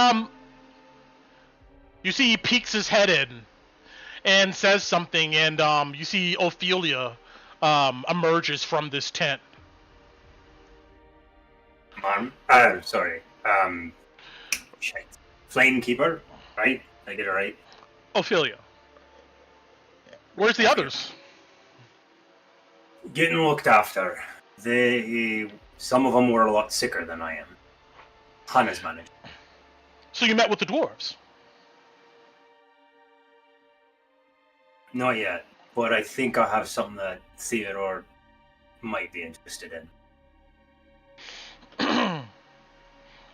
you see he peeks his head in and says something, and you see Ophelia emerges from this tent. Sorry. Shit. Flamekeeper, right? I get it right. Ophelia. Where's the others? Getting looked after. Some of them were a lot sicker than I am. Hannah's managed. So you met with the dwarves? Not yet, but I think I have something that Theodore might be interested in.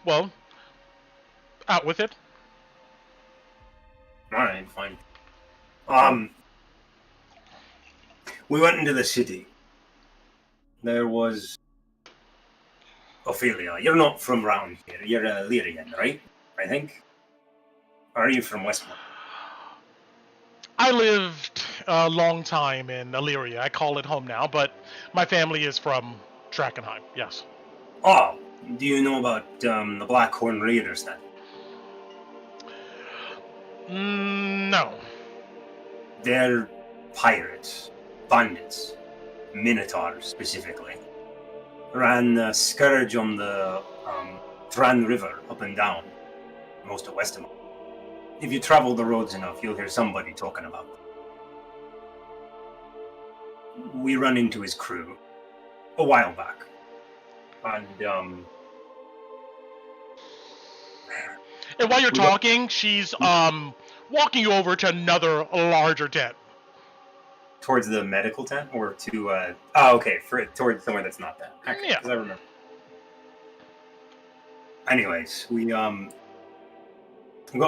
Well, out with it. Alright, fine. We went into the city. There was Ophelia. You're not from round here. You're a Lyrian, right? I think? Or are you from Westmore? I lived a long time in Illyria. I call it home now, but my family is from Drakkenheim, yes. Oh, do you know about the Blackhorn Raiders then? No. They're pirates, bandits, minotaurs specifically. Ran a scourge on the Thran River up and down, most of Westmore. If you travel the roads enough, you'll hear somebody talking about them. We run into his crew a while back. And while you're talking, she's walking you over to another larger tent. Towards the medical tent, or to towards somewhere that's not that. Okay, Yeah. because I remember. Anyways, we got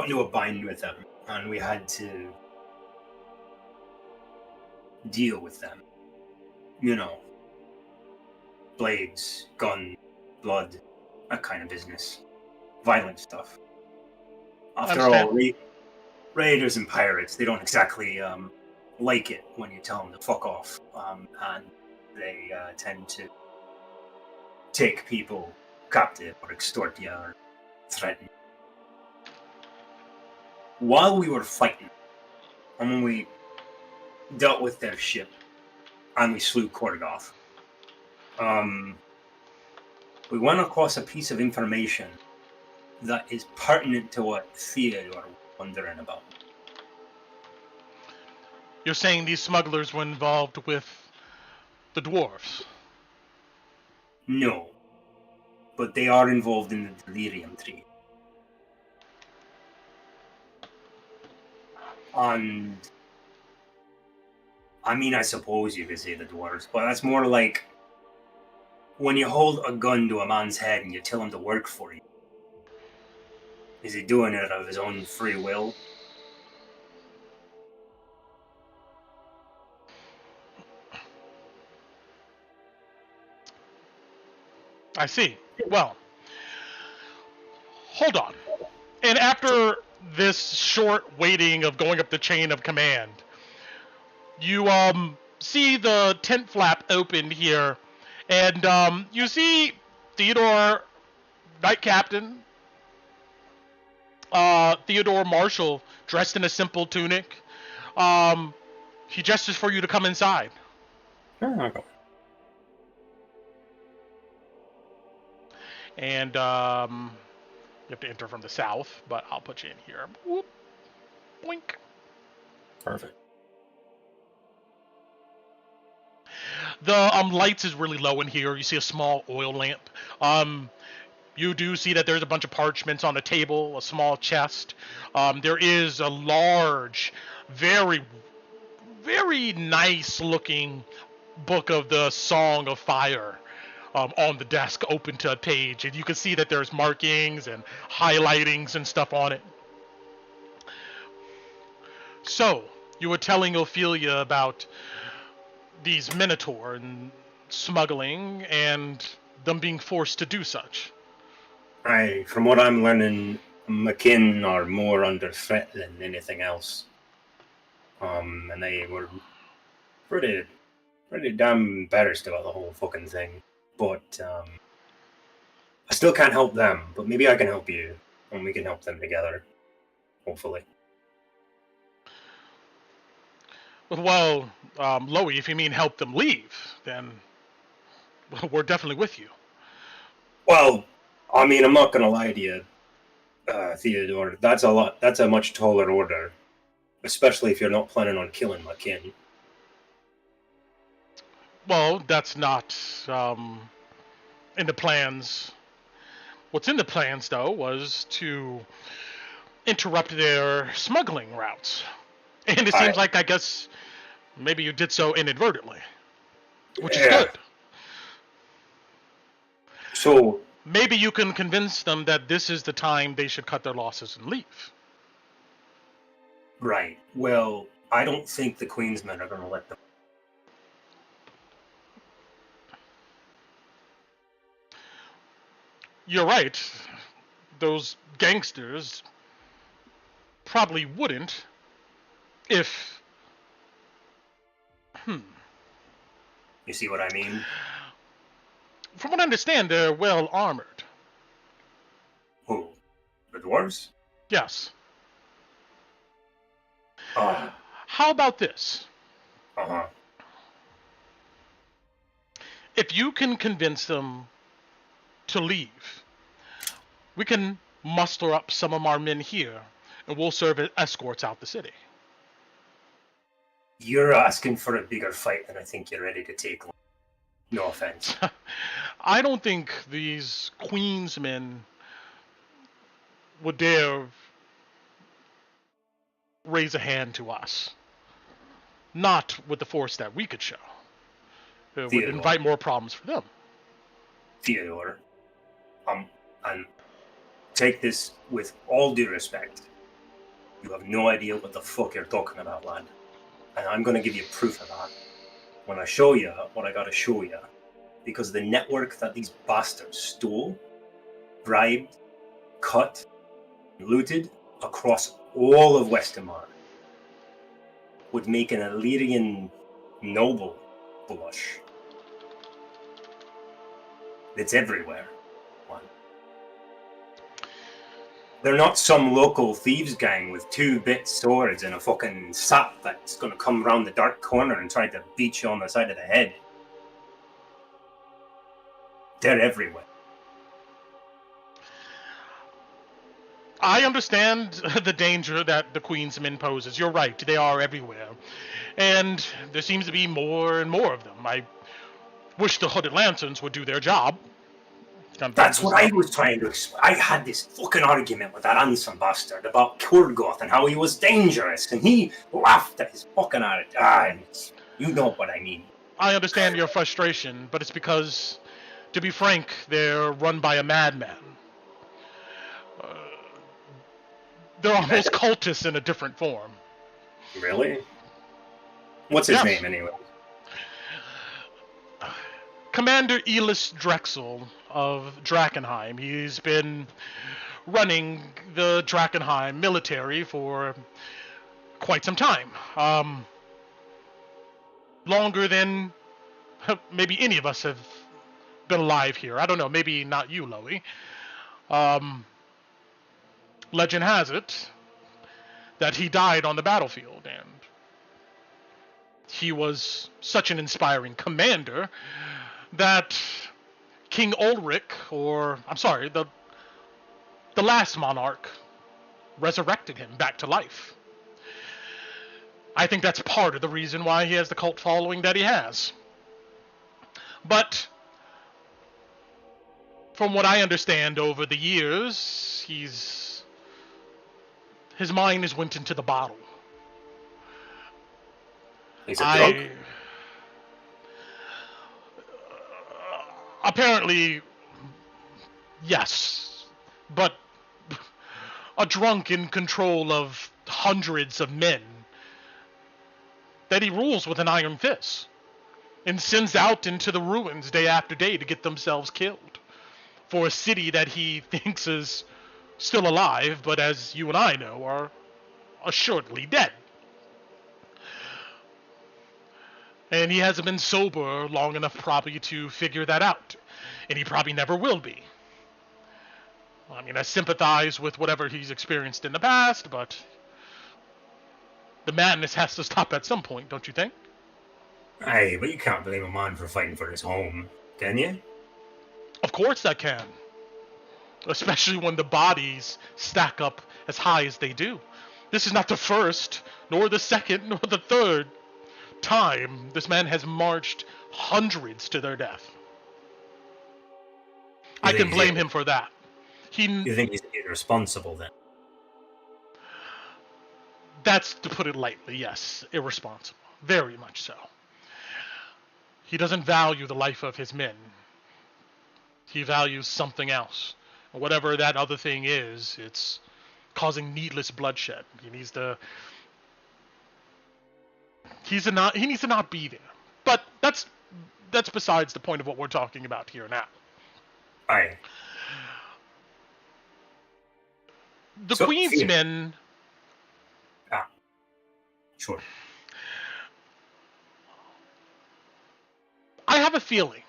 into a bind with them, and we had to deal with them. You know, blades, gun, blood, that kind of business, violent stuff. After all, raiders and pirates, they don't exactly like it when you tell them to fuck off, and they tend to take people captive or extort you or threaten. While we were fighting, and when we dealt with their ship, and we slew Korgoth, we went across a piece of information that is pertinent to what Theodore was wondering about. You're saying these smugglers were involved with the dwarves? No. But they are involved in the delirium tree. And I mean, I suppose you could say the dwarves, but that's more like when you hold a gun to a man's head and you tell him to work for you. Is he doing it out of his own free will? I see. Well, hold on. And after this short waiting of going up the chain of command, you see the tent flap open here, and you see Theodore, Knight Captain, Theodore Marshall, dressed in a simple tunic. He gestures for you to come inside. Sure, I'll go. And you have to enter from the south, but I'll put you in here. Whoop. Boink. Perfect. The lights is really low in here. You see a small oil lamp. You do see that there's a bunch of parchments on the table, a small chest. There is a large, very, very nice-looking book of the Song of Fire on the desk, open to a page, and you can see that there's markings and highlightings and stuff on it. So, you were telling Ophelia about these Minotaur and smuggling and them being forced to do such. From what I'm learning, McKinn are more under threat than anything else. And they were pretty damn embarrassed about the whole fucking thing. But I still can't help them, but maybe I can help you, and we can help them together, hopefully. Well, Loey, if you mean help them leave, then we're definitely with you. Well, I mean, I'm not going to lie to you, Theodore. That's a much taller order, especially if you're not planning on killing McKinn. Well, that's not in the plans. What's in the plans, though, was to interrupt their smuggling routes. And it seems like, I guess, maybe you did so inadvertently, which is good. So maybe you can convince them that this is the time they should cut their losses and leave. Right. Well, I don't think the Queensmen are going to let them. You're right. Those gangsters probably wouldn't if... You see what I mean? From what I understand, they're well armored. Who? The dwarves? Yes. Oh. How about this? Uh-huh. If you can convince them to leave, we can muster up some of our men here, and we'll serve as escorts out the city. You're asking for a bigger fight than I think you're ready to take. No offense. I don't think these Queensmen would dare raise a hand to us. Not with the force that we could show. It would invite more problems for them. Theodore, and take this with all due respect. You have no idea what the fuck you're talking about, lad. And I'm going to give you proof of that when I show you what I got to show you. Because the network that these bastards stole, bribed, cut, looted across all of Westermar would make an Illyrian noble blush. It's everywhere. They're not some local thieves gang with 2-bit swords and a fucking sap that's going to come around the dark corner and try to beat you on the side of the head. They're everywhere. I understand the danger that the Queensmen poses. You're right, they are everywhere. And there seems to be more and more of them. I wish the Hooded Lanterns would do their job. That's what I was trying to explain. I had this fucking argument with that handsome bastard about Korgoth and how he was dangerous, and he laughed at his fucking attitude. You know what I mean. I understand your frustration, but it's because, to be frank, they're run by a madman. They're almost cultists in a different form. Really? What's his name, anyway? Commander Elis Drexel of Drakkenheim. He's been running the Drakkenheim military for quite some time. Longer than maybe any of us have been alive here. I don't know, maybe not you, Loey. Legend has it that he died on the battlefield, and he was such an inspiring commander that King Ulrich, the last monarch, resurrected him back to life. I think that's part of the reason why he has the cult following that he has. But from what I understand over the years, his mind has went into the bottle. He's a drunk? Apparently, yes. But a drunk in control of hundreds of men that he rules with an iron fist and sends out into the ruins day after day to get themselves killed for a city that he thinks is still alive, but as you and I know, are assuredly dead. And he hasn't been sober long enough probably to figure that out. And he probably never will be. I mean, I sympathize with whatever he's experienced in the past, but the madness has to stop at some point, don't you think? Aye, but you can't blame a man for fighting for his home, can you? Of course I can. Especially when the bodies stack up as high as they do. This is not the first, nor the second, nor the third time this man has marched hundreds to their death. I can blame him for that. You think he's irresponsible then? That's to put it lightly, yes. Irresponsible. Very much so. He doesn't value the life of his men. He values something else. Whatever that other thing is, it's causing needless bloodshed. He needs to not be there. But that's besides the point of what we're talking about here now. Aye. The Queen's men... Ah. Sure. I have a feeling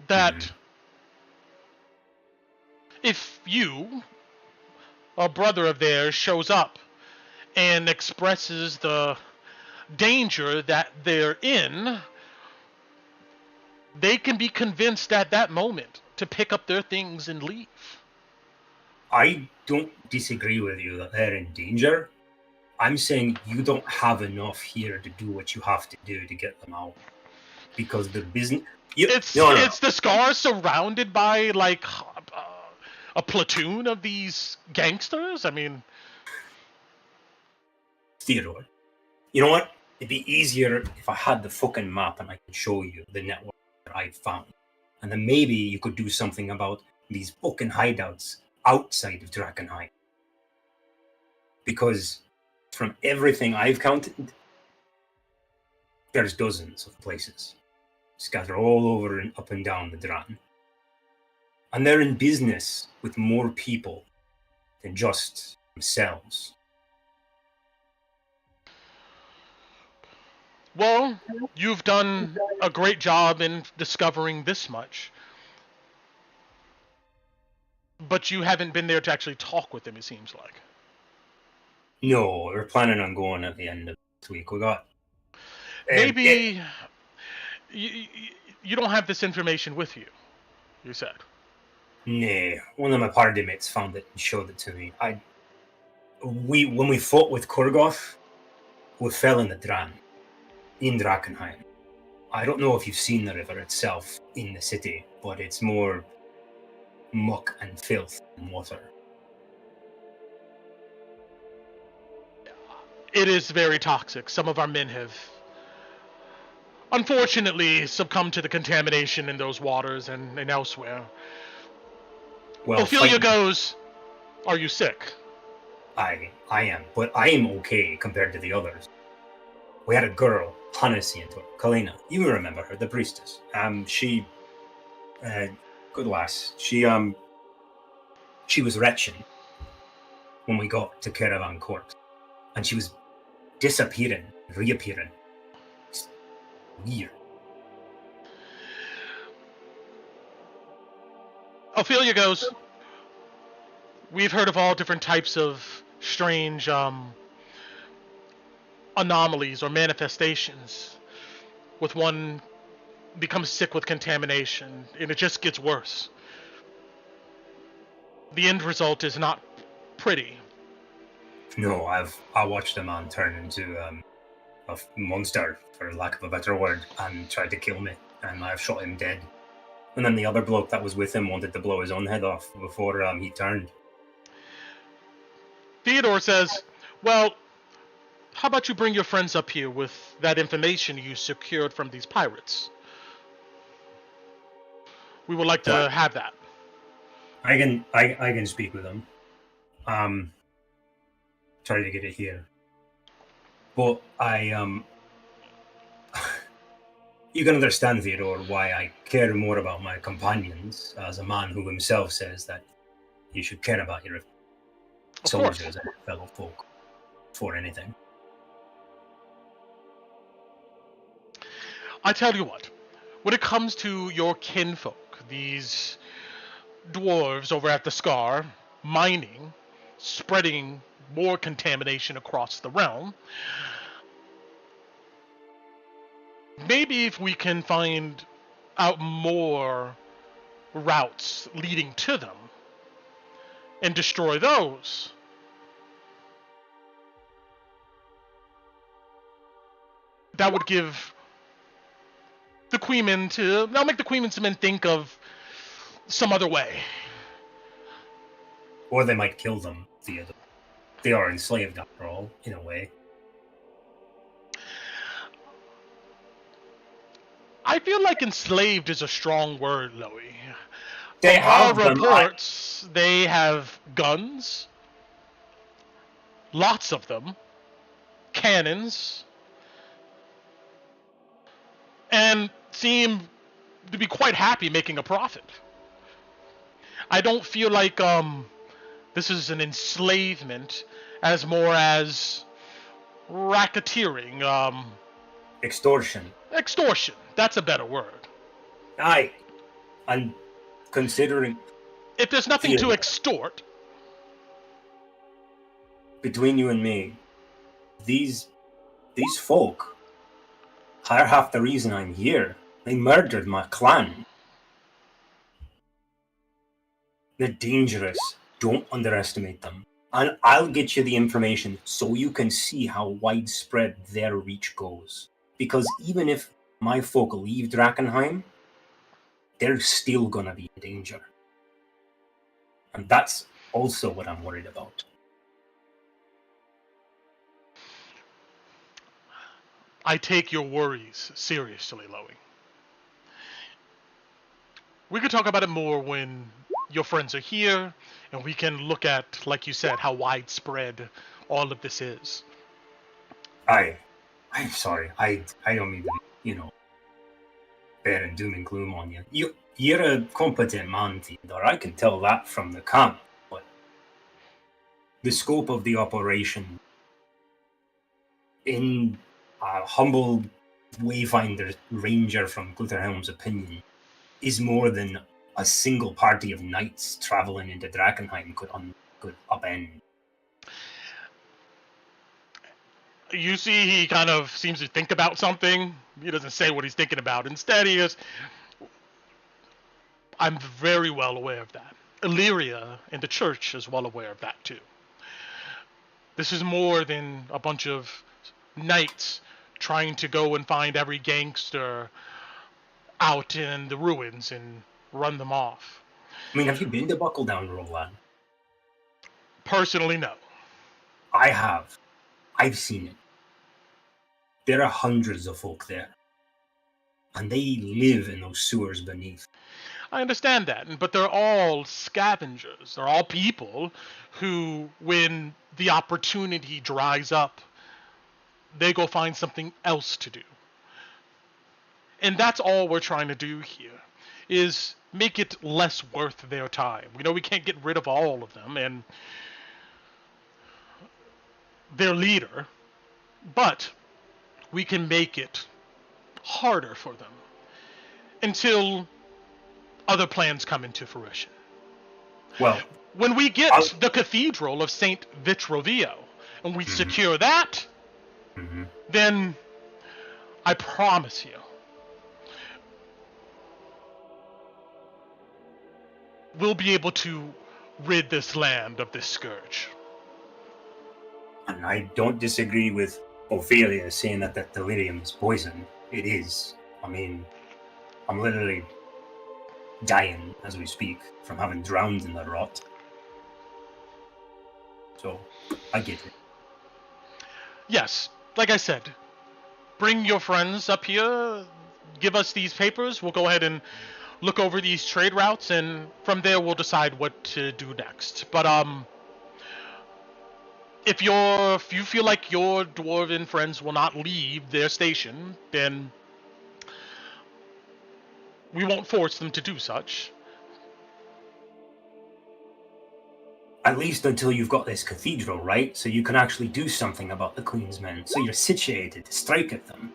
that if you, a brother of theirs, shows up and expresses the danger that they're in, they can be convinced at that moment to pick up their things and leave. I don't disagree with you that they're in danger. I'm saying you don't have enough here to do what you have to do to get them out. Because the business... It's the Scars surrounded by, like, a platoon of these gangsters? I mean... Theodore, you know what? It'd be easier if I had the fucking map and I could show you the network that I found. And then maybe you could do something about these fucking hideouts outside of Drakkenheim. Because from everything I've counted, there's dozens of places scattered all over and up and down the Dran. And they're in business with more people than just themselves. Well, you've done a great job in discovering this much. But you haven't been there to actually talk with them, it seems like. No, we're planning on going at the end of this week. We got... Maybe... You don't have this information with you, you said. Nah, one of my party mates found it and showed it to me. When we fought with Korgoth, we fell in the Dran, in Drakkenheim. I don't know if you've seen the river itself in the city, but it's more muck and filth than water. It is very toxic. Some of our men have, unfortunately, succumbed to the contamination in those waters and elsewhere. Well, Ophelia goes, "Are you sick?" I am, but I am okay compared to the others. We had a girl, Hannessi into it, Kalina. You remember her, the priestess. She, good lass. She was retching when we got to Caravan Court, and she was disappearing, reappearing. It's weird. Ophelia goes, "We've heard of all different types of strange anomalies or manifestations. With one becomes sick with contamination, and it just gets worse. The end result is not pretty." No, I watched a man turn into a monster, for lack of a better word, and tried to kill me, and I've shot him dead. And then the other bloke that was with him wanted to blow his own head off before he turned. Theodore says, well, how about you bring your friends up here with that information you secured from these pirates? We would like to have that. I can speak with them. Try to get it here. But you can understand, Theodore, why I care more about my companions as a man who himself says that you should care about your soldiers and fellow folk for anything. I tell you what, when it comes to your kinfolk, these dwarves over at the Scar, mining, spreading more contamination across the realm, maybe if we can find out more routes leading to them and destroy those, that would give the Queenmen that'll make the Queenmen's men think of some other way. Or they might kill them, Theodore. They are enslaved after all, in a way. I feel like enslaved is a strong word, Loey. They have From our reports, they have guns, lots of them, cannons, and seem to be quite happy making a profit. I don't feel like this is an enslavement as more as racketeering. Extortion. Extortion. That's a better word. Aye. And considering... If there's nothing to extort... Between you and me, these folk are half the reason I'm here. They murdered my clan. They're dangerous. Don't underestimate them. And I'll get you the information so you can see how widespread their reach goes. Because even if my folk leave Drakkenheim, they're still gonna be in danger. And that's also what I'm worried about. I take your worries seriously, Loey. We could talk about it more when your friends are here, and we can look at, like you said, how widespread all of this is. I'm sorry. I don't mean to be, bearing doom and gloom on you. You're a competent man, Theodore. I can tell that from the camp. But the scope of the operation, in a humble wayfinder ranger from Glitterhelm's opinion, is more than a single party of knights traveling into Drakkenheim could upend. You see, he kind of seems to think about something. He doesn't say what he's thinking about. Instead, he is... I'm very well aware of that. Illyria and the church is well aware of that, too. This is more than a bunch of knights trying to go and find every gangster out in the ruins and run them off. I mean, have you been to Buckle Down, Roland? Personally, no. I have. I've seen it. There are hundreds of folk there. And they live in those sewers beneath. I understand that, but they're all scavengers. They're all people who, when the opportunity dries up, they go find something else to do. And that's all we're trying to do here, is make it less worth their time. We know we can't get rid of all of them and their leader, but we can make it harder for them until other plans come into fruition. Well, when we get the Cathedral of St. Vitrovio and we secure that, then I promise you, we'll be able to rid this land of this scourge. And I don't disagree with Ophelia saying that delirium is poison. It is. I mean, I'm literally dying as we speak from having drowned in the rot. So, I get it. Yes, like I said, bring your friends up here, give us these papers, we'll go ahead and look over these trade routes, and from there we'll decide what to do next. But, if you feel like your dwarven friends will not leave their station, then we won't force them to do such. At least until you've got this cathedral, right? So you can actually do something about the Queen's men. So you're situated to strike at them.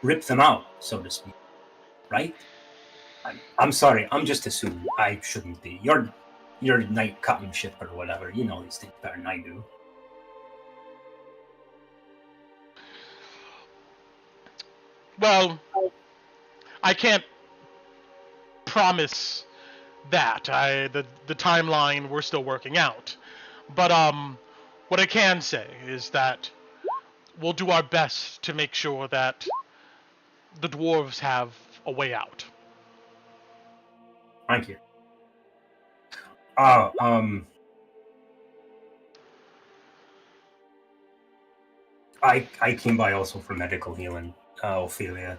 Rip them out, so to speak. Right? I'm sorry, I'm just assuming I shouldn't be. You're night cutting ship or whatever. You know these things better than I do. Well, I can't promise that. The timeline we're still working out. But what I can say is that we'll do our best to make sure that the dwarves have a way out. Thank you. I came by also for medical healing, Ophelia.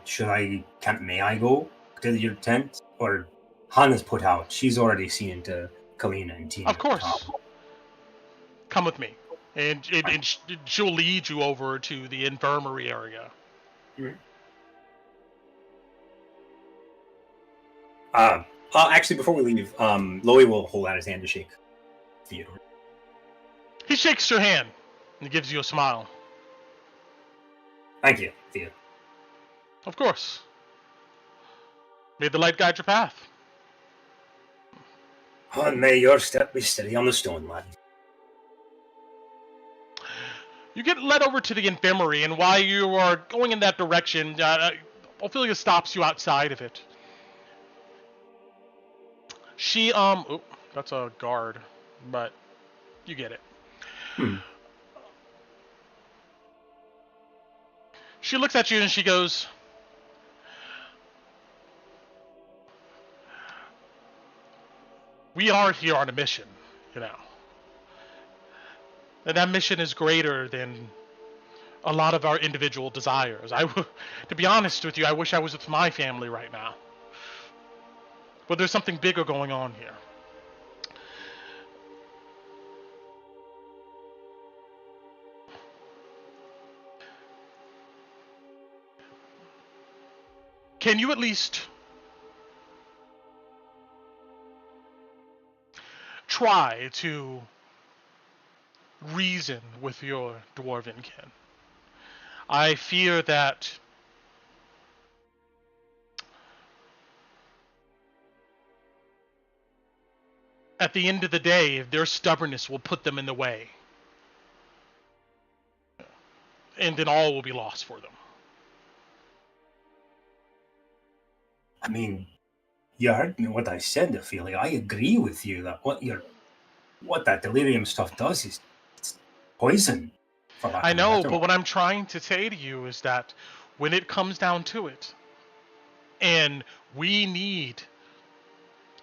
May I go to your tent? Or Hannah's put out. She's already seen to Kalina and Tina. Of course. Come with me. And she'll lead you over to the infirmary area. Actually, before we leave, Loey will hold out his hand to shake Theodore. He shakes your hand and gives you a smile. Thank you, Theo. Of course. May the light guide your path. And may your step be steady on the stone, lad. You get led over to the infirmary, and while you are going in that direction, Ophelia stops you outside of it. She, oh, that's a guard, but you get it. She looks at you and she goes, we are here on a mission, you know. And that mission is greater than a lot of our individual desires. To be honest with you, I wish I was with my family right now. But there's something bigger going on here. Can you at least try to reason with your dwarven kin? I fear that at the end of the day, their stubbornness will put them in the way. And then all will be lost for them. I mean, you heard me what I said, Ophelia. I agree with you that what that delirium stuff does is it's poison. I know, but what I'm trying to say to you is that when it comes down to it, and we need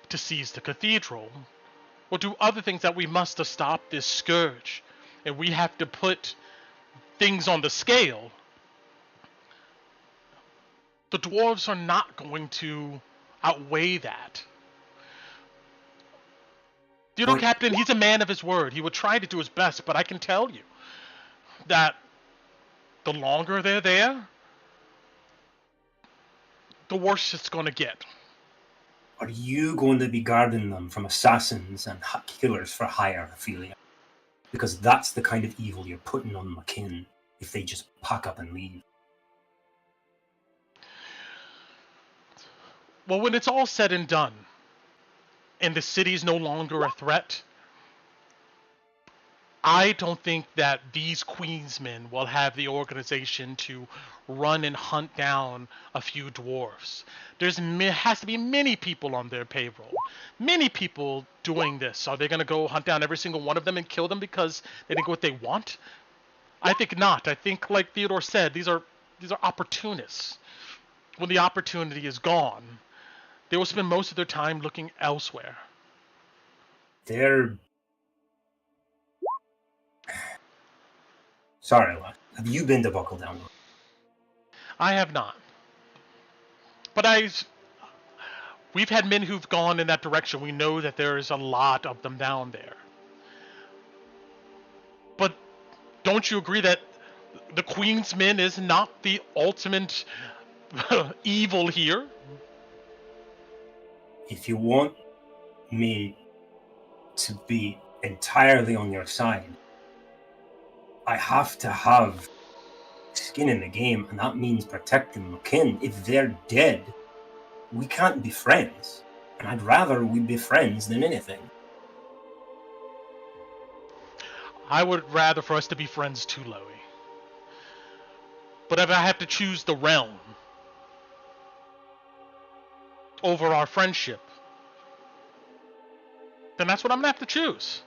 to seize the cathedral, or do other things that we must to stop this scourge, and we have to put things on the scale, the dwarves are not going to outweigh that. You know, Captain, he's a man of his word. He would try to do his best, but I can tell you that the longer they're there, the worse it's going to get. Are you going to be guarding them from assassins and killers for hire, Ophelia? Because that's the kind of evil you're putting on my kin if they just pack up and leave. Well, when it's all said and done, and the city's no longer a threat, I don't think that these Queensmen will have the organization to run and hunt down a few dwarves. There has to be many people on their payroll. Many people doing this. Are they going to go hunt down every single one of them and kill them because they think what they want? I think not. I think, like Theodore said, these are opportunists. When the opportunity is gone, they will spend most of their time looking elsewhere. They're... Sorry, lad. Have you been to Buckle Down? I have not. But we've had men who've gone in that direction. We know that there's a lot of them down there. But don't you agree that the Queen's Men is not the ultimate evil here? If you want me to be entirely on your side, I have to have skin in the game, and that means protecting my kin. If they're dead, we can't be friends. And I'd rather we be friends than anything. I would rather for us to be friends too, Loey. But if I have to choose the realm over our friendship, then that's what I'm gonna have to choose.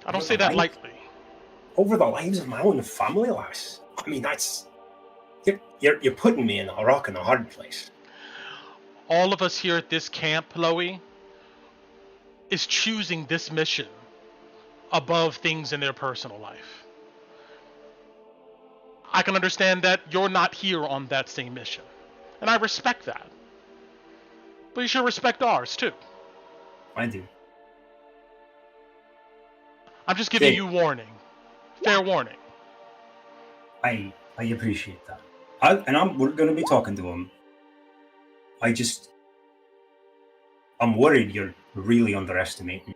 I don't say that lightly. Over the lives of my own family, lass. I mean, that's... You're putting me in a rock and a hard place. All of us here at this camp, Loey, is choosing this mission above things in their personal life. I can understand that you're not here on that same mission, and I respect that. But you should respect ours, too. I do. I'm just giving you warning. Fair warning. I appreciate that. We're going to be talking to him. I'm worried you're really underestimating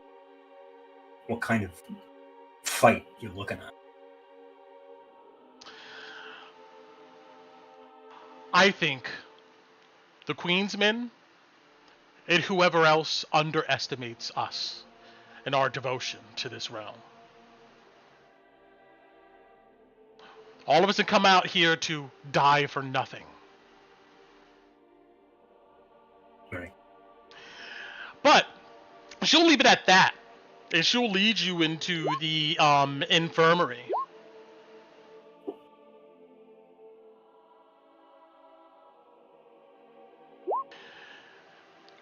what kind of fight you're looking at. I think the Queen's Men and whoever else underestimates us and our devotion to this realm. All of us have come out here to die for nothing. Right. But she'll leave it at that. And she'll lead you into the infirmary.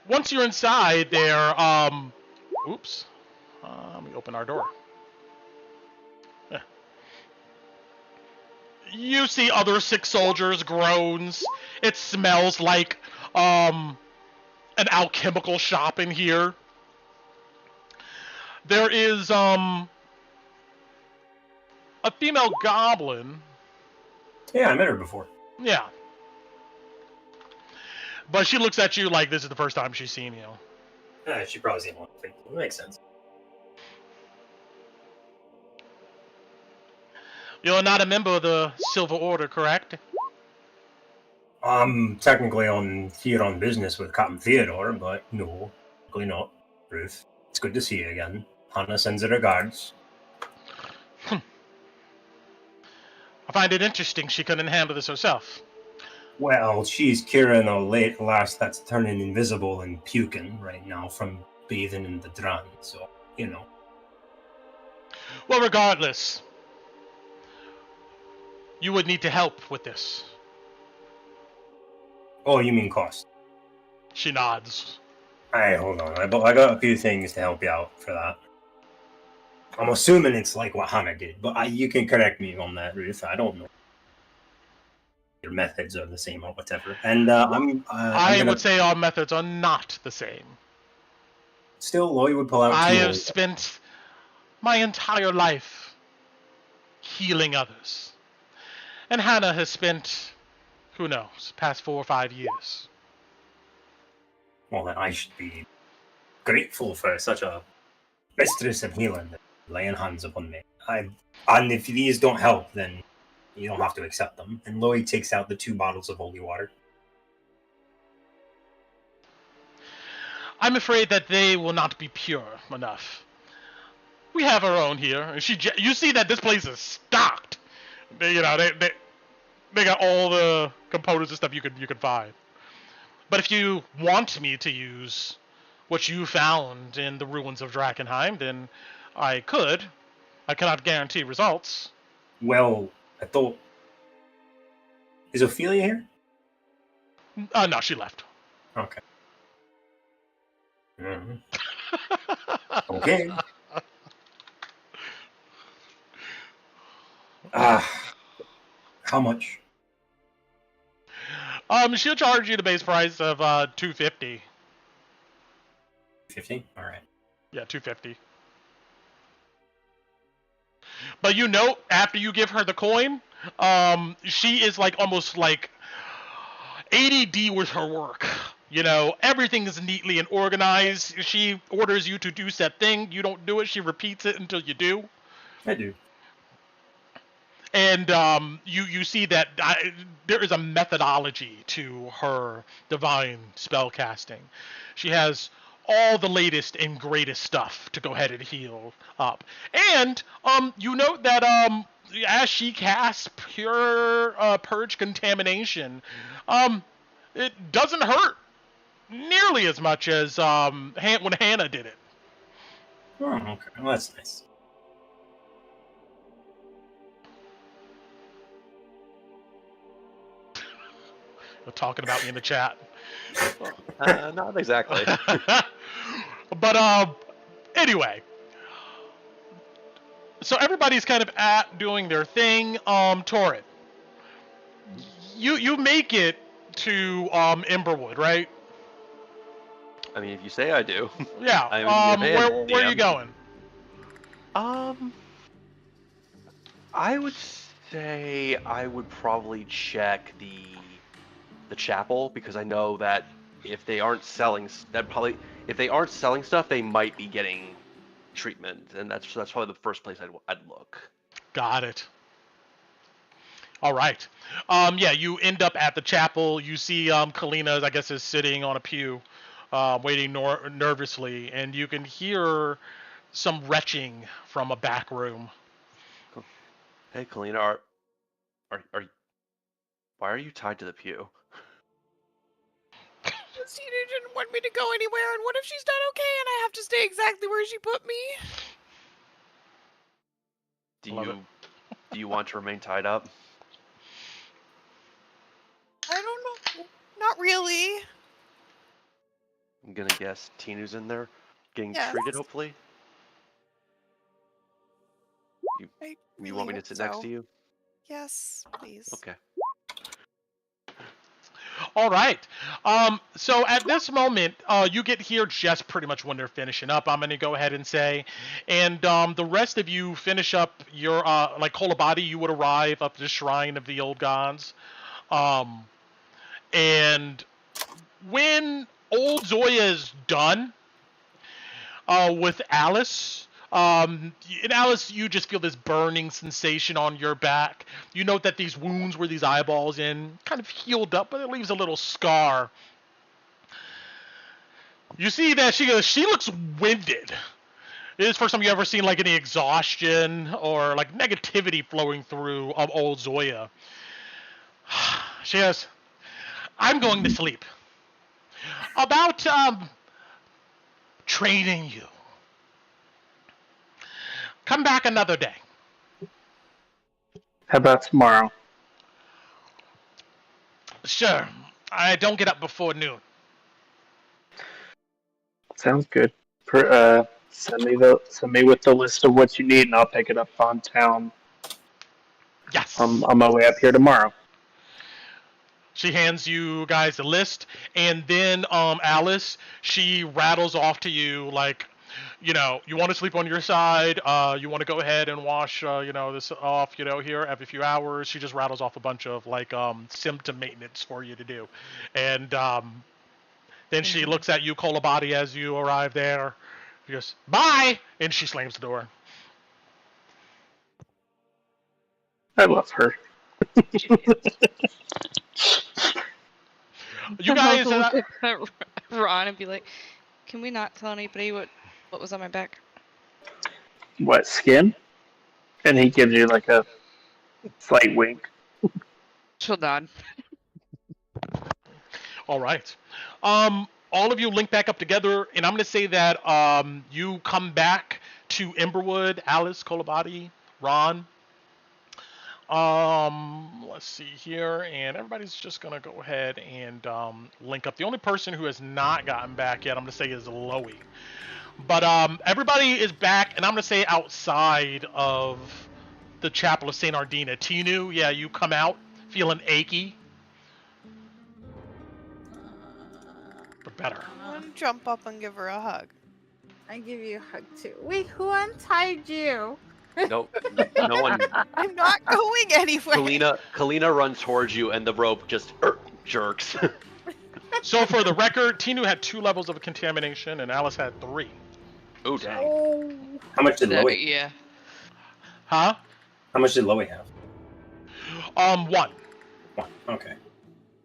Once you're inside there, oops. Let me open our door. You see other sick soldiers, groans. It smells like an alchemical shop in here. There is a female goblin. Yeah, I met her before. Yeah. But she looks at you like this is the first time she's seen you. She probably seen one thing. It makes sense. You're not a member of the Silver Order, correct? I'm technically here on business with Captain Theodore, but no, really not. Ruth, it's good to see you again. Hannah sends her regards. I find it interesting she couldn't handle this herself. Well, she's curing a late lass that's turning invisible and puking right now from bathing in the Dran, so, you know. Well, regardless, you would need to help with this. Oh, you mean cost? She nods. Alright, hold on. I got a few things to help you out for that. I'm assuming it's like what Hannah did, but you can correct me on that, Ruth. I don't know. Your methods are the same or whatever. And I would say our methods are not the same. Still, Lloyd would pull out. I have spent my entire life healing others. And Hannah has spent, who knows, past 4 or 5 years. Well, then I should be grateful for such a mistress of healing laying hands upon me. And if these don't help, then you don't have to accept them. And Lloyd takes out the 2 bottles of holy water. I'm afraid that they will not be pure enough. We have our own here, and you see that this place is stocked. They got all the components and stuff you could find. But if you want me to use what you found in the ruins of Drakkenheim, then I could. I cannot guarantee results. Well, I thought... Is Ophelia here? No, she left. Okay. Mhm. Okay. How much? She'll charge you the base price of $250. 50? All right. Yeah, $250. But you know, after you give her the coin, she is like almost like ADD with her work. You know, everything is neatly and organized. She orders you to do said thing. You don't do it. She repeats it until you do. I do. And you see that there is a methodology to her divine spellcasting. She has all the latest and greatest stuff to go ahead and heal up. And you note that as she casts pure purge contamination, it doesn't hurt nearly as much as when Hannah did it. Oh, okay. Well, that's nice. They're talking about me in the chat. Not exactly. But anyway, so everybody's kind of doing their thing. Torrid, you make it to Emberwood, right? I mean, if you say I do. Yeah. I mean, Where are you going? I would say I would probably check the chapel, because I know that if they aren't selling stuff, they might be getting treatment, and that's probably the first place I'd look. Got it. All right. Yeah, you end up at the chapel. You see Kalina, I guess, is sitting on a pew, waiting nervously, and you can hear some retching from a back room. Hey, Kalina, why are you tied to the pew? Christina didn't want me to go anywhere, and what if she's not okay and I have to stay exactly where she put me? Do you want to remain tied up? I don't know. Not really. I'm gonna guess Tinu's in there, getting Yes. treated, hopefully. I You want me to sit next to you? Yes, please. Okay. All right. So at this moment, you get here just pretty much when they're finishing up, I'm going to go ahead and say. And the rest of you finish up your, like Kolabadi, you would arrive up to the Shrine of the Old Gods. And when Old Zoya is done with Alice, and Alice, you just feel this burning sensation on your back. You note that these wounds where these eyeballs in kind of healed up, but it leaves a little scar. You see that she looks winded. It is the first time you ever seen like any exhaustion or like negativity flowing through Old Zoya. She goes, I'm going to sleep. About training you. Come back another day. How about tomorrow? Sure. I don't get up before noon. Sounds good. Send me with the list of what you need, and I'll pick it up on town. Yes. On my way up here tomorrow. She hands you guys a list, and then Alice, she rattles off to you like, you know, you want to sleep on your side, you want to go ahead and wash, this off, here every few hours. She just rattles off a bunch of like symptom maintenance for you to do, and then she looks at you, Kolabadi, as you arrive there. She goes, bye, and she slams the door. I love her. You guys, look at Ron and be like, "Can we not tell anybody what was on my back?" What, skin? And he gives you like a slight wink. She'll nod. All right. All of you link back up together, and I'm going to say that you come back to Emberwood, Alice, Kolabadi, Ron. Let's see here, and everybody's just gonna go ahead and link up. The only person who has not gotten back yet, I'm gonna say, is Loey. But everybody is back, and I'm gonna say outside of the Chapel of Saint Ardina. Tinu, yeah, you come out feeling achy, but better. I'm gonna jump up and give her a hug. I give you a hug too. Wait, who untied you? No one. I'm not going anywhere. Kalina runs towards you, and the rope just jerks. So for the record, Tinu had 2 levels of contamination, and Alice had 3. Oh dang! Oh. How much did Loey? Yeah. Huh? How much did Loey have? 1. 1. Okay.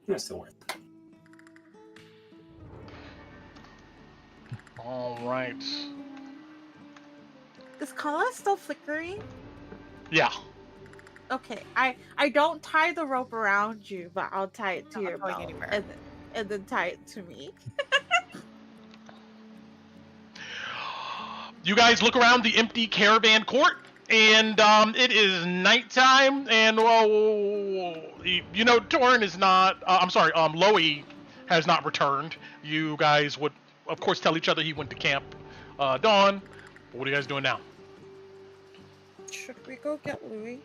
That's still worth it. All right. Is Kala still flickering? Yeah. Okay, I don't tie the rope around you, but I'll tie it to Not your going belt anywhere. and then tie it to me. You guys look around the empty caravan court, and it is nighttime, and you know, Torin is not. Loey has not returned. You guys would, of course, tell each other he went to Camp Dawn. What are you guys doing now? Should we go get Louis?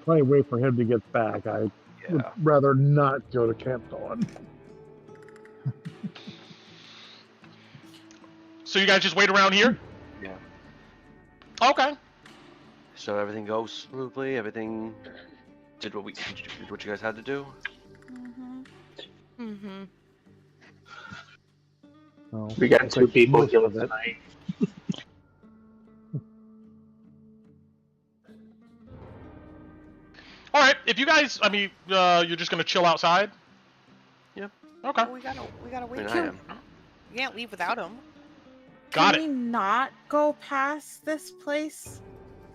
Probably wait for him to get back. I would rather not go to Camp Dawn. So you guys just wait around here? Yeah. Okay. So everything goes smoothly. Everything did what you guys had to do. Mm-hmm. Oh, We got looks 2 like people most killed of it. tonight. All right. If you guys, you're just gonna chill outside. Yep. Okay. We gotta I wait. mean, I am. We can't leave without him. Got Can it. we not go past this place?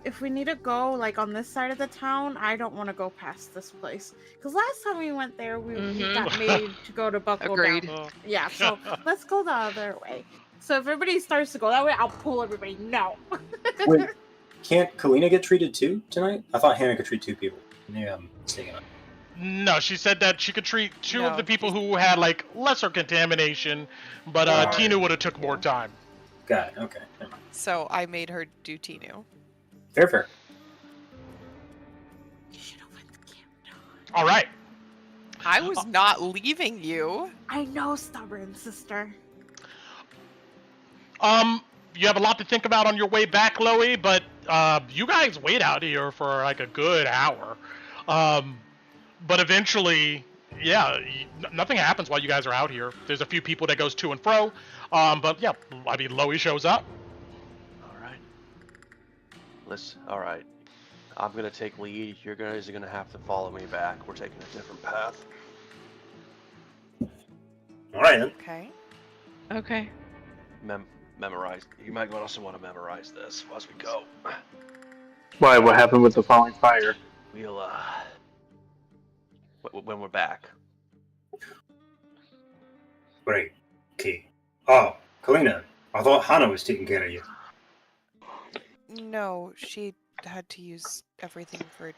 If we need to go like on this side of the town, I don't want to go past this place. Because last time we went there, we got made to go to Buckle Agreed. Down. Yeah, so let's go the other way. So if everybody starts to go that way, I'll pull everybody. No. Wait, can't Kalina get treated too tonight? I thought Hannah could treat 2 people. Maybe I'm mistaken. No, she said that she could treat 2 of No, the people who had like lesser contamination, but Alright. Tina would have took more time. Got it. Okay. Never mind. So I made her do Tinu. Fair. You should have went to Camp Dawn. All right. I was not leaving you. I know, stubborn sister. You have a lot to think about on your way back, Loey, but you guys wait out here for like a good hour. But eventually, yeah, nothing happens while you guys are out here. There's a few people that goes to and fro, but yeah, I mean, Loey shows up. All right. Listen. All right. I'm gonna take lead. You guys are gonna have to follow me back. We're taking a different path. All right then. Okay. Okay. Memorize. You might also want to memorize this as we go. Why? What happened with the falling fire? We'll when we're back. Great. Okay. Oh, Kalina, I thought Hannah was taking care of you. No, she had to use everything for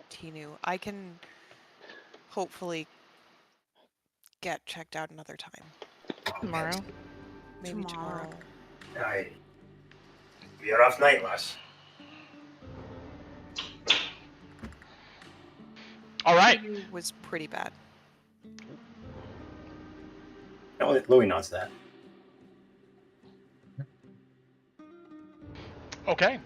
Tinu. I can hopefully get checked out another time. Tomorrow. Maybe tomorrow. Aye. Be a rough night, lass. All right. Tinu was pretty bad. No, Louis nods that. Okay.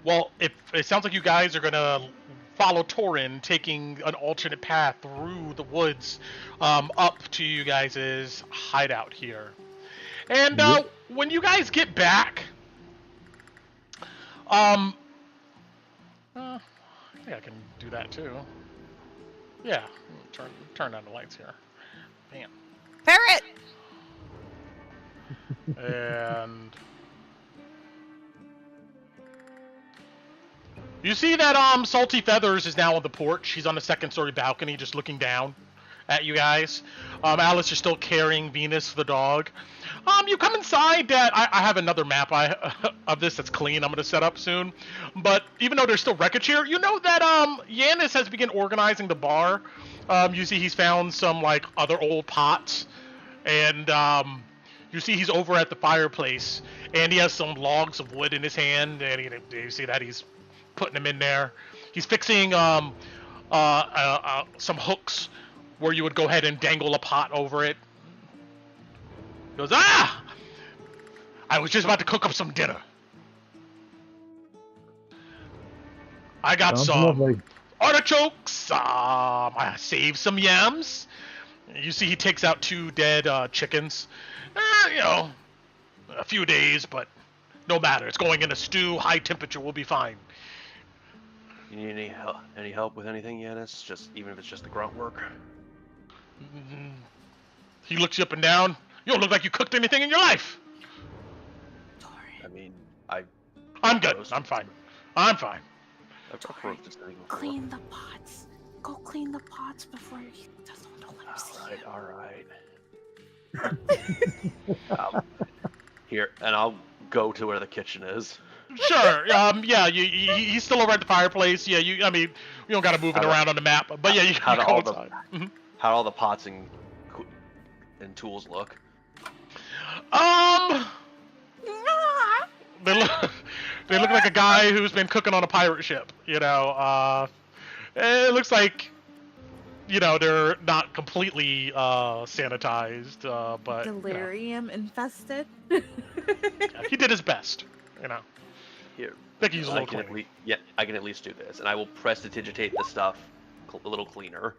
Well, if it sounds like you guys are gonna follow Torin, taking an alternate path through the woods, up to you guys' hideout here. And when you guys get back, I think I can do that too. Yeah, turn down the lights here. Bam. Parrot! And you see that Salty Feathers is now on the porch. He's on the 2nd story balcony just looking down. at you guys. Alice, you're still carrying Venus the dog. You come inside. That I have another map of this that's clean. I'm gonna set up soon. But even though there's still wreckage here, you know that Yanis has begun organizing the bar. You see he's found some like other old pots, and you see he's over at the fireplace, and he has some logs of wood in his hand, and you see that he's putting them in there. He's fixing some hooks where you would go ahead and dangle a pot over it. He goes, I was just about to cook up some dinner. I got Sounds some lovely. artichokes. I saved some yams. You see he takes out 2 dead chickens. You know, a few days, but no matter. It's going in a stew, high temperature, we'll be fine. You need any help with anything, Yanis? Just even if it's just the grunt work. He looks you up and down. You don't look like you cooked anything in your life. I mean, I'm good. I'm fine. I'm fine. I've roasted something before. Clean the pots. Go clean the pots before he doesn't don't let him see you. All right. Here, and I'll go to where the kitchen is. Sure. Yeah. He's still over at the fireplace. Yeah. I mean, you don't got to move it around on the map, but yeah, you How can do go all inside. how do all the pots and tools look? They look like a guy who's been cooking on a pirate ship. You know, it looks like, you know, they're not completely sanitized, but Delirium infested. you know, he did his best. You know. Here, I think he's a I little can clean. I can at least do this, and I will prestidigitate the stuff a little cleaner.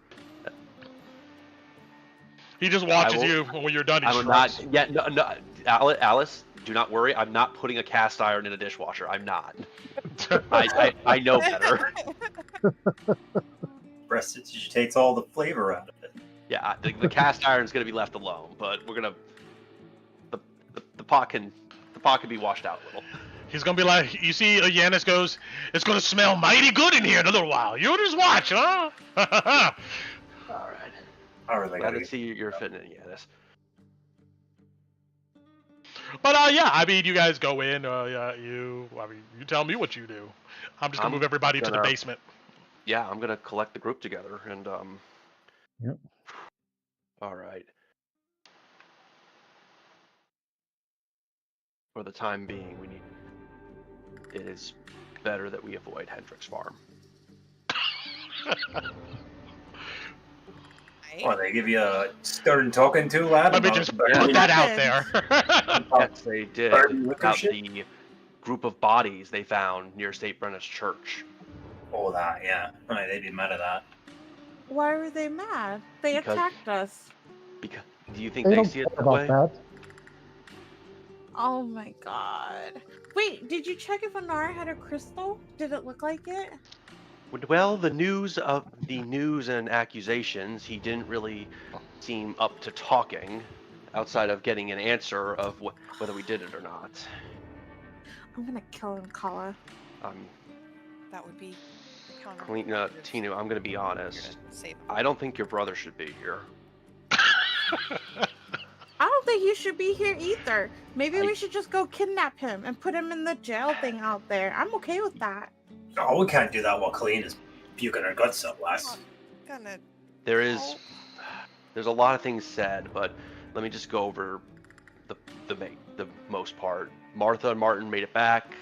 He just watches you when you're done. He I will shrugs. not. Yeah, no, Alice, do not worry. I'm not putting a cast iron in a dishwasher. I'm not. I know better. Prestidigitates all the flavor out of it. Yeah, the cast iron's gonna be left alone, but we're gonna the pot can be washed out a little. He's gonna be like, you see, Yanis goes, it's gonna smell mighty good in here in a little while. You just watch, huh? All right. I really Glad gotta to see you're fitting in, Yanis. But yeah, I mean, you guys go in. You tell me what you do. I'm just gonna move everybody to the basement. Yeah, I'm gonna collect the group together and Yep. All right. For the time being, it is better that we avoid Hendrick's farm. Or they give you a stern talking to, lad? Let me just put that out there. Yes, they did. Burning liquor About shit? the group of bodies they found near St. Brenna's Church. Oh, that, yeah. I mean, they'd be mad at that. Why were they mad? They Because- attacked us. Because do you think They they don't see it care that about way? that. Oh my god. Wait, did you check if Anar had a crystal? Did it look like it? Well, the news and accusations, he didn't really seem up to talking, outside of getting an answer of whether we did it or not. I'm gonna kill him, Kala. That would be Tinu, I'm gonna be honest. Save I don't think your brother should be here. I don't think he should be here either. Maybe we should just go kidnap him and put him in the jail thing out there. I'm okay with that. Oh, we can't do that while Colleen is puking her guts up, lass. Gonna. There's a lot of things said, but let me just go over the most part. Martha and Martin made it back.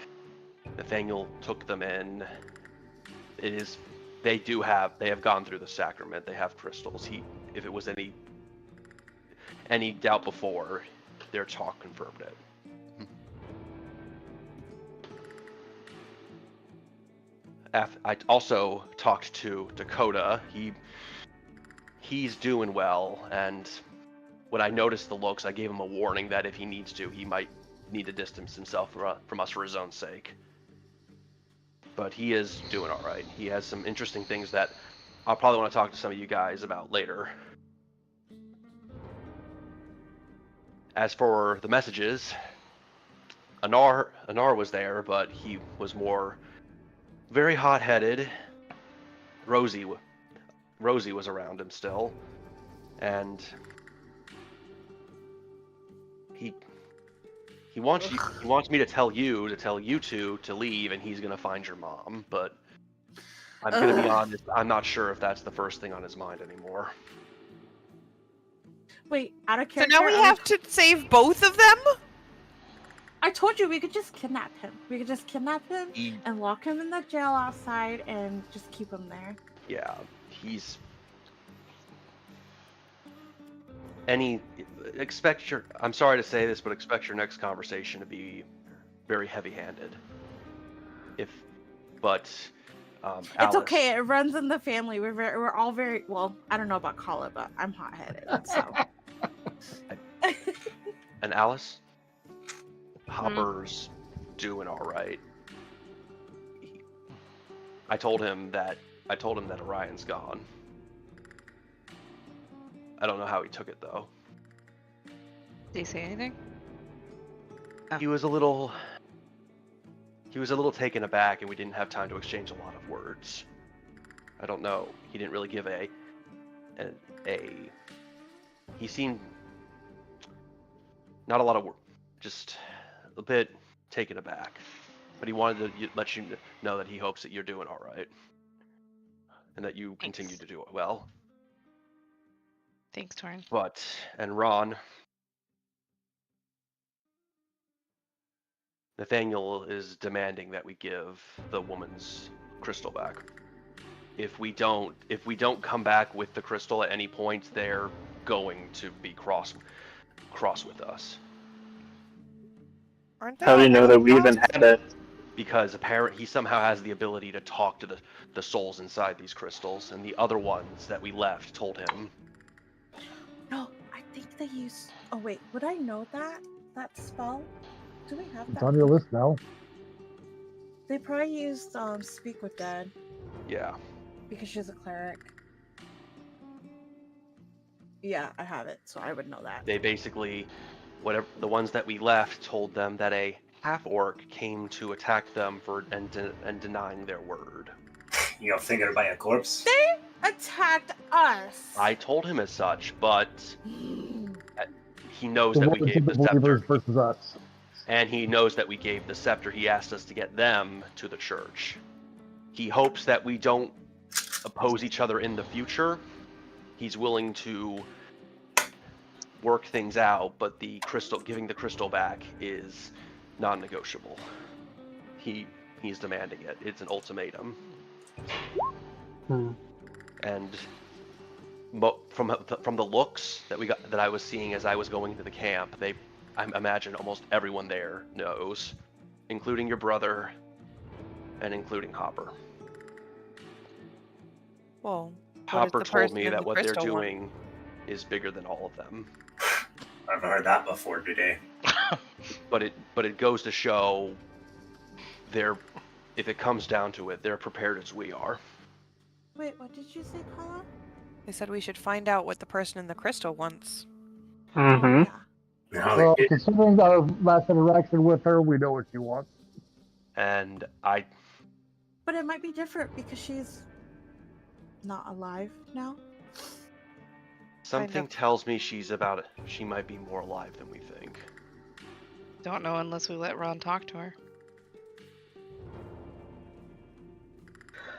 Nathaniel took them in. They have gone through the sacrament. They have crystals. If it was any doubt before, their talk confirmed it. I also talked to Dakota. He's doing well, and when I noticed the looks, I gave him a warning that if he needs to, he might need to distance himself from us for his own sake. But he is doing all right. He has some interesting things that I'll probably want to talk to some of you guys about later. As for the messages, Anar was there, but he was more very hot-headed. Rosie was around him still. and he wants me to tell you two to leave, and he's gonna find your mom. But I'm gonna be honest, I'm not sure if that's the first thing on his mind anymore. Wait, out of So character. now we have to save both of them? I told you we could just kidnap him. We could just kidnap him and lock him in the jail outside and just keep him there. Yeah, he's. I'm sorry to say this, but expect your next conversation to be very heavy-handed. It's Alice, okay. It runs in the family. We're all very well. I don't know about Kala, but I'm hot-headed. So. and Alice, Hopper's doing all right. I told him that Orion's gone. I don't know how he took it though. Did he say anything? He was a little taken aback, and we didn't have time to exchange a lot of words. I don't know. He didn't really give he seemed not a lot of work, just a bit taken aback. But he wanted to let you know that he hopes that you're doing all right, and that you continue to do it well. Thanks, Torn. And Ron, Nathaniel is demanding that we give the woman's crystal back. If we don't come back with the crystal at any point, they're going to be cross with us. Aren't they How do you know that we even had it? Because apparently he somehow has the ability to talk to the souls inside these crystals, and the other ones that we left told him. No, I think they use. Oh wait, would I know that spell? Do we have that? It's on your list now. They probably used Speak with Dead. Yeah. Because she's a cleric. Yeah, I have it, so I would know that. They basically, the ones that we left told them that a half-orc came to attack them and denying their word. You don't think it'll buy a corpse? They attacked us. I told him as such, but he knows that we gave the scepter. Versus us. And he knows that we gave the scepter. He asked us to get them to the church. He hopes that we don't oppose each other in the future. He's willing to work things out, but giving the crystal back is non-negotiable. He's demanding it. It's an ultimatum. And from the looks that I was seeing as I was going to the camp, I imagine almost everyone there knows, including your brother and including Hopper. Well, Hopper told me that what they're doing is bigger than all of them. I've heard that before today. But it goes to show if it comes down to it, they're prepared as we are. Wait, what did you say, Kala? They said we should find out what the person in the crystal wants. Mm-hmm. Yeah. Well, considering our last interaction with her, we know what she wants. And But it might be different because she's not alive now. Something tells me she might be more alive than we think. Don't know unless we let Ron talk to her.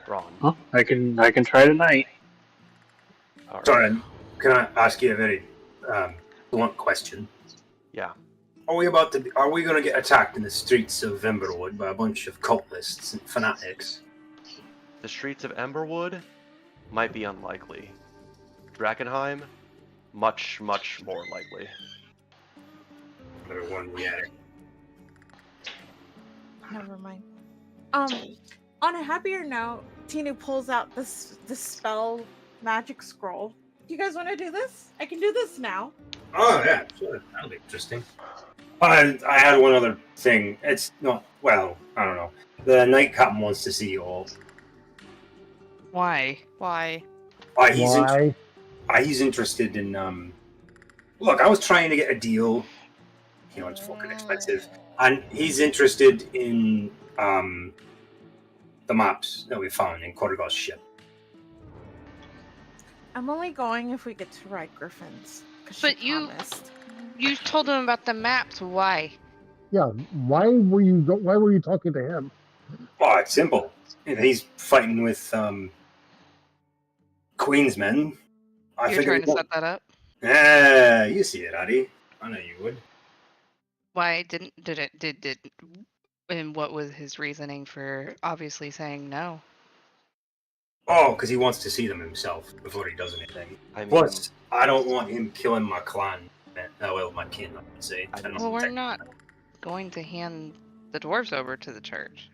Ron. Well, I can try tonight. All right. Sorry, can I ask you a very blunt question? Yeah. Are we going to get attacked in the streets of Emberwood by a bunch of cultists and fanatics? The streets of Emberwood might be unlikely. Drakkenheim, much, much more likely. Another one yet. Never mind. On a happier note, Tinu pulls out this spell magic scroll. Do you guys want to do this? I can do this now. Oh yeah, sure. That'll be interesting. I had one other thing. It's not well. I don't know. The Night Captain wants to see you all. Why? Why? He's interested in Look, I was trying to get a deal. You know, it's fucking expensive, and he's interested in the maps that we found in Korgoth's ship. I'm only going if we get to ride Griffins. 'Cause But she promised. you told him about the maps. Why? Yeah, why were you talking to him? Oh, it's simple. He's fighting with Queensmen. I You're figured. trying to set that up. You see it, Addy. I know you would. Why did and what was his reasoning for obviously saying no? Oh, because he wants to see them himself before he does anything. I mean, Plus, I don't want him killing my clan. Well, my kin, I would say. Well, we're not going to hand the dwarves over to the church.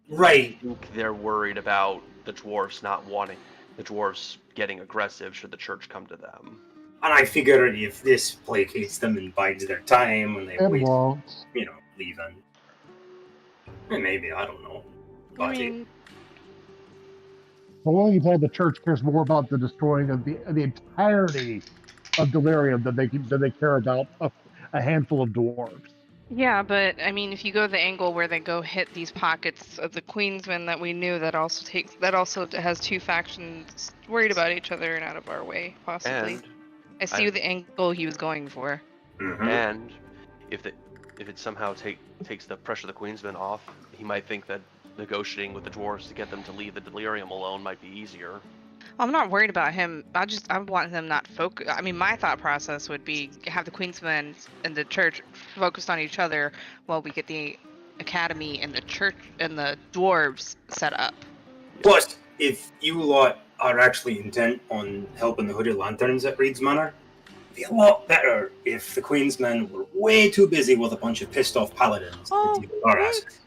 Right. I think they're worried about the dwarves not wanting the dwarves getting aggressive should the church come to them. And I figured if this placates them and bides their time when they It wait, won't. leaving. Maybe, I don't know. I mean, The only time the church cares more about the destroying of the entirety of Delirium than they care about a handful of dwarves. yeah, but I mean, if you go the angle where they go hit these pockets of the Queensmen that we knew, that also has two factions worried about each other and out of our way, possibly. And I see the angle he was going for. Mm-hmm. and if it somehow takes the pressure of the Queensmen off, he might think that negotiating with the dwarves to get them to leave the delirium alone might be easier. I'm not worried about him. I want them not focus. I mean, my thought process would be have the Queensmen and the church focused on each other while we get the academy and the church and the dwarves set up. Plus, if you lot are actually intent on helping the Hooded Lanterns at Reed's Manor, it'd be a lot better if the Queensmen were way too busy with a bunch of pissed off paladins Oh, to deal with our wait. asses.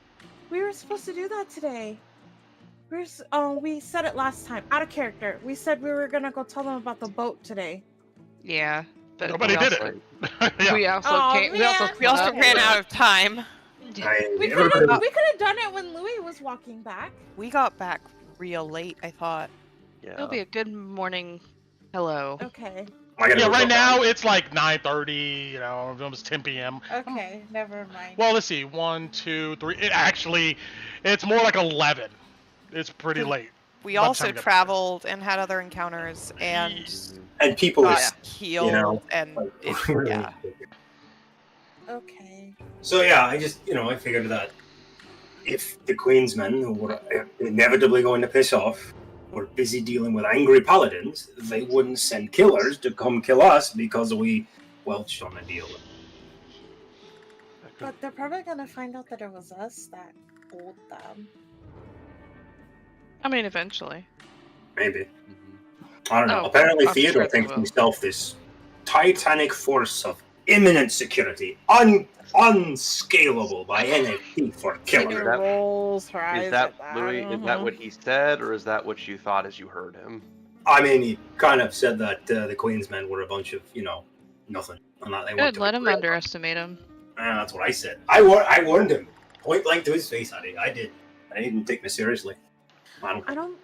We were supposed to do that today. We said it last time. Out of character. We said we were gonna go tell them about the boat today. Yeah, but Nobody did it. Yeah. We also Oh, can't. We also Okay. ran out of time. We could Everybody- have done it when Louis was walking back. We got back real late, I thought. Yeah. It'll be a good morning. Hello. Okay. I gotta Yeah, go right talk now about it. it's like 9:30, almost 10 p.m. Okay, never mind. Well, let's see, 1, 2, 3. It's more like 11. It's pretty late. We By the also time we got traveled and had other encounters and And people got is healed and like, it, really yeah. Okay. So yeah, I just I figured that if the Queensmen, who were inevitably going to piss off, were busy dealing with angry paladins, they wouldn't send killers to come kill us because we welched on the deal. But they're probably gonna find out that it was us that pulled them. I mean, eventually. Maybe. Mhm. I don't know. Oh, Apparently I'm Theodore sure they thinks will. himself this titanic force of imminent security, unscalable by any thief or Tina killer. that- rolls her eyes Is that at that. Louis? Is that what he said, or is that what you thought as you heard him? I mean, he kind of said that the Queensmen were a bunch of, nothing. And that they weren't Good. Let doing him great. underestimate him. That's what I said. I warned him point blank to his face. I did. I didn't take me seriously. I don't.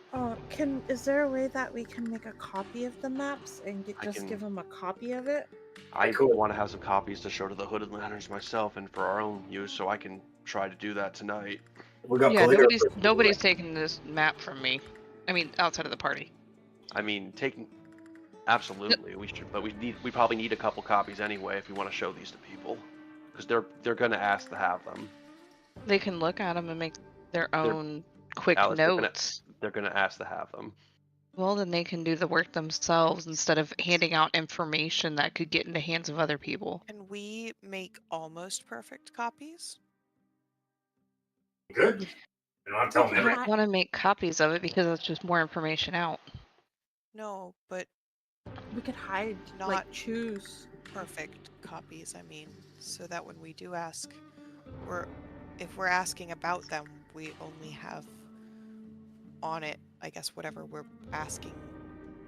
Is there a way that we can make a copy of the maps and give them a copy of it? I Cool. want to have some copies to show to the Hooded Lanterns myself and for our own use, so I can try to do that tonight. We got Yeah, calligraphers nobody's everywhere. taking this map from me. I mean, outside of the party. I mean, absolutely, we should, but we probably need a couple copies anyway if we want to show these to people, because they're gonna ask to have them. They can look at them and make their own quick Alice, notes. They're gonna ask to have them. Well, then they can do the work themselves instead of handing out information that could get in the hands of other people. Can we make almost perfect copies? Good. You don't have to tell me I everything. don't want to make copies of it because it's just more information out. No, but We could hide, Not- choose. perfect copies, I mean, so that when we do ask, if we're asking about them, we only have on it, I guess, whatever we're asking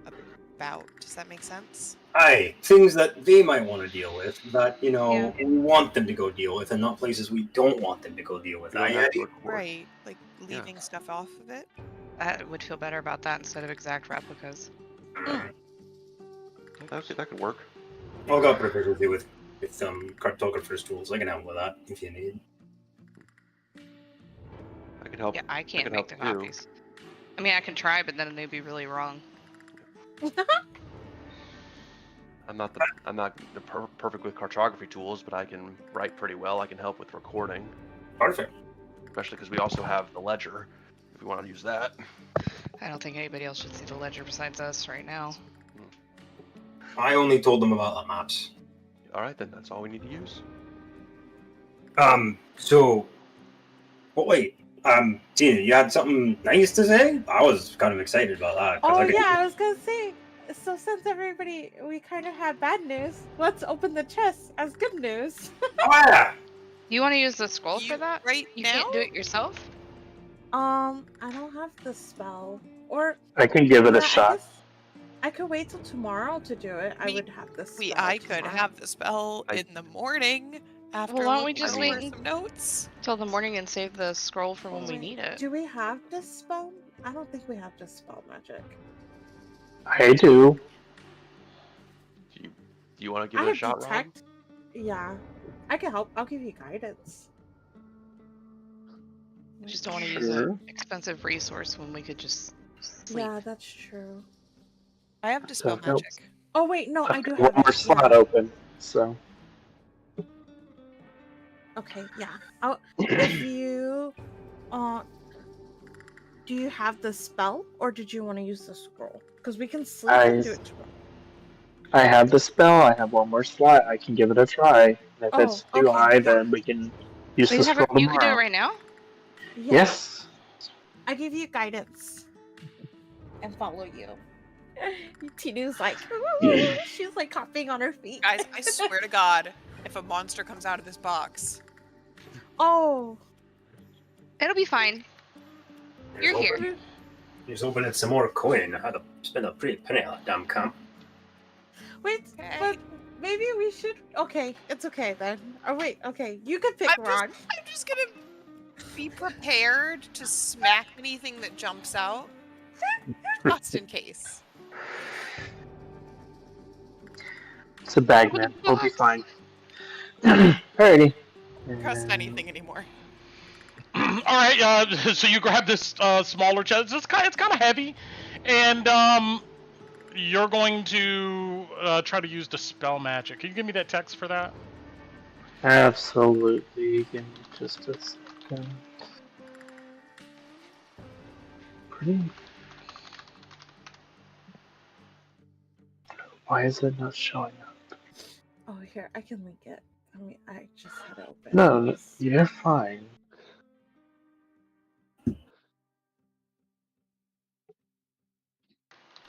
about. Does that make sense? Aye, things that they might want to deal with that, Yeah. we want them to go deal with, and not places we don't want them to go deal with. We don't Aye, have to Eddie? record. Right, like leaving stuff off of it. I would feel better about that instead of exact replicas. That could work. I'll go proficiency with cartographer's tools. I can help with that if you need. I can help. Yeah, I can't can make the help too. copies. I mean, I can try, but then they'd be really wrong. I'm not perfect with cartography tools, but I can write pretty well. I can help with recording, Perfect. especially because we also have the ledger, if we want to use that. I don't think anybody else should see the ledger besides us right now. I only told them about the maps. All right, then that's all we need to use. So, wait. Tina, you had something nice to say? I was kind of excited about that. Oh yeah, I was gonna say. So since we kind of had bad news, let's open the chest as good news. Oh yeah. You want to use the scroll for You that? right You now? can't do it yourself? I don't have the spell, or I can give it yeah, a shot. guess I could wait till tomorrow to do it. I would have the spell. I could tomorrow. have the spell in the morning after Well, why don't we looking just over wait some notes. till the morning and save the scroll for when we Wait, need it? Do we have dispel? I don't think we have dispel magic. I do. Do you want to give I it a have shot, Rob? detect. Yeah, I can help. I'll give you guidance. We just don't want to use an expensive resource when we could just sleep. Yeah, that's true. I have dispel That helps. magic. Oh wait, no, I I've do got have one more it. slot Yeah. open, so Okay, yeah. If you, do you have the spell, or did you want to use the scroll? Because we can sleep and do it tomorrow. I have the spell. I have one more slot. I can give it a try. And if it's too okay, high, yeah. then we can use the scroll You could do it tomorrow. right now? Yeah. Yes. I give you guidance and follow you. Tinu's like, she's like hopping on her feet. Guys, I swear to God, if a monster comes out of this box, Oh, It'll be fine. You're here. Just opening some more coin. I had to spend a pretty penny on that damn camp. wait, Okay. but maybe we should. Okay, it's okay then. Oh wait, okay, you could pick Ron. I'm just gonna be prepared to smack anything that jumps out, just in case. It's a bag, man. We'll be fine. Alrighty. Trust anything anymore. All right, so you grab this smaller chest. It's kind of heavy, and you're going to try to use the spell magic. Can you give me that text for that? Absolutely. Give me just a second. Pretty. Why is it not showing up? Oh, here, I can link it. I just had it open. No, you're fine.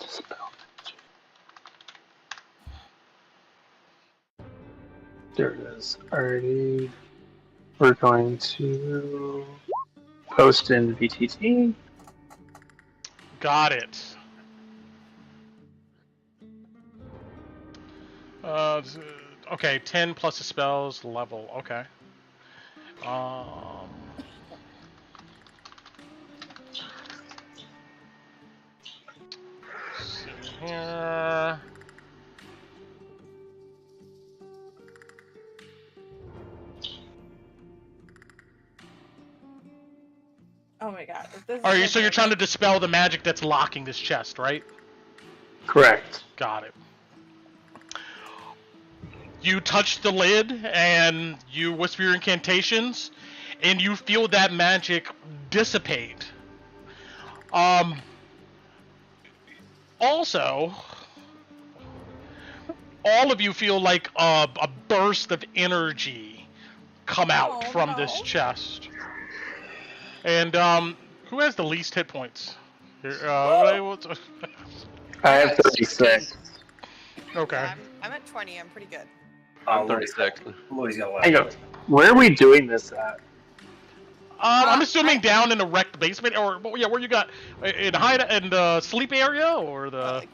Spell magic. There it is. Alrighty. We're going to post in VTT. Got it. Okay, 10 plus the spells level. Okay. See here. Oh my god. if this is Are you? like So you're a- trying to dispel the magic that's locking this chest, right? Correct. Got it. You touch the lid and you whisper your incantations, and you feel that magic dissipate. Also, all of you feel like a burst of energy come out Oh, from this no. chest. And who has the least hit points? Here, I have 36. okay. Yeah, I'm at 20. I'm pretty good. I'm 36. Lloyd's got a lot. Hang on. Where are we doing this at? I'm assuming down in the wrecked basement, or yeah, where you got in the sleep area, or the. Like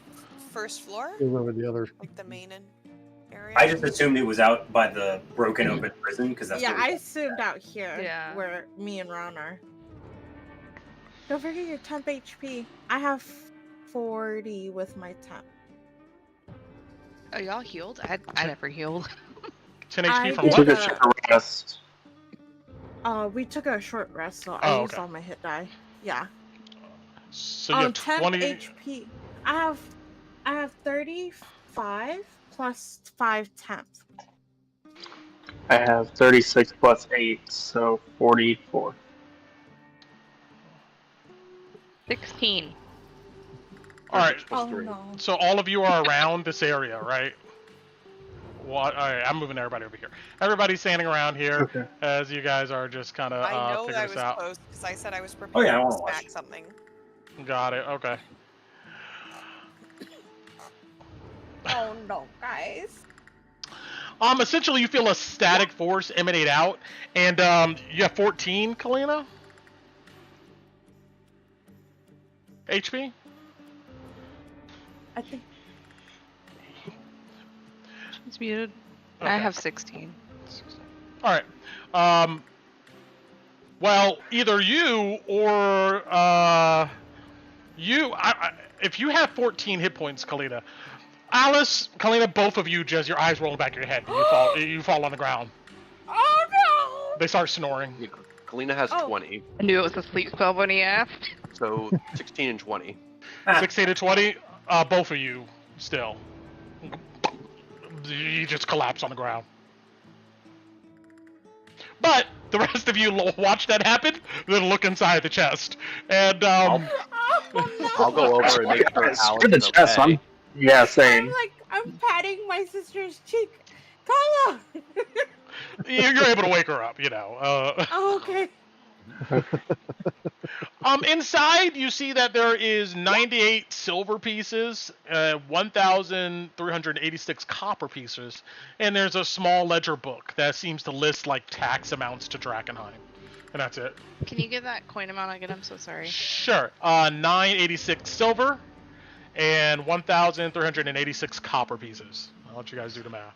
first floor, Over the other. like the main area. I just assumed it was out by the broken open prison because that's Yeah, where I assumed out here. Yeah. Where me and Ron are. Don't forget your temp HP. I have 40 with my temp. Are y'all healed? I never healed. 10 HP I from We did what? took a the- short rest. We took a short rest, so I Oh, used okay. all my hit die. Yeah. So you have 10 20. HP. I have 35 plus 5 temp. I have 36 plus 8, so 44. 16. All right. Plus Oh 3. no. So all of you are around this area, right? What? All right, I'm moving everybody over here. Everybody's standing around here Okay. as you guys are just kind of I know that figuring I this was out. close because I said I was Oh, prepared yeah, I to wanna smack watch. something. Got it. Okay. Oh no, guys. Essentially, you feel a static force emanate out, and you have 14, Kalina. HP. I think She's muted. Okay. I have 16. All right. Well, either you or if you have 14 hit points, Kalina, Alice, Kalina, both of you, just your eyes roll back your head, and you fall on the ground. Oh no! They start snoring. Yeah, Kalina has Oh. 20, I knew it was a sleep spell when he asked. so 16 and 20. 16 to 20, both of you still. You just collapse on the ground. But the rest of you watch that happen, then look inside the chest. And Oh no! I'll go over and make sure Alice Screw the is chest, okay. Yeah, same. I'm patting my sister's cheek. Carla! you're able to wake her up, you know. Oh, okay. Inside, you see that there is 98 silver pieces, 1,386 copper pieces, and there's a small ledger book that seems to list like tax amounts to Drakkenheim, and that's it. Can you give that coin amount again? I'm so sorry. Sure. 986 silver and 1,386 copper pieces. I'll let you guys do the math.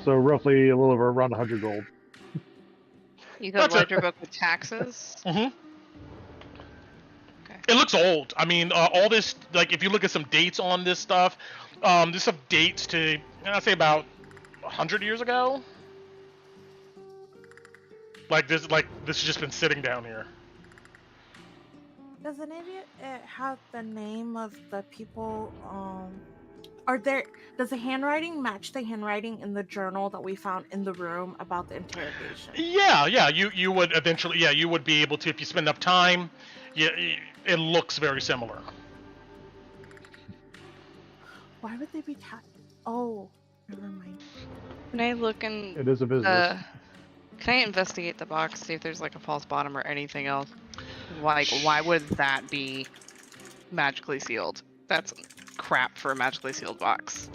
So roughly a little over around 100 gold. You That's got it. ledger book with taxes? Mm-hmm. Okay. It looks old. I mean, all this, like, if you look at some dates on this stuff, this stuff dates to, I'd say about 100 years ago. Like this has just been sitting down here. Does any of it have the name of the people? Are there? Does the handwriting match the handwriting in the journal that we found in the room about the interrogation? Yeah. You would eventually, you would be able to if you spend enough time. Yeah, it looks very similar. Why would they be Oh, never mind. Can I look in? It is a business. Can I investigate the box, see if there's like a false bottom or anything else? Like, why would that be magically sealed? That's crap for a magically sealed box.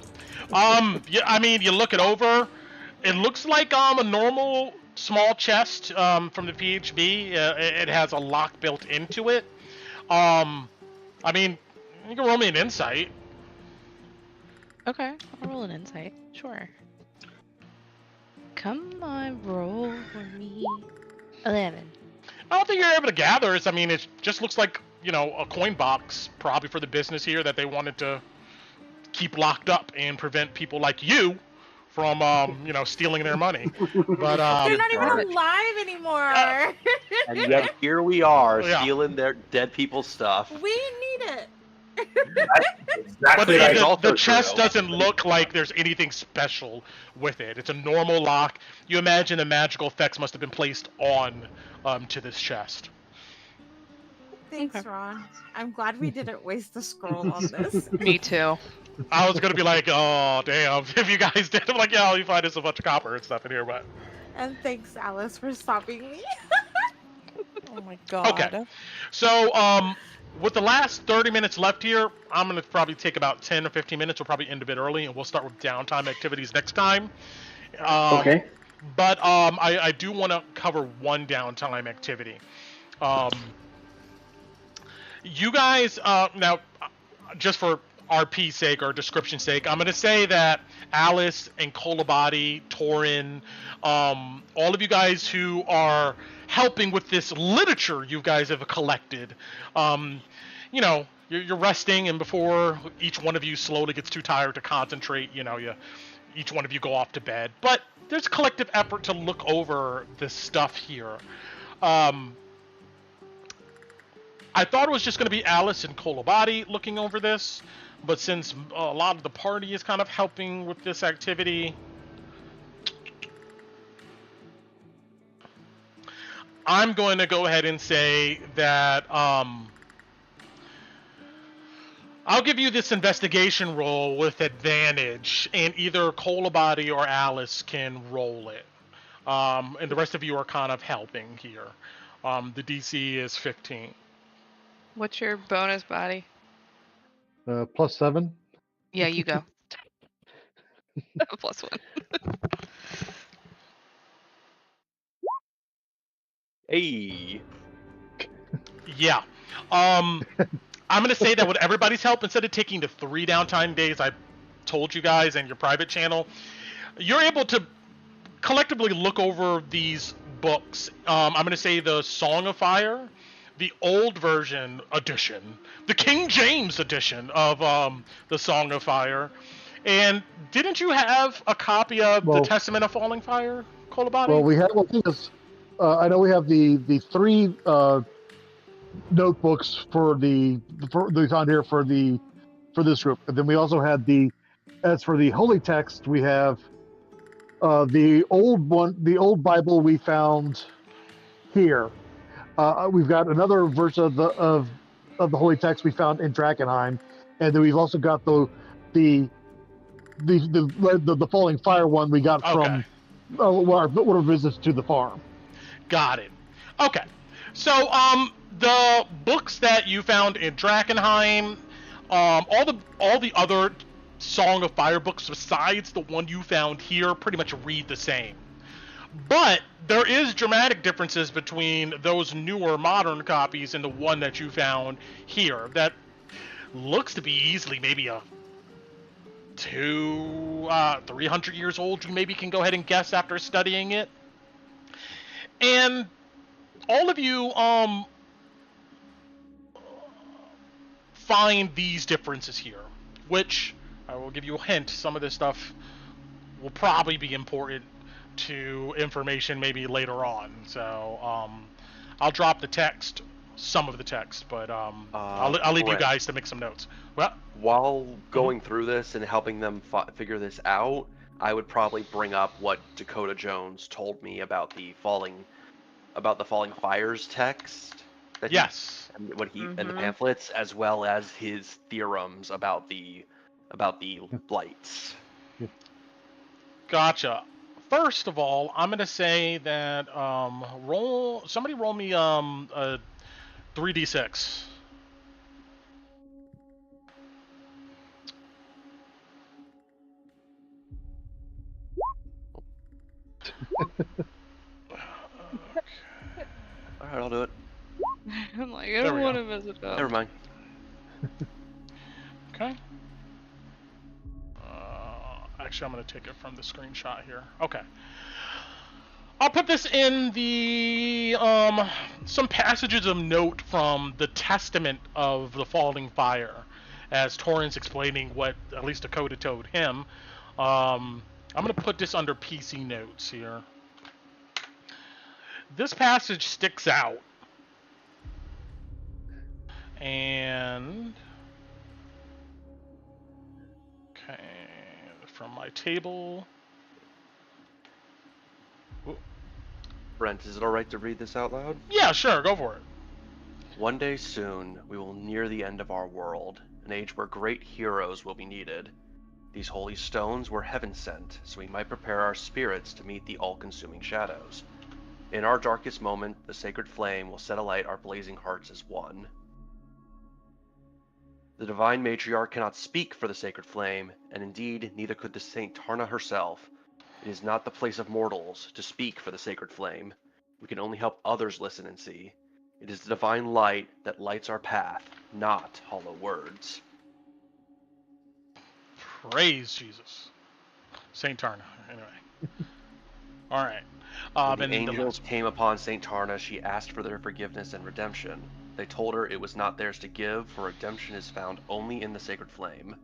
Yeah, I mean, you look it over. It looks like a normal small chest from the PHB. It has a lock built into it. I mean, you can roll me an insight. Okay, I'll roll an insight. Sure. Come on, roll for me. 11. I don't think you're able to gather. I mean, it just looks like, a coin box, probably for the business here that they wanted to keep locked up and prevent people like you from, stealing their money. But They're not even alive anymore. And yet here we are, Yeah. stealing their dead people's stuff. We need it. But Exactly. That's the also chest true. doesn't look like there's anything special with it. It's a normal lock. You imagine the magical effects must have been placed on to this chest. Thanks, Okay. Ron. I'm glad we didn't waste the scroll on this. Me too. I was gonna be like, oh damn, if you guys did, I'm like, yeah, you find us a bunch of copper and stuff in here, but And thanks, Alice, for stopping me. Oh my god. Okay. So with the last 30 minutes left here, I'm gonna probably take about 10 or 15 minutes. We'll probably end a bit early, and we'll start with downtime activities next time. Okay. But I do want to cover one downtime activity. You guys, now, just for RP sake or description sake, I'm going to say that Alice and Kolabati, Torin, all of you guys who are helping with this literature you guys have collected, you're resting, and before each one of you slowly gets too tired to concentrate, each one of you go off to bed. But there's a collective effort to look over this stuff here. I thought it was just going to be Alice and Kolabati looking over this, but since a lot of the party is kind of helping with this activity, I'm going to go ahead and say that I'll give you this investigation roll with advantage, and either Kolabadi or Alice can roll it. And the rest of you are kind of helping here. The DC is 15. What's your bonus body? +7. Yeah, you go. +1. Hey. Yeah. I'm going to say that with everybody's help, instead of taking the 3 downtime days I told you guys in your private channel, you're able to collectively look over these books. I'm going to say the Song of Fire, the old version edition, the King James edition of the Song of Fire. And didn't you have a copy of the Well- Testament of Falling Fire, Kolabadi? Well, we have. Well, the thing is, I know we have the 3 notebooks for the on here for this group, and then we also had as for the holy text, we have the old Bible we found here. We've got another verse of the holy text we found in Drakkenheim, and then we've also got the Falling Fire one we got from one of our visits to the farm. Got it. Okay. So, the books that you found in Drakkenheim, all the other Song of Fire books besides the one you found here pretty much read the same. But there is dramatic differences between those newer modern copies and the one that you found here. That looks to be easily maybe a 300 years old. You maybe can go ahead and guess after studying it. And all of you find these differences here, which I will give you a hint. Some of this stuff will probably be important to information maybe later on. So I'll drop the text, some of the text, but I'll leave you guys to make some notes. Well, while going through this and helping them figure this out, I would probably bring up what Dakota Jones told me about the Falling Fires text. That and the pamphlets, as well as his theorems about the lights. Gotcha. First of all, I'm gonna say that somebody roll me a 3d6. All right, I'll do it. I'm like, I don't want to mess it up. Never mind. Okay. Actually, I'm going to take it from the screenshot here. Okay. I'll put this in the some passages of note from the Testament of the Falling Fire, as Torrance explaining what at least Dakota told him. I'm going to put this under PC notes here. This passage sticks out. And okay, from my table. Ooh. Brent, is it alright to read this out loud? Yeah, sure, go for it. One day soon, we will near the end of our world, an age where great heroes will be needed. These holy stones were heaven sent, so we might prepare our spirits to meet the all-consuming shadows. In our darkest moment, the sacred flame will set alight our blazing hearts as one. The divine matriarch cannot speak for the sacred flame, and indeed neither could the Saint Tarna herself. It is not the place of mortals to speak for the sacred flame. We can only help others listen and see. It is the divine light that lights our path, not hollow words. Praise Jesus. Saint Tarna, anyway. Alright. When the angels came upon Saint Tarna, she asked for their forgiveness and redemption. They told her it was not theirs to give, for redemption is found only in the sacred flame.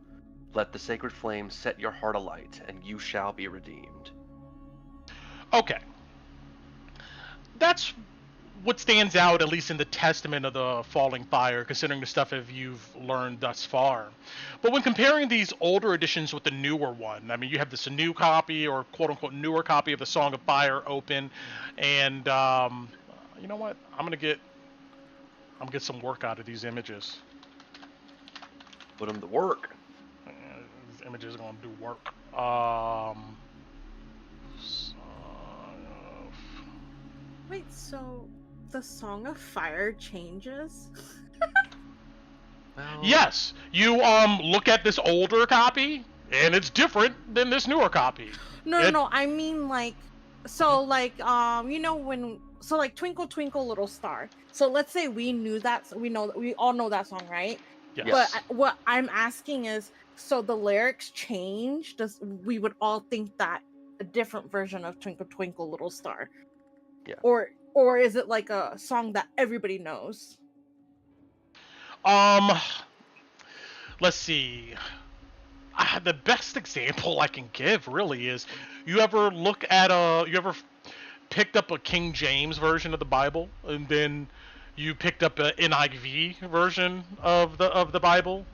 Let the sacred flame set your heart alight, and you shall be redeemed. Okay. That's what stands out, at least in the testament of the Falling Fire, considering the stuff that you've learned thus far. But when comparing these older editions with the newer one, I mean, you have this new copy, or quote-unquote newer copy of the Song of Fire open, and you know what? I'm gonna get some work out of these images. Put them to work. These images are gonna do work. Wait, so the Song of Fire changes? Well, Yes, you look at this older copy, and it's different than this newer copy. No, I mean like, so like, you know like Twinkle Twinkle Little Star. So let's say we knew that, we all know that song, right? Yes. But what I'm asking is, so the lyrics change? We would all think that a different version of Twinkle Twinkle Little Star? Yeah. Or is it like a song that everybody knows? Let's see. The best example I can give really is, you ever picked up a King James version of the Bible, and then you picked up an NIV version of the Bible,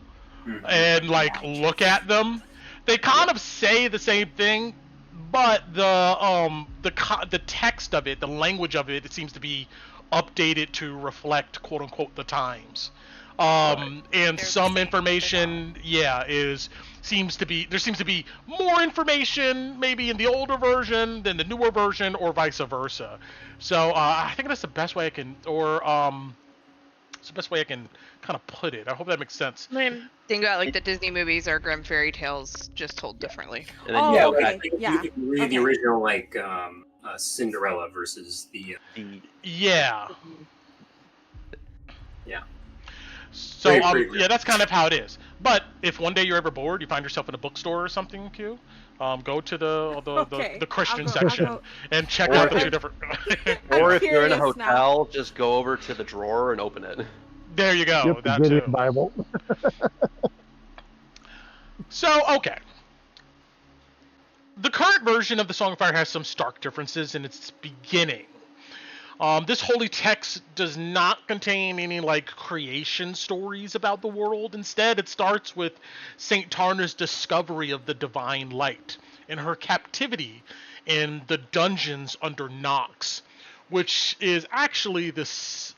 and like look at them? They kind of say the same thing, but the text of it, the language of it, it seems to be updated to reflect quote unquote the times. And They're some the same, information, there seems to be more information maybe in the older version than the newer version, or vice versa. So I think that's the best way I can, it's the best way I can kind of put it. I hope that makes sense. Think about like the Disney movies or Grimm fairy tales, just told differently. And then Oh, Yeah, okay, like, yeah. if you read the Okay. original, like Cinderella versus the Yeah. Yeah. So Pretty great. yeah, that's kind of how it is. But if one day you're ever bored, you find yourself in a bookstore or something, Q, go to Okay, the Christian I'll section go. and check Or out the if- two different. Or I'm if you're in a curious now. hotel, just go over to the drawer and open it. There you go. Yep, the That Gideon too. Bible. So, okay. The current version of the Song of Fire has some stark differences in its beginning. This holy text does not contain any like creation stories about the world. Instead, it starts with Saint Tarna's discovery of the divine light and her captivity in the dungeons under Nox, which is actually the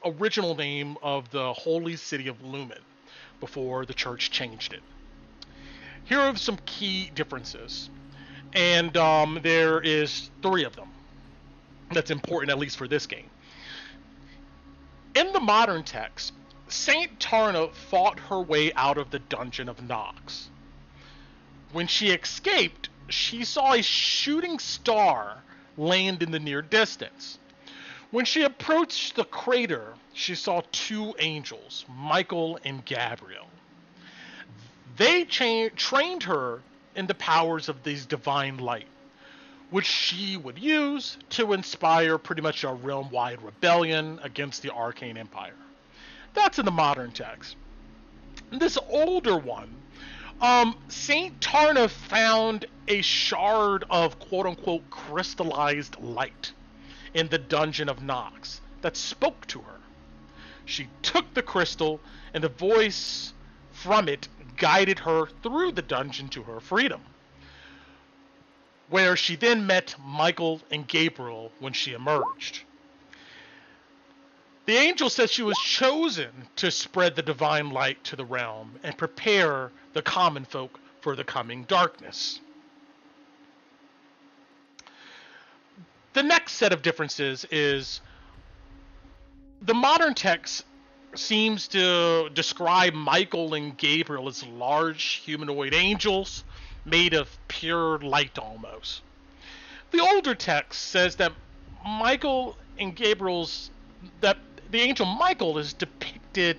original name of the holy city of Lumen before the church changed it. Here are some key differences, and there is 3 of them that's important, at least for this game. In the modern text, Saint Tarna fought her way out of the dungeon of Nox. When she escaped, she saw a shooting star land in the near distance. When she approached the crater, she saw 2 angels, Michael and Gabriel. They trained her in the powers of these divine light, which she would use to inspire pretty much a realm-wide rebellion against the Arcane Empire. That's in the modern text. This older one, Saint Tarna found a shard of quote-unquote crystallized light in the dungeon of Nox that spoke to her. She took the crystal, and the voice from it guided her through the dungeon to her freedom, where she then met Michael and Gabriel when she emerged. The angel says she was chosen to spread the divine light to the realm and prepare the common folk for the coming darkness. The next set of differences is the modern text seems to describe Michael and Gabriel as large humanoid angels made of pure light almost. The older text says that that the angel Michael is depicted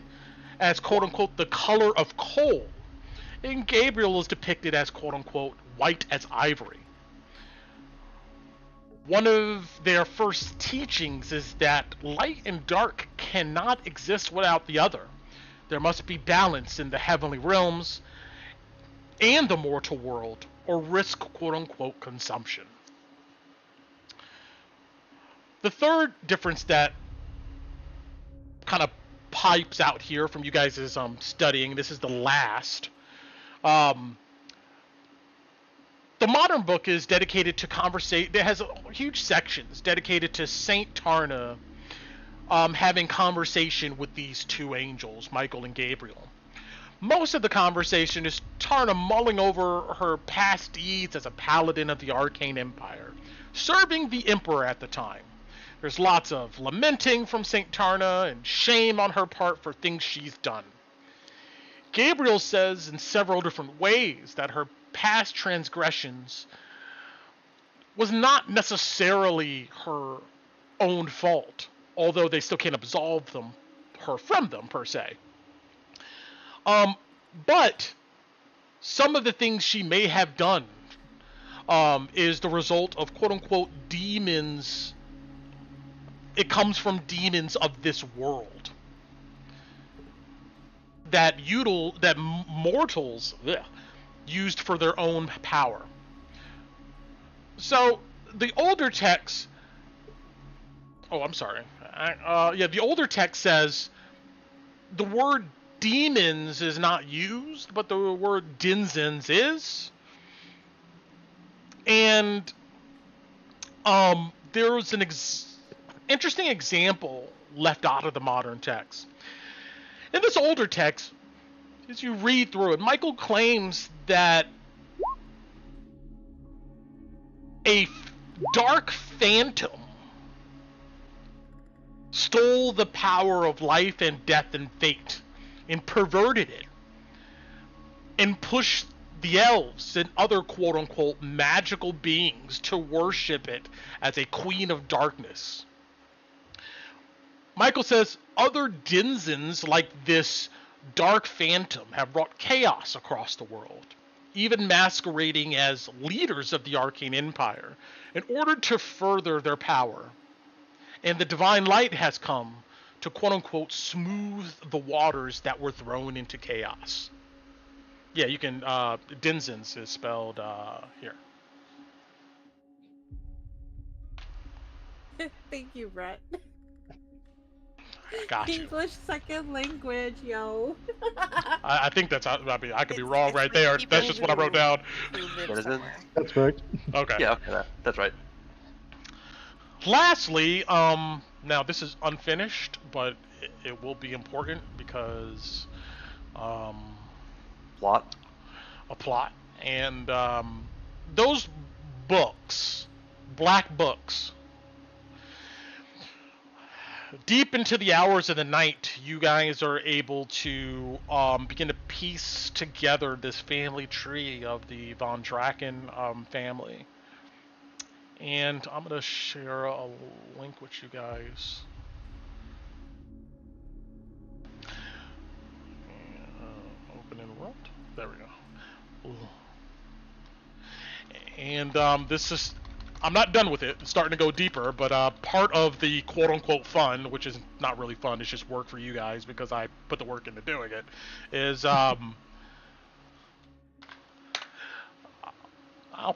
as quote unquote the color of coal, and Gabriel is depicted as quote unquote white as ivory. One of their first teachings is that light and dark cannot exist without the other. There must be balance in the heavenly realms and the mortal world, or risk quote-unquote consumption. The third difference that kind of pipes out here from you guys' studying. This is the last. The modern book is dedicated to conversation. It has huge sections dedicated to Saint Tarna having conversation with these two angels, Michael and Gabriel. Most of the conversation is Tarna mulling over her past deeds as a paladin of the Arcane Empire, serving the Emperor at the time. There's lots of lamenting from Saint Tarna and shame on her part for things she's done. Gabriel says in several different ways that her past transgressions was not necessarily her own fault, although they still can't absolve her from them per se. But some of the things she may have done is the result of quote-unquote demons. It comes from demons of this world that mortals used for their own power. So the older text. Oh, I'm sorry. The older text says the word demons is not used, but the word dinzens is. And there's an interesting example left out of the modern text. In this older text, as you read through it, Michael claims that a dark phantom stole the power of life and death and fate and perverted it and pushed the elves and other quote-unquote magical beings to worship it as a queen of darkness. Michael says other dinzens like this dark phantom have brought chaos across the world, even masquerading as leaders of the Arcane Empire in order to further their power. And the divine light has come to quote-unquote smooth the waters that were thrown into chaos. Yeah, you can, dinzens is spelled here. Thank you, Brett. Got you. English second language, yo. I think that's how, I mean, I could be wrong right there. That's just what I wrote down. That's correct. Okay. Yeah, okay, that's right. Lastly, now this is unfinished, but it will be important because Plot. a plot, and those books, black books, deep into the hours of the night, you guys are able to begin to piece together this family tree of the Von Draken family. And I'm going to share a link with you guys. Open in world. There we go. Ooh. And this is... I'm not done with it. It's starting to go deeper, but part of the quote-unquote fun, which is not really fun, it's just work for you guys because I put the work into doing it, is I'll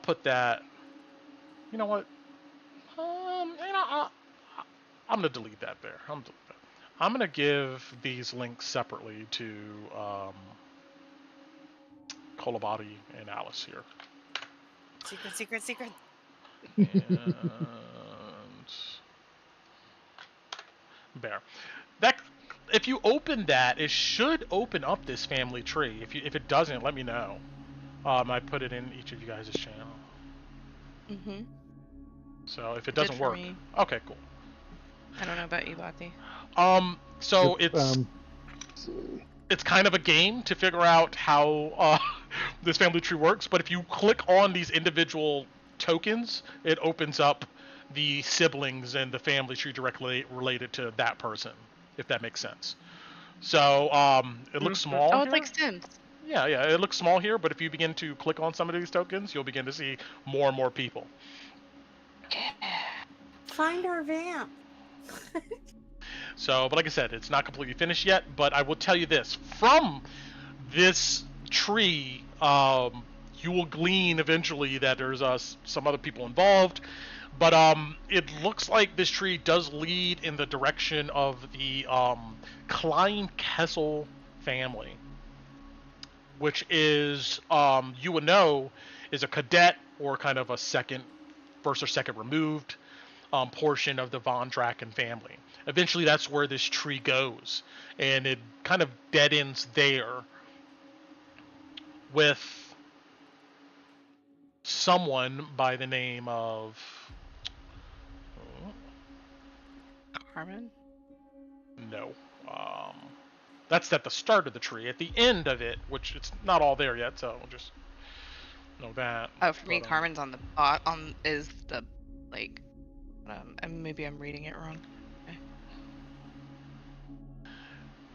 put that... You know what? I'm gonna delete that there. I'm gonna give these links separately to Kolabati and Alice here. Secret. And Bear. That if you open that, it should open up this family tree. If it doesn't, let me know. I put it in each of you guys' channel. Mm-hmm. So if it doesn't work, me. okay, cool. I don't know about you, Bati. So it's kind of a game to figure out how this family tree works. But if you click on these individual tokens, it opens up the siblings and the family tree directly related to that person, if that makes sense. So it looks small. Oh, it's here. like Sims. Yeah, it looks small here, but if you begin to click on some of these tokens, you'll begin to see more and more people. Find our vamp. So, but like I said, it's not completely finished yet, but I will tell you this. From this tree, you will glean eventually that there's some other people involved. But it looks like this tree does lead in the direction of the Klein Kessel family, which is you would know is a cadet or kind of a first or second removed portion of the von Draken family. Eventually, that's where this tree goes, and it kind of dead ends there with someone by the name of Carmen? no. That's at the start of the tree. At the end of it, which it's not all there yet, so just know that. Oh, for me, But, Carmen's on the is the like. And maybe I'm reading it wrong. Okay.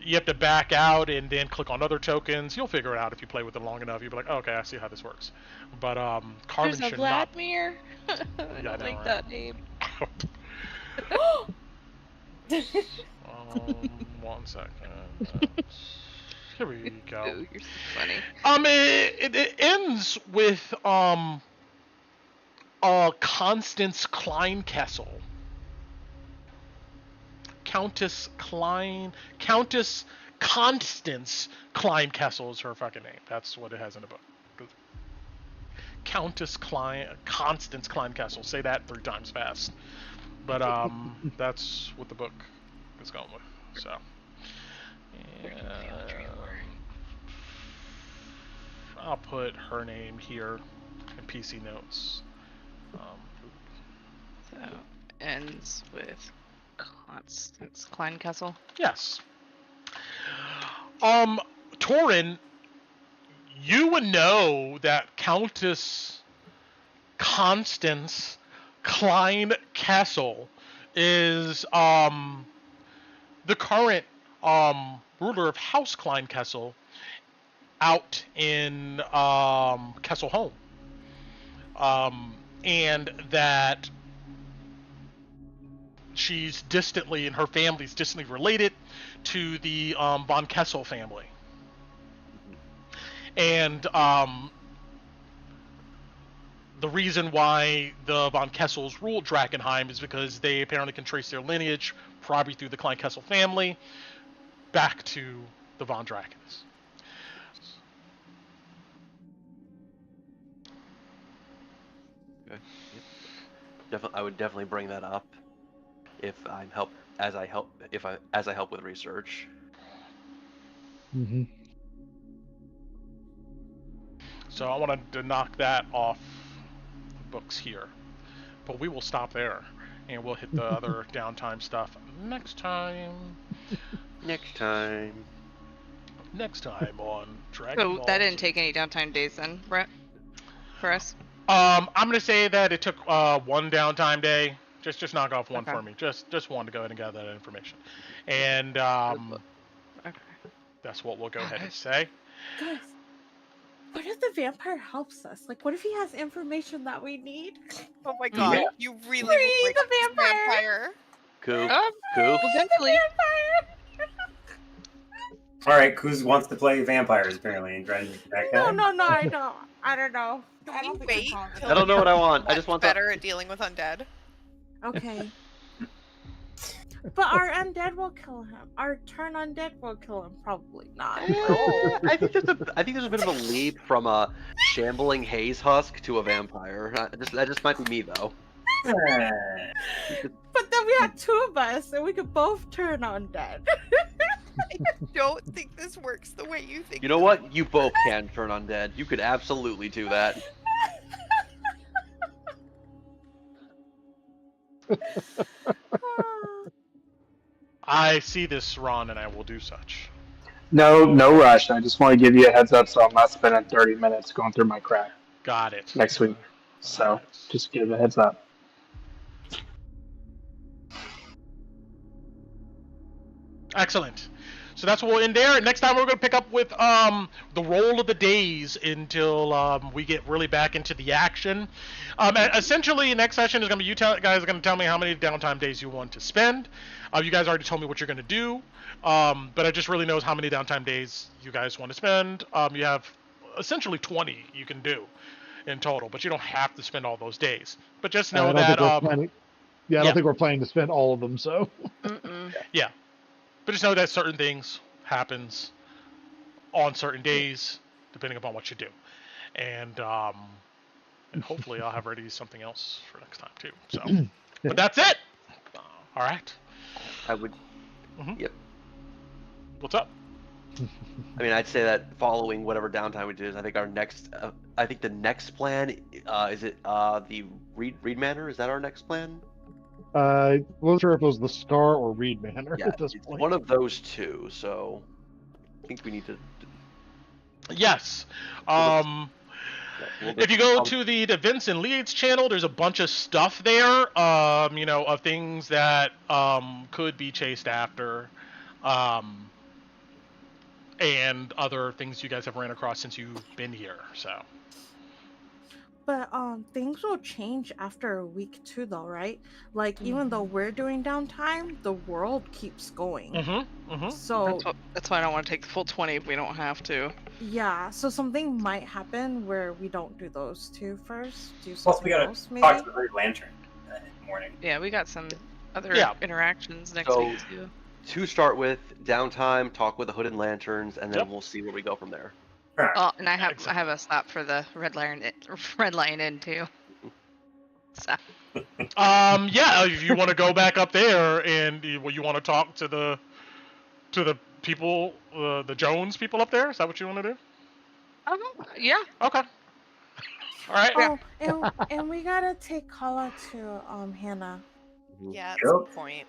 you have to back out and then click on other tokens. You'll figure it out if you play with it long enough. You'll be like, oh, okay, I see how this works. But Carmen There's a should not. Vladimir. I Yeah, don't I know, like right? that name. 1 second. Here we go. Oh, you're so funny. It ends with Constance Kleinkessel. Countess Constance Kleinkessel is her fucking name. That's what it has in the book. Constance Kleinkessel. Say that 3 times fast. But that's what the book is going with. So. I'll put her name here in PC notes. So ends with Constance Kleinkessel. Yes. Torin, you would know that Countess Constance Kleinkessel is the current ruler of House Kleinkessel out in Kessel Home. And that she's distantly, and her family's distantly related to the von Kessel family. And the reason why the von Kessels ruled Drakkenheim is because they apparently can trace their lineage, probably through the Klein Kessel family, back to the von Drakens. Okay. Yep. I would definitely bring that up if I'm as I help with research. Mm-hmm. So I wanted to knock that off the books here, but we will stop there, and we'll hit the other downtime stuff next time. Next time. Next time on Dragon So Ball that didn't Z. take any downtime days then, Brett? For us? I'm gonna say that it took 1 downtime day. Just knock off one Okay. for me. Just one to go ahead and gather that information, and Okay. that's what we'll go ahead and say. Guys, what if the vampire helps us? Like, what if he has information that we need? Oh my god, Yeah. you really Free would like the this vampire. Cool. Oh, Cool. eventually. All right, Kuz wants to play vampires apparently and try to make that guy. No, I don't. I don't know. I Can don't we think I'm wait confident. till I don't know what I want. I much just want the better at dealing with undead? Okay. But our undead will kill him. Our turn undead will kill him. Probably not. I think there's a bit of a leap from a shambling haze husk to a vampire. That just might be me though. But then we had 2 of us, and we could both turn undead. I don't think this works the way you think. You know what? You both can turn undead. You could absolutely do that. I see this, Ron, and I will do such. No rush. I just want to give you a heads up so I'm not spending 30 minutes going through my crap Got it. next week. So just give a heads up. Excellent. So that's what we'll end there. Next time we're going to pick up with the roll of the days until we get really back into the action. Essentially, next session is going to be you guys are going to tell me how many downtime days you want to spend. You guys already told me what you're going to do, but I just really knows how many downtime days you guys want to spend. You have essentially 20 you can do. in total, but you don't have to spend all those days. But just I know don't that think we're planning. Yeah, I yeah. don't think we're planning to spend all of them. So Mm-mm. yeah, but just know that certain things happens on certain days, depending upon what you do, and hopefully I'll have ready something else for next time too. So, but that's it. All right. I would. Mhm. Yep. What's up? I mean, I'd say that following whatever downtime we do is, I think our next. I think the next plan is it the Reed Manor? Is that our next plan? wasn't sure if it was the Scar or Reed Manor Yeah, at this it's point. one of those two. So I think we need to. Yes. If you go to the events and leads channel, there's a bunch of stuff there, of things that could be chased after, and other things you guys have ran across since you've been here. So. But things will change after week 2 though, right? Like even though we're doing downtime, the world keeps going. So That's why I don't want to take the full 20 if we don't have to. yeah, so something might happen where we don't do those 2 first. Do Plus, something we gotta else maybe. talk to the Red Lantern in the morning. Yeah, we got some other Yeah. interactions next So- week too. To start with, downtime, talk with the Hooded Lanterns, and then Yep. we'll see where we go from there. Alright. Oh, and I have a stop for the Red Lion Inn too. So, Yeah, if you want to go back up there and you want to talk to the people, the Jones people up there, is that what you want to do? yeah. Okay. All right. Oh, and we gotta take Kala to Hannah. Yeah, at Yep. some point.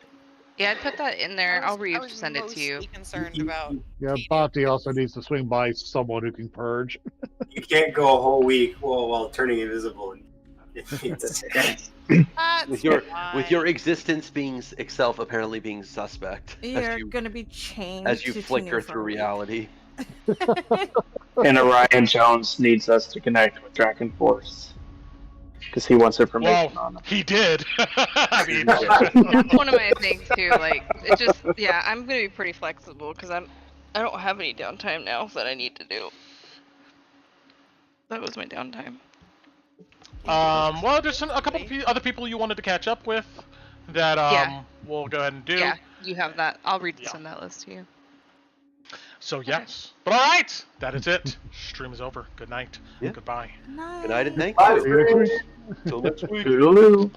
Yeah, I'd put that in there. I'll I was resend it to you. mostly concerned about. Yeah, Katie. Bhakti also needs to swing by someone who can purge. You can't go a whole week while turning invisible. And That's With your fine. existence being itself apparently being suspect You're gonna be chained as you to flicker Tinu for through a week. reality. And Orion Jones needs us to connect with Draken Force because he wants information Well, on it. he did. I mean, That's one of my things too. Like, it just, yeah, I'm gonna be pretty flexible because I don't have any downtime now that I need to do. That was my downtime. well, there's a couple of other people you wanted to catch up with that Yeah. we'll go ahead and do. Yeah, you have that. I'll Yeah. send that list to you. So yes. But all right, that is it. Stream is over. Good night. Yeah. Goodbye. Nice. Good night and thank Bye, you. See you next week. Till next week. Toodaloo.